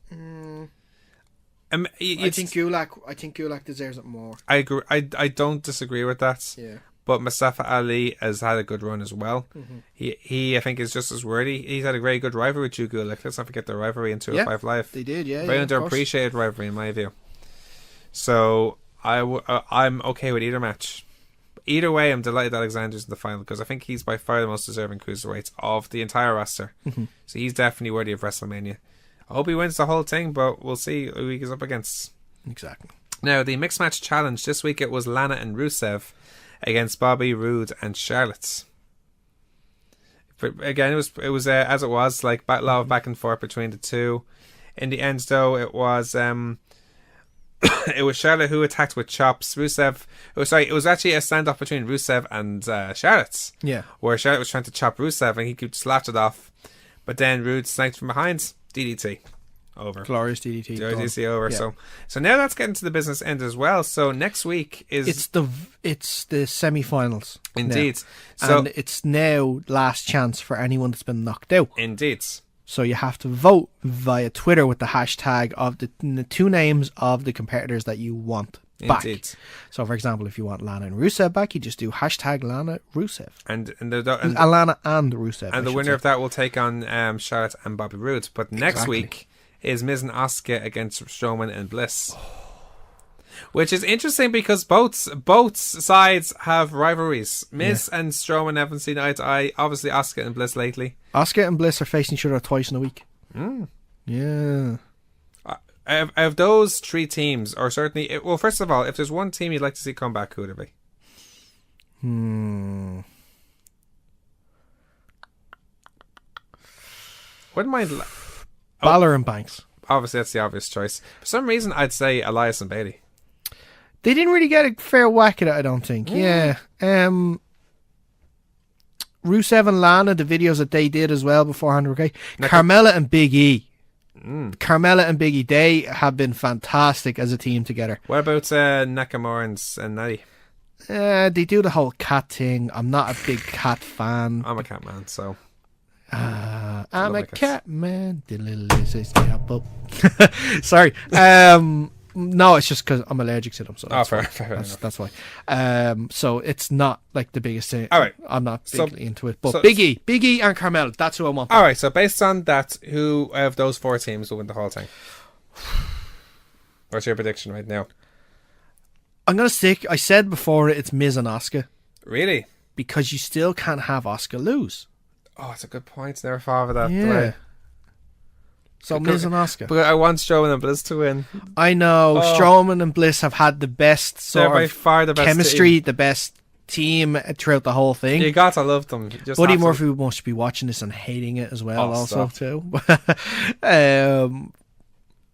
Speaker 4: I think Gulak deserves it more.
Speaker 3: I agree. I don't disagree with that.
Speaker 4: Yeah.
Speaker 3: But Mustafa Ali has had a good run as well. He I think is just as worthy. He's had a very good rivalry with Drew Gulak. Let's not forget their rivalry in 205 Live.
Speaker 4: They did, yeah.
Speaker 3: Very underappreciated rivalry in my view. So I'm okay with either match. Either way, I'm delighted Alexander's in the final because I think he's by far the most deserving cruiserweight of the entire roster. So he's definitely worthy of WrestleMania. I hope he wins the whole thing, but we'll see who he goes up against.
Speaker 4: Exactly.
Speaker 3: Now, the mixed match challenge this week, it was Lana and Rusev against Bobby Roode and Charlotte. But again, it was as it was, like a lot of back and forth between the two. In the end, though, it was it was Charlotte who attacked with chops. Rusev. It was actually a standoff between Rusev and Charlotte.
Speaker 4: Yeah. Where
Speaker 3: Charlotte was trying to chop Rusev and he could slapped it off, but then Roode sniped from behind. DDT. Over.
Speaker 4: Glorious DDT.
Speaker 3: DDT over. Yeah. So now that's getting to the business end as well. So next week is
Speaker 4: it's the semi-finals.
Speaker 3: Indeed.
Speaker 4: Now. So, and it's now last chance for anyone that's been knocked out.
Speaker 3: Indeed.
Speaker 4: So you have to vote via Twitter with the hashtag of the 2 names of the competitors that you want back. Indeed. So for example, if you want Lana and Rusev back, you just do hashtag Lana Rusev. And Lana and Rusev.
Speaker 3: And the winner of that will take on Charlotte and Bobby Roode. But next week is Miz and Asuka against Strowman and Bliss. Which is interesting because both sides have rivalries. Miz and Strowman haven't seen eye to eye. Obviously, Asuka and Bliss lately.
Speaker 4: Asuka and Bliss are facing each other twice in a week. Yeah.
Speaker 3: Out of those 3 teams, or certainly... Well, first of all, if there's one team you'd like to see come back, who would it be? Wouldn't mind...
Speaker 4: Balor and Banks.
Speaker 3: Obviously, that's the obvious choice. For some reason, I'd say Elias and Bayley.
Speaker 4: They didn't really get a fair whack at it, I don't think. Yeah. Rusev and Lana, the videos that they did as well beforehand were great. Carmella and Big E. Carmella and Big E, they have been fantastic as a team together.
Speaker 3: What about Nakamura and Natty?
Speaker 4: They do the whole cat thing. I'm not a big cat fan.
Speaker 3: I'm a cat man, so...
Speaker 4: I'm a cat man. Sorry. No, it's just because I'm allergic to them. So
Speaker 3: fair
Speaker 4: that's why. So it's not like the biggest thing.
Speaker 3: All right.
Speaker 4: I'm not bigly into it. But Big E and Carmella, that's who I want.
Speaker 3: All right, so based on that, who of those 4 teams will win the whole thing? What's your prediction right now?
Speaker 4: I'm going to stick, I said before, it's Miz and Asuka.
Speaker 3: Really?
Speaker 4: Because you still can't have Asuka lose.
Speaker 3: Oh, it's a good point. Never thought of that.
Speaker 4: Yeah. So Miz and Asuka.
Speaker 3: But I want Strowman and Bliss to win.
Speaker 4: I know. Strowman and Bliss have had the best sort of
Speaker 3: by far the best
Speaker 4: chemistry,
Speaker 3: team.
Speaker 4: the best team throughout the whole thing.
Speaker 3: You gotta love them.
Speaker 4: Buddy Murphy must be watching this and hating it as well, too.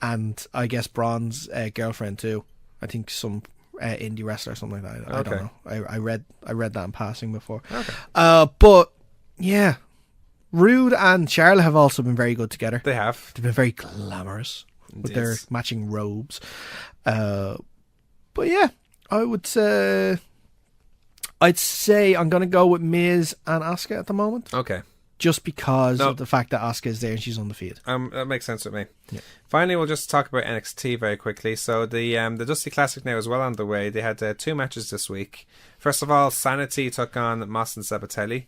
Speaker 4: And I guess Braun's girlfriend too. I think some indie wrestler or something like that. I don't know. I read that in passing before.
Speaker 3: Okay.
Speaker 4: But yeah, Rude and Charlotte have also been very good together.
Speaker 3: They have.
Speaker 4: They've been very glamorous with their matching robes. But yeah, I'd say I'm gonna go with Miz and Asuka at the moment.
Speaker 3: Okay.
Speaker 4: Just because of the fact that Asuka is there and she's undefeated.
Speaker 3: That makes sense with me.
Speaker 4: Yeah.
Speaker 3: Finally, we'll just talk about NXT very quickly. So the Dusty Classic now is well on the way. They had 2 matches this week. First of all, Sanity took on Moss and Sabatelli.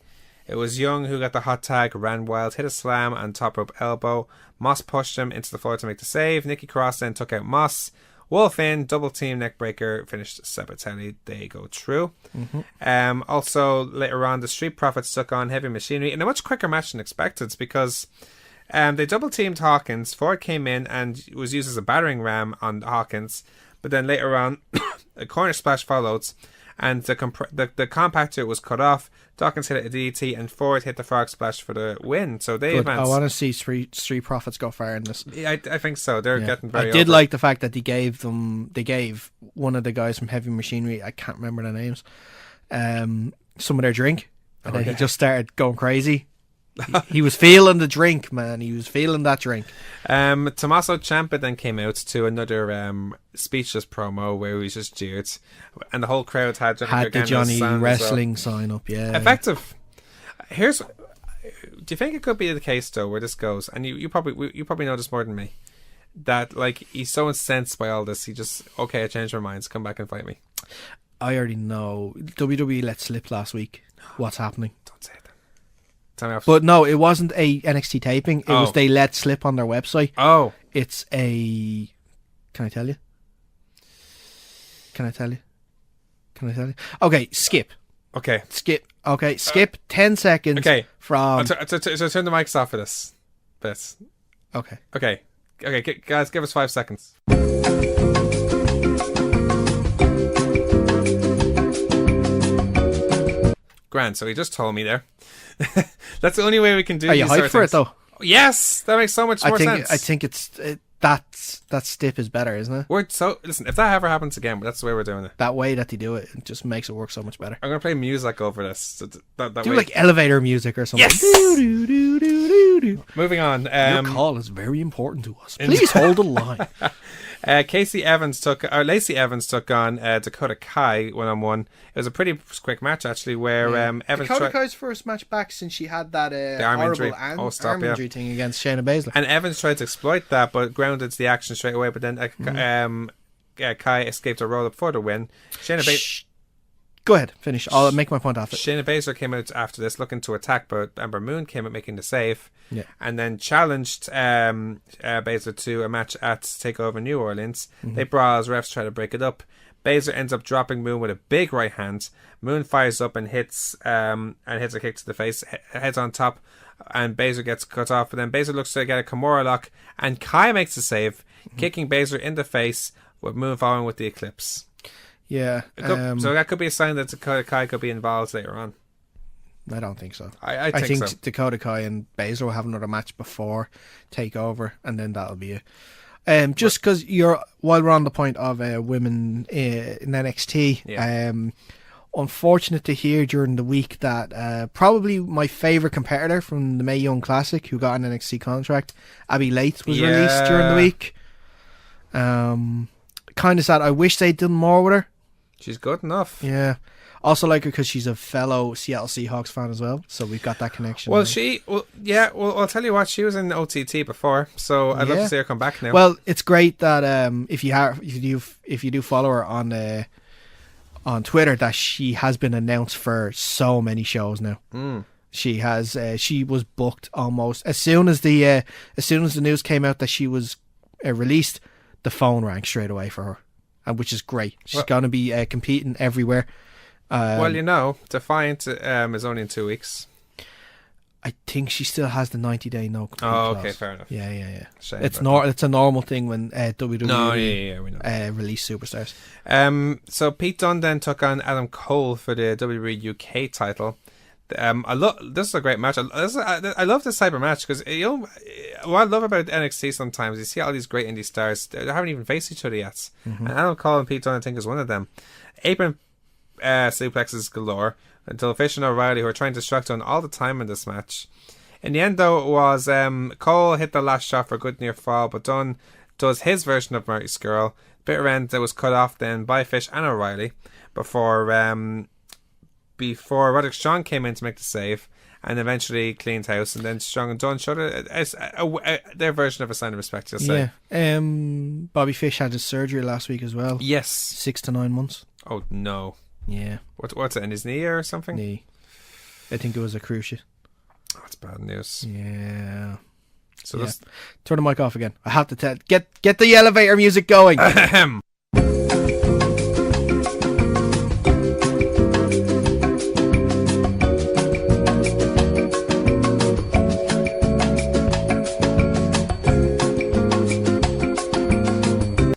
Speaker 3: It was Young who got the hot tag, ran wild, hit a slam and top rope elbow. Moss pushed him into the floor to make the save. Nikki Cross then took out Moss. Wolf in, double team neckbreaker, finished Sabatelli. They go through. Mm-hmm. Also, later on, the Street Profits took on Heavy Machinery in a much quicker match than expected because they double teamed Hawkins. Ford came in and was used as a battering ram on Hawkins, but then later on, a corner splash followed, and the compactor was cut off. Dawkins hit a DDT and Ford hit the frog splash for the win. So they advanced.
Speaker 4: I want to see Street Profits go far in this.
Speaker 3: Yeah, I think so. They're getting very.
Speaker 4: I did like the fact that they gave one of the guys from Heavy Machinery, I can't remember their names, some of their drink, and then he just started going crazy. He was feeling the drink, man. He was feeling that drink.
Speaker 3: Tommaso Ciampa then came out to another speechless promo where he was just jeered, and the whole crowd had
Speaker 4: the Johnny Wrestling sign up. Yeah,
Speaker 3: effective. Do you think it could be the case though, where this goes? And you probably know this more than me. That like he's so incensed by all this, he just I changed my minds. Come back and fight me.
Speaker 4: I already know. WWE let slip last week. What's happening?
Speaker 3: Don't say that.
Speaker 4: But no, it wasn't a NXT taping. It was they let slip on their website.
Speaker 3: Oh.
Speaker 4: It's a... Can I tell you? Okay, skip.
Speaker 3: Okay.
Speaker 4: Skip. Okay, skip 10 seconds from...
Speaker 3: So turn the mics off for this bit.
Speaker 4: Okay,
Speaker 3: guys, give us 5 seconds. Grand, so he just told me there. That's the only way we can do.
Speaker 4: Are you hyped for it though?
Speaker 3: Yes, that makes so much more sense.
Speaker 4: I think that stip is better, isn't it?
Speaker 3: Listen, if that ever happens again, that's the way we're doing it.
Speaker 4: That way that they do it just makes it work so much better.
Speaker 3: I'm gonna play music over this.
Speaker 4: Do like elevator music or something.
Speaker 3: Yes. Moving on.
Speaker 4: Your call is very important to us. Please hold the line.
Speaker 3: Lacey Evans took on Dakota Kai 1-on-1. It was a pretty quick match actually, where Evans
Speaker 4: Dakota Kai's first match back since she had that
Speaker 3: arm
Speaker 4: horrible
Speaker 3: injury
Speaker 4: thing against Shayna Baszler.
Speaker 3: And Evans tried to exploit that, but grounded the action straight away. But then Kai escaped a roll up for the win. Shayna Baszler.
Speaker 4: Go ahead, finish. I'll make my point after.
Speaker 3: Shayna Baszler came out after this looking to attack, but Ember Moon came out making the save.
Speaker 4: Yeah.
Speaker 3: And then challenged Baszler to a match at TakeOver New Orleans. Mm-hmm. They brawl as refs try to break it up. Baszler ends up dropping Moon with a big right hand. Moon fires up and hits a kick to the face, heads on top, and Baszler gets cut off. But then Baszler looks to get a Kimura lock, and Kai makes the save, kicking Baszler in the face, with Moon following with the Eclipse.
Speaker 4: Yeah.
Speaker 3: So that could be a sign that Dakota Kai could be involved later on.
Speaker 4: I don't think so.
Speaker 3: I think so.
Speaker 4: Dakota Kai and Baszler will have another match before TakeOver, and then that'll be it. Just because while we're on the point of women in NXT, unfortunate to hear during the week that probably my favourite competitor from the Mae Young Classic, who got an NXT contract, Abby Lath, was released during the week. Kind of sad. I wish they'd done more with her.
Speaker 3: She's good enough.
Speaker 4: Yeah. Also like her because she's a fellow Seattle Seahawks fan as well, so we've got that connection.
Speaker 3: Well, I'll tell you what, she was in OTT before, so I'd love to see her come back now.
Speaker 4: Well, it's great that if you do follow her on Twitter, that she has been announced for so many shows now. She has. She was booked almost as soon as the news came out that she was released. The phone rang straight away for her, and which is great. She's going to be competing everywhere.
Speaker 3: Defiant is only in 2 weeks.
Speaker 4: I think she still has the 90-day no compete
Speaker 3: Oh,
Speaker 4: clause.
Speaker 3: okay, fair enough.
Speaker 4: Yeah.
Speaker 3: Shame
Speaker 4: It's
Speaker 3: about
Speaker 4: it's a normal thing when WWE
Speaker 3: we know.
Speaker 4: release superstars.
Speaker 3: So Pete Dunne then took on Adam Cole for the WWE UK title. This is a great match. I love this type of match because what I love about NXT sometimes, you see all these great indie stars, they haven't even faced each other yet. And Adam Cole and Pete Dunne, I think, is one of them. Apron suplexes galore until Fish and O'Reilly, who are trying to distract Dunne all the time in this match. In the end, though, it was Cole hit the last shot for a good near fall, but Dunne does his version of Marty Skrull. Bitter end that was cut off then by Fish and O'Reilly before Roderick Strong came in to make the save and eventually cleaned house, and then Strong and Dunne showed their version of a sign of respect, you'll say.
Speaker 4: Yeah. Bobby Fish had his surgery last week as well.
Speaker 3: Yes.
Speaker 4: 6 to 9 months.
Speaker 3: Oh, no.
Speaker 4: Yeah.
Speaker 3: What's it, in his knee or something?
Speaker 4: Knee. I think it was a cruciate.
Speaker 3: Oh, that's bad news.
Speaker 4: Yeah.
Speaker 3: So
Speaker 4: Yeah.
Speaker 3: this...
Speaker 4: Turn the mic off again. I have to get the elevator music going.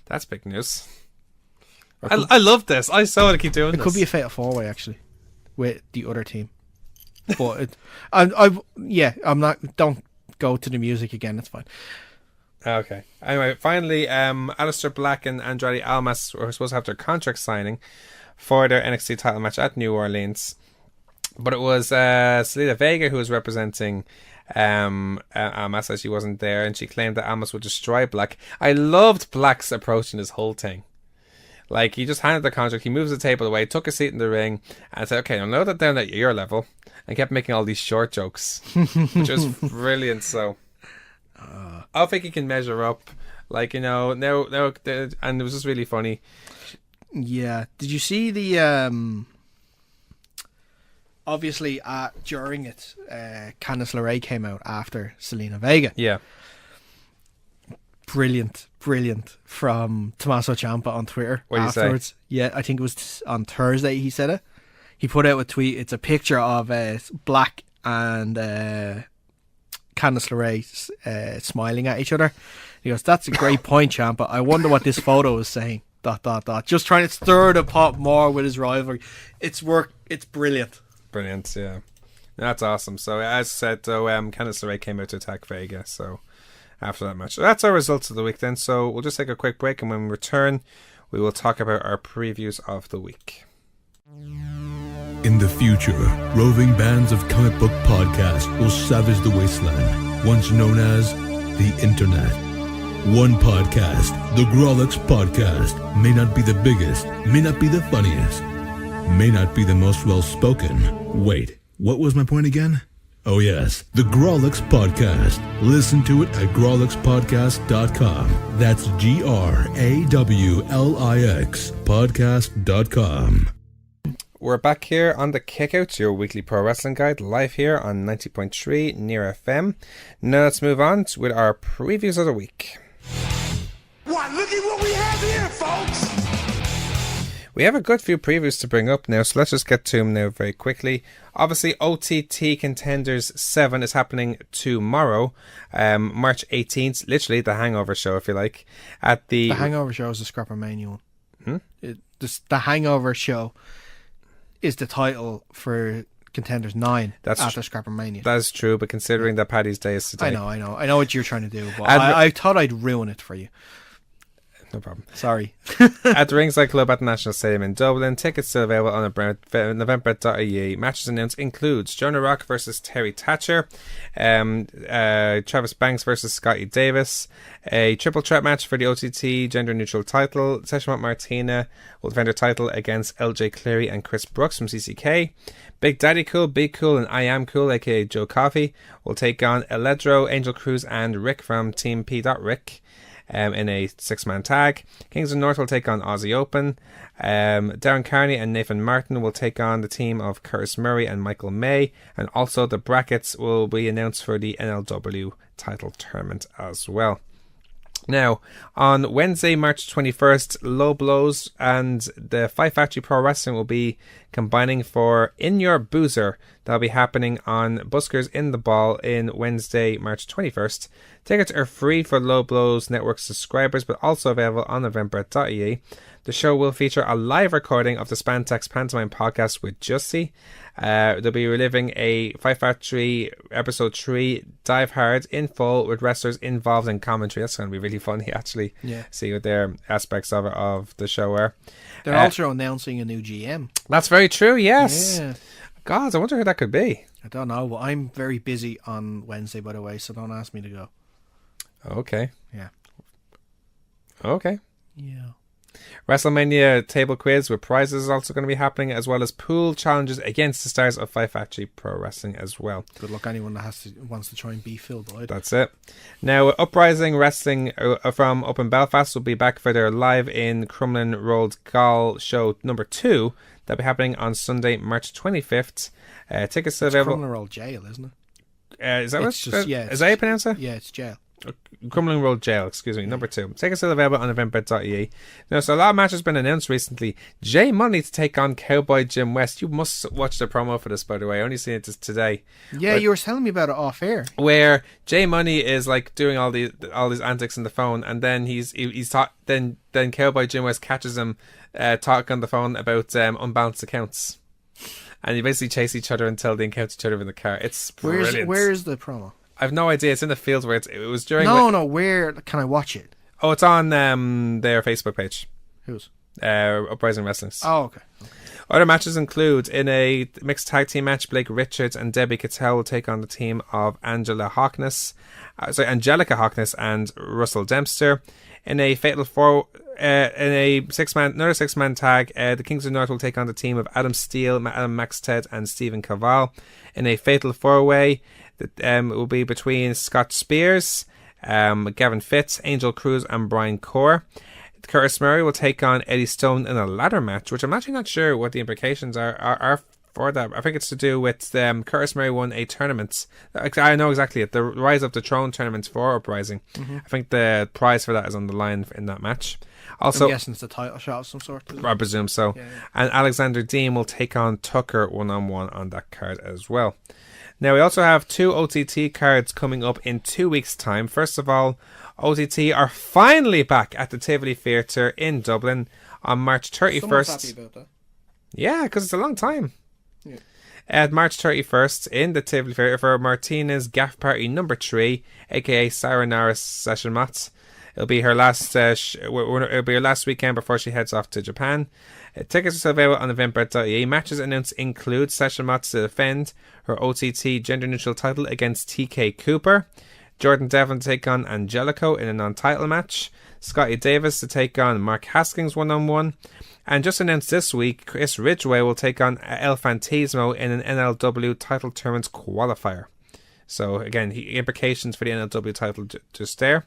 Speaker 3: That's big news. I love this. I so want to keep doing
Speaker 4: It
Speaker 3: this.
Speaker 4: could be a fatal 4-way actually, with the other team. But I'm not. Don't go to the music again. It's fine.
Speaker 3: Okay. Anyway, finally, Aleister Black and Andrade Almas were supposed to have their contract signing for their NXT title match at New Orleans, but it was Zelina Vega who was representing Almas, as she wasn't there, and she claimed that Almas would destroy Black. I loved Black's approach in this whole thing. Like, he just handed the contract, he moves the table away, took a seat in the ring, and said, okay, I'll note that down at your level, and kept making all these short jokes, which was brilliant. So I think he can measure up, like, now, and it was just really funny.
Speaker 4: Yeah. Did you see the obviously during it, Candice LeRae came out after Zelina Vega.
Speaker 3: Yeah.
Speaker 4: Brilliant from Tommaso Ciampa on Twitter.
Speaker 3: What did he say?
Speaker 4: Afterwards. Yeah, I think it was on Thursday he said it. He put out a tweet. It's a picture of Black and Candice LeRae smiling at each other. He goes, "That's a great point, Ciampa. I wonder what this photo is saying." ... Just trying to stir the pot more with his rivalry. It's brilliant.
Speaker 3: Brilliant, yeah. That's awesome. So, as I said, though, Candice LeRae came out to attack Vega, so after that match. So that's our results of the week then. So we'll just take a quick break, and when we return, we will talk about our previews of the week.
Speaker 5: In the future, roving bands of comic book podcasts will savage the wasteland, once known as the Internet. One podcast, the Grawlix Podcast, may not be the biggest, may not be the funniest, may not be the most well-spoken. Wait, what was my point again? Oh yes, the Grawlix Podcast. Listen to it at grawlixpodcast.com. That's GRAWLIX podcast.com.
Speaker 3: We're back here on the Kickout, your weekly pro wrestling guide, live here on 90.3 Near FM. Now let's move on with our previews of the week.
Speaker 1: Why, look at what we have here, folks!
Speaker 3: We have a good few previews to bring up now, so let's just get to them now very quickly. Obviously, OTT Contenders 7 is happening tomorrow, March 18th, literally the Hangover show, if you like. At the
Speaker 4: Hangover show is the Scrappermania one. The Hangover show is the title for Contenders 9 after Scrappermania.
Speaker 3: That's true, but considering that Paddy's Day is today.
Speaker 4: I know what you're trying to do, but I thought I'd ruin it for you.
Speaker 3: No problem.
Speaker 4: Sorry.
Speaker 3: At the Ringside Club at the National Stadium in Dublin. Tickets still available on November.ie. Matches announced includes Jonah Rock versus Terry Thatcher, Travis Banks versus Scotty Davis, a triple threat match for the OTT gender neutral title. Session Martina will defend her title against LJ Cleary and Chris Brooks from CCK. Big Daddy Cool, Big Cool, and I Am Cool, aka Joe Coffey, will take on Eledro, Angel Cruz, and Rick from Team P. Rick. In a 6-man tag. Kings of North will take on Aussie Open. Darren Carney and Nathan Martin will take on the team of Curtis Murray and Michael May. And also the brackets will be announced for the NLW title tournament as well. Now, on Wednesday, March 21st, Low Blows and the Fight Factory Pro Wrestling will be combining for In Your Boozer. That'll be happening on Buskers in the Ball in Wednesday, March 21st. Tickets are free for Low Blows Network subscribers, but also available on eventbrite.ie. The show will feature a live recording of the Spantex Pantomime podcast with Jussie. They'll be reliving a Fight Factory episode 3 Dive Hard in full with wrestlers involved in commentary. That's going to be really funny, actually.
Speaker 4: Yeah.
Speaker 3: See what their aspects of the show are.
Speaker 4: They're also announcing a new GM.
Speaker 3: That's very true, yes.
Speaker 4: Yeah.
Speaker 3: God, I wonder who that could be.
Speaker 4: I don't know, but I'm very busy on Wednesday, by the way, so don't ask me to go.
Speaker 3: Okay.
Speaker 4: Yeah.
Speaker 3: Okay.
Speaker 4: Yeah.
Speaker 3: Wrestlemania table quiz with prizes is also going to be happening, as well as pool challenges against the stars of Fight Factory Pro Wrestling as well.
Speaker 4: Good luck anyone that wants to try and beat Phil Boyd.
Speaker 3: That's it. Now, Uprising Wrestling from up in Belfast will be back for their live in Crumlin Road Gall show number 2. That'll be happening on Sunday, March 25th. Tickets are available.
Speaker 4: Crumlin Road Jail, isn't it?
Speaker 3: Is that
Speaker 4: It's just, yeah,
Speaker 3: is that how you pronounce it?
Speaker 4: Yeah, it's jail.
Speaker 3: Crumlin Road Jail, excuse me, number 2. Tickets still available on eventbrite.ie. Now, so a lot of matches have been announced recently. Jay Money to take on Cowboy Jim West. You must watch the promo for this, by the way. I only seen it just today.
Speaker 4: Yeah, you were telling me about it off air.
Speaker 3: Where Jay Money is like doing all these antics on the phone, and then then Cowboy Jim West catches him talking on the phone about unbalanced accounts. And they basically chase each other until they encounter each other in the car. It's brilliant.
Speaker 4: Where is the promo?
Speaker 3: I've no idea. It's in the field where it was during.
Speaker 4: No. Where can I watch it?
Speaker 3: Oh, it's on their Facebook page.
Speaker 4: Whose?
Speaker 3: Uprising Wrestling.
Speaker 4: Oh, okay.
Speaker 3: Other matches include in a mixed tag team match, Blake Richards and Debbie Cattell will take on the team of Angelica Harkness and Russell Dempster. In a fatal another 6-man tag, the Kings of North will take on the team of Adam Steele, Adam Maxted, and Stephen Cavall. In a fatal 4-way, it will be between Scott Spears, Gavin Fitz, Angel Cruz, and Brian Core. Curtis Murray will take on Eddie Stone in a ladder match, which I'm actually not sure what the implications are for that. I think it's to do with Curtis Murray won a tournament. I know exactly it. The Rise of the Throne tournament for Uprising. Mm-hmm. I think the prize for that is on the line in that match. Also,
Speaker 4: I'm guessing it's the title shot of some sort.
Speaker 3: I presume so. Yeah. And Alexander Dean will take on Tucker one-on-one on that card as well. Now, we also have 2 OTT cards coming up in 2 weeks' time. First of all, OTT are finally back at the Tivoli Theatre in Dublin on March 31st.
Speaker 4: Someone's happy about that.
Speaker 3: Yeah, because it's a long time.
Speaker 4: Yeah.
Speaker 3: At March 31st in the Tivoli Theatre for Martina's Gaff Party number 3, aka Sayonara Session Mats. It'll be her last. It'll be her last weekend before she heads off to Japan. Tickets are still available on eventbrite.ie. Matches announced include Session Mats to defend her OTT gender-neutral title against TK Cooper. Jordan Devlin to take on Angelico in a non-title match. Scotty Davis to take on Mark Haskins one-on-one. And just announced this week, Chris Ridgway will take on El Fantasmo in an NLW title tournament qualifier. So again, implications for the NLW title just there.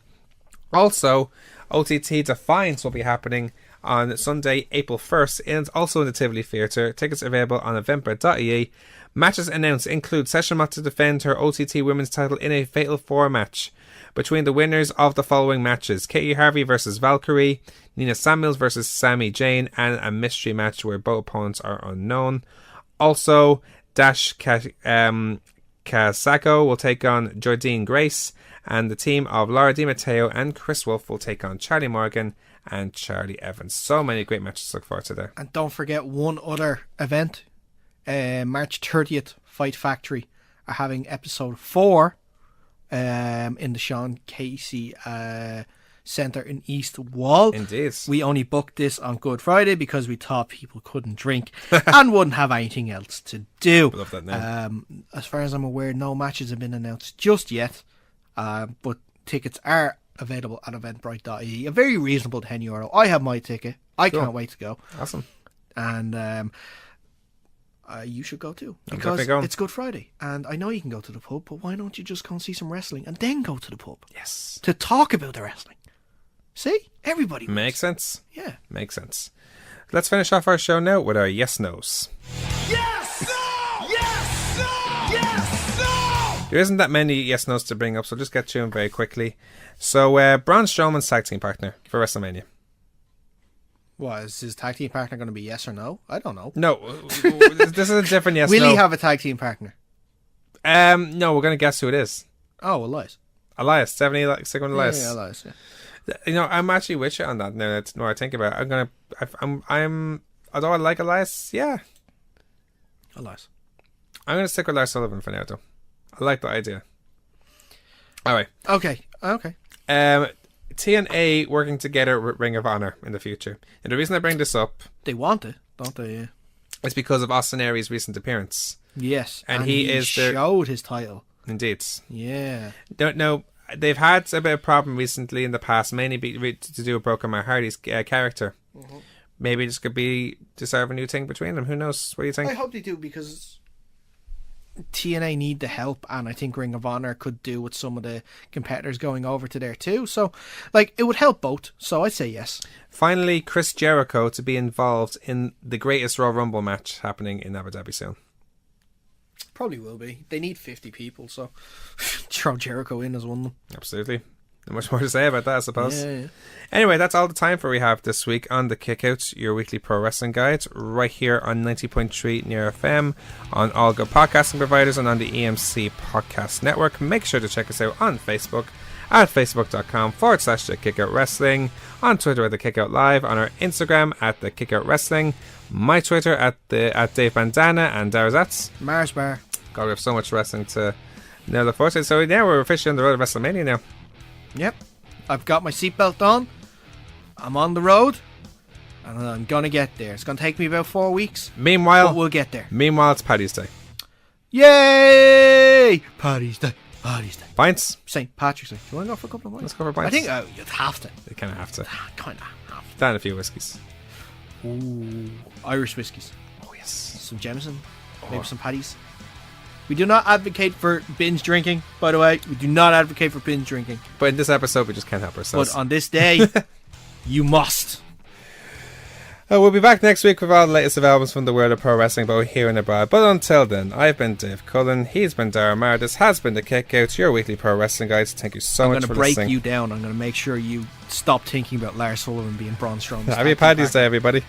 Speaker 3: Also, OTT Defiance will be happening on Sunday, April 1st, and also in the Tivoli Theatre. Tickets available on eventbrite.ie. Matches announced include Session Mat to defend her OTT Women's title in a Fatal 4 match between the winners of the following matches: Katie Harvey versus Valkyrie, Nina Samuels versus Sami Jane, and a mystery match where both opponents are unknown. Also, Dash Casacco will take on Jordine Grace, and the team of Laura Di Matteo and Chris Wolf will take on Charlie Morgan and Charlie Evans. So many great matches to look forward to there.
Speaker 4: And don't forget one other event. March 30th, Fight Factory are having episode 4 in the Sean Casey Centre in East Wall.
Speaker 3: Indeed.
Speaker 4: We only booked this on Good Friday because we thought people couldn't drink and wouldn't have anything else to do.
Speaker 3: Love that name.
Speaker 4: As far as I'm aware, no matches have been announced just yet, but tickets are available at eventbrite.ie. A very reasonable €10. I have my ticket. I can't wait to go.
Speaker 3: Awesome.
Speaker 4: And you should go too, because it's Good Friday, and I know you can go to the pub, but why don't you just go and see some wrestling and then go to the pub?
Speaker 3: Yes.
Speaker 4: To talk about the wrestling. See? Everybody wins.
Speaker 3: Makes sense.
Speaker 4: Yeah.
Speaker 3: Makes sense. Let's finish off our show now with our yes-nos.
Speaker 1: Yes! No! Yes! No! Yes! No!
Speaker 3: There isn't that many yes no's to bring up, so just get through them very quickly. So, Braun Strowman's tag team partner for WrestleMania.
Speaker 4: What, is his tag team partner going to be yes or no? I don't know.
Speaker 3: No, this is a different yes.
Speaker 4: Will he have a tag team partner?
Speaker 3: No, we're going to guess who it is.
Speaker 4: Oh, Elias.
Speaker 3: Elias, 70 second Elias.
Speaker 4: Yeah, Elias. Yeah.
Speaker 3: You know, I'm actually with you on that. Now that's more I think about it. I'm. Although I like Elias, yeah.
Speaker 4: Elias.
Speaker 3: I'm going to stick with Lars Sullivan for now, though. I like the idea. All right.
Speaker 4: Okay.
Speaker 3: TNA working together with Ring of Honor in the future. And the reason I bring this up...
Speaker 4: They want it, don't they? Yeah.
Speaker 3: It's because of Austin Aries' recent appearance.
Speaker 4: Yes.
Speaker 3: And he
Speaker 4: showed his title.
Speaker 3: Indeed.
Speaker 4: Yeah.
Speaker 3: No, they've had a bit of problem recently in the past, mainly to do with Broken Matt Hardy's character. Mm-hmm. Maybe this could be deserve a new thing between them. Who knows? What do you think?
Speaker 4: I hope they do, because TNA need the help, and I think Ring of Honor could do with some of the competitors going over to there too. So, it would help both. So I'd say yes. Finally,
Speaker 3: Chris Jericho to be involved in the greatest Royal Rumble match happening in Abu Dhabi soon.
Speaker 4: Probably will be. They need 50 people, so throw Jericho in as one of them.
Speaker 3: Absolutely. Not much more to say about that, I suppose.
Speaker 4: Yeah.
Speaker 3: Anyway, that's all the time we have this week on The Kickouts, your weekly pro wrestling guide, right here on 90.3 Near FM, on all good podcasting providers, and on the EMC Podcast Network. Make sure to check us out on Facebook at facebook.com/The Kickout Wrestling, on Twitter at The Kickout Live, on our Instagram at The Kickout Wrestling, my Twitter at Dave Bandana, and Daragh
Speaker 4: Mars Bar.
Speaker 3: God, we have so much wrestling to now look forward to. So now we're officially on the road to WrestleMania now.
Speaker 4: Yep. I've got my seatbelt on. I'm on the road. And I'm going to get there. It's going to take me about 4 weeks.
Speaker 3: Meanwhile,
Speaker 4: but we'll get there.
Speaker 3: Meanwhile, it's Paddy's Day.
Speaker 4: Yay! Paddy's Day. Paddy's Day.
Speaker 3: Pints?
Speaker 4: St. Patrick's Day. Do you want to go for a couple of pints?
Speaker 3: Let's go for pints.
Speaker 4: I think you'd have to.
Speaker 3: You kind of have to.
Speaker 4: Kind of have to.
Speaker 3: Down a few whiskies.
Speaker 4: Ooh. Irish whiskies.
Speaker 3: Oh, yes.
Speaker 4: Some Jameson. Maybe some Paddy's. We do not advocate for binge drinking, by the way. We do not advocate for binge drinking.
Speaker 3: But in this episode, we just can't help ourselves.
Speaker 4: But on this day, you must.
Speaker 3: We'll be back next week with all the latest developments from the world of pro wrestling, both here and abroad. But until then, I've been Dave Cullen. He's been Daragh Maher. This has been The Kickouts, your weekly pro wrestling guide. Thank you so much for listening.
Speaker 4: I'm going to break you down. I'm going to make sure you stop thinking about Lars Sullivan being Braun Strowman's.
Speaker 3: Happy Paddy's Day, everybody.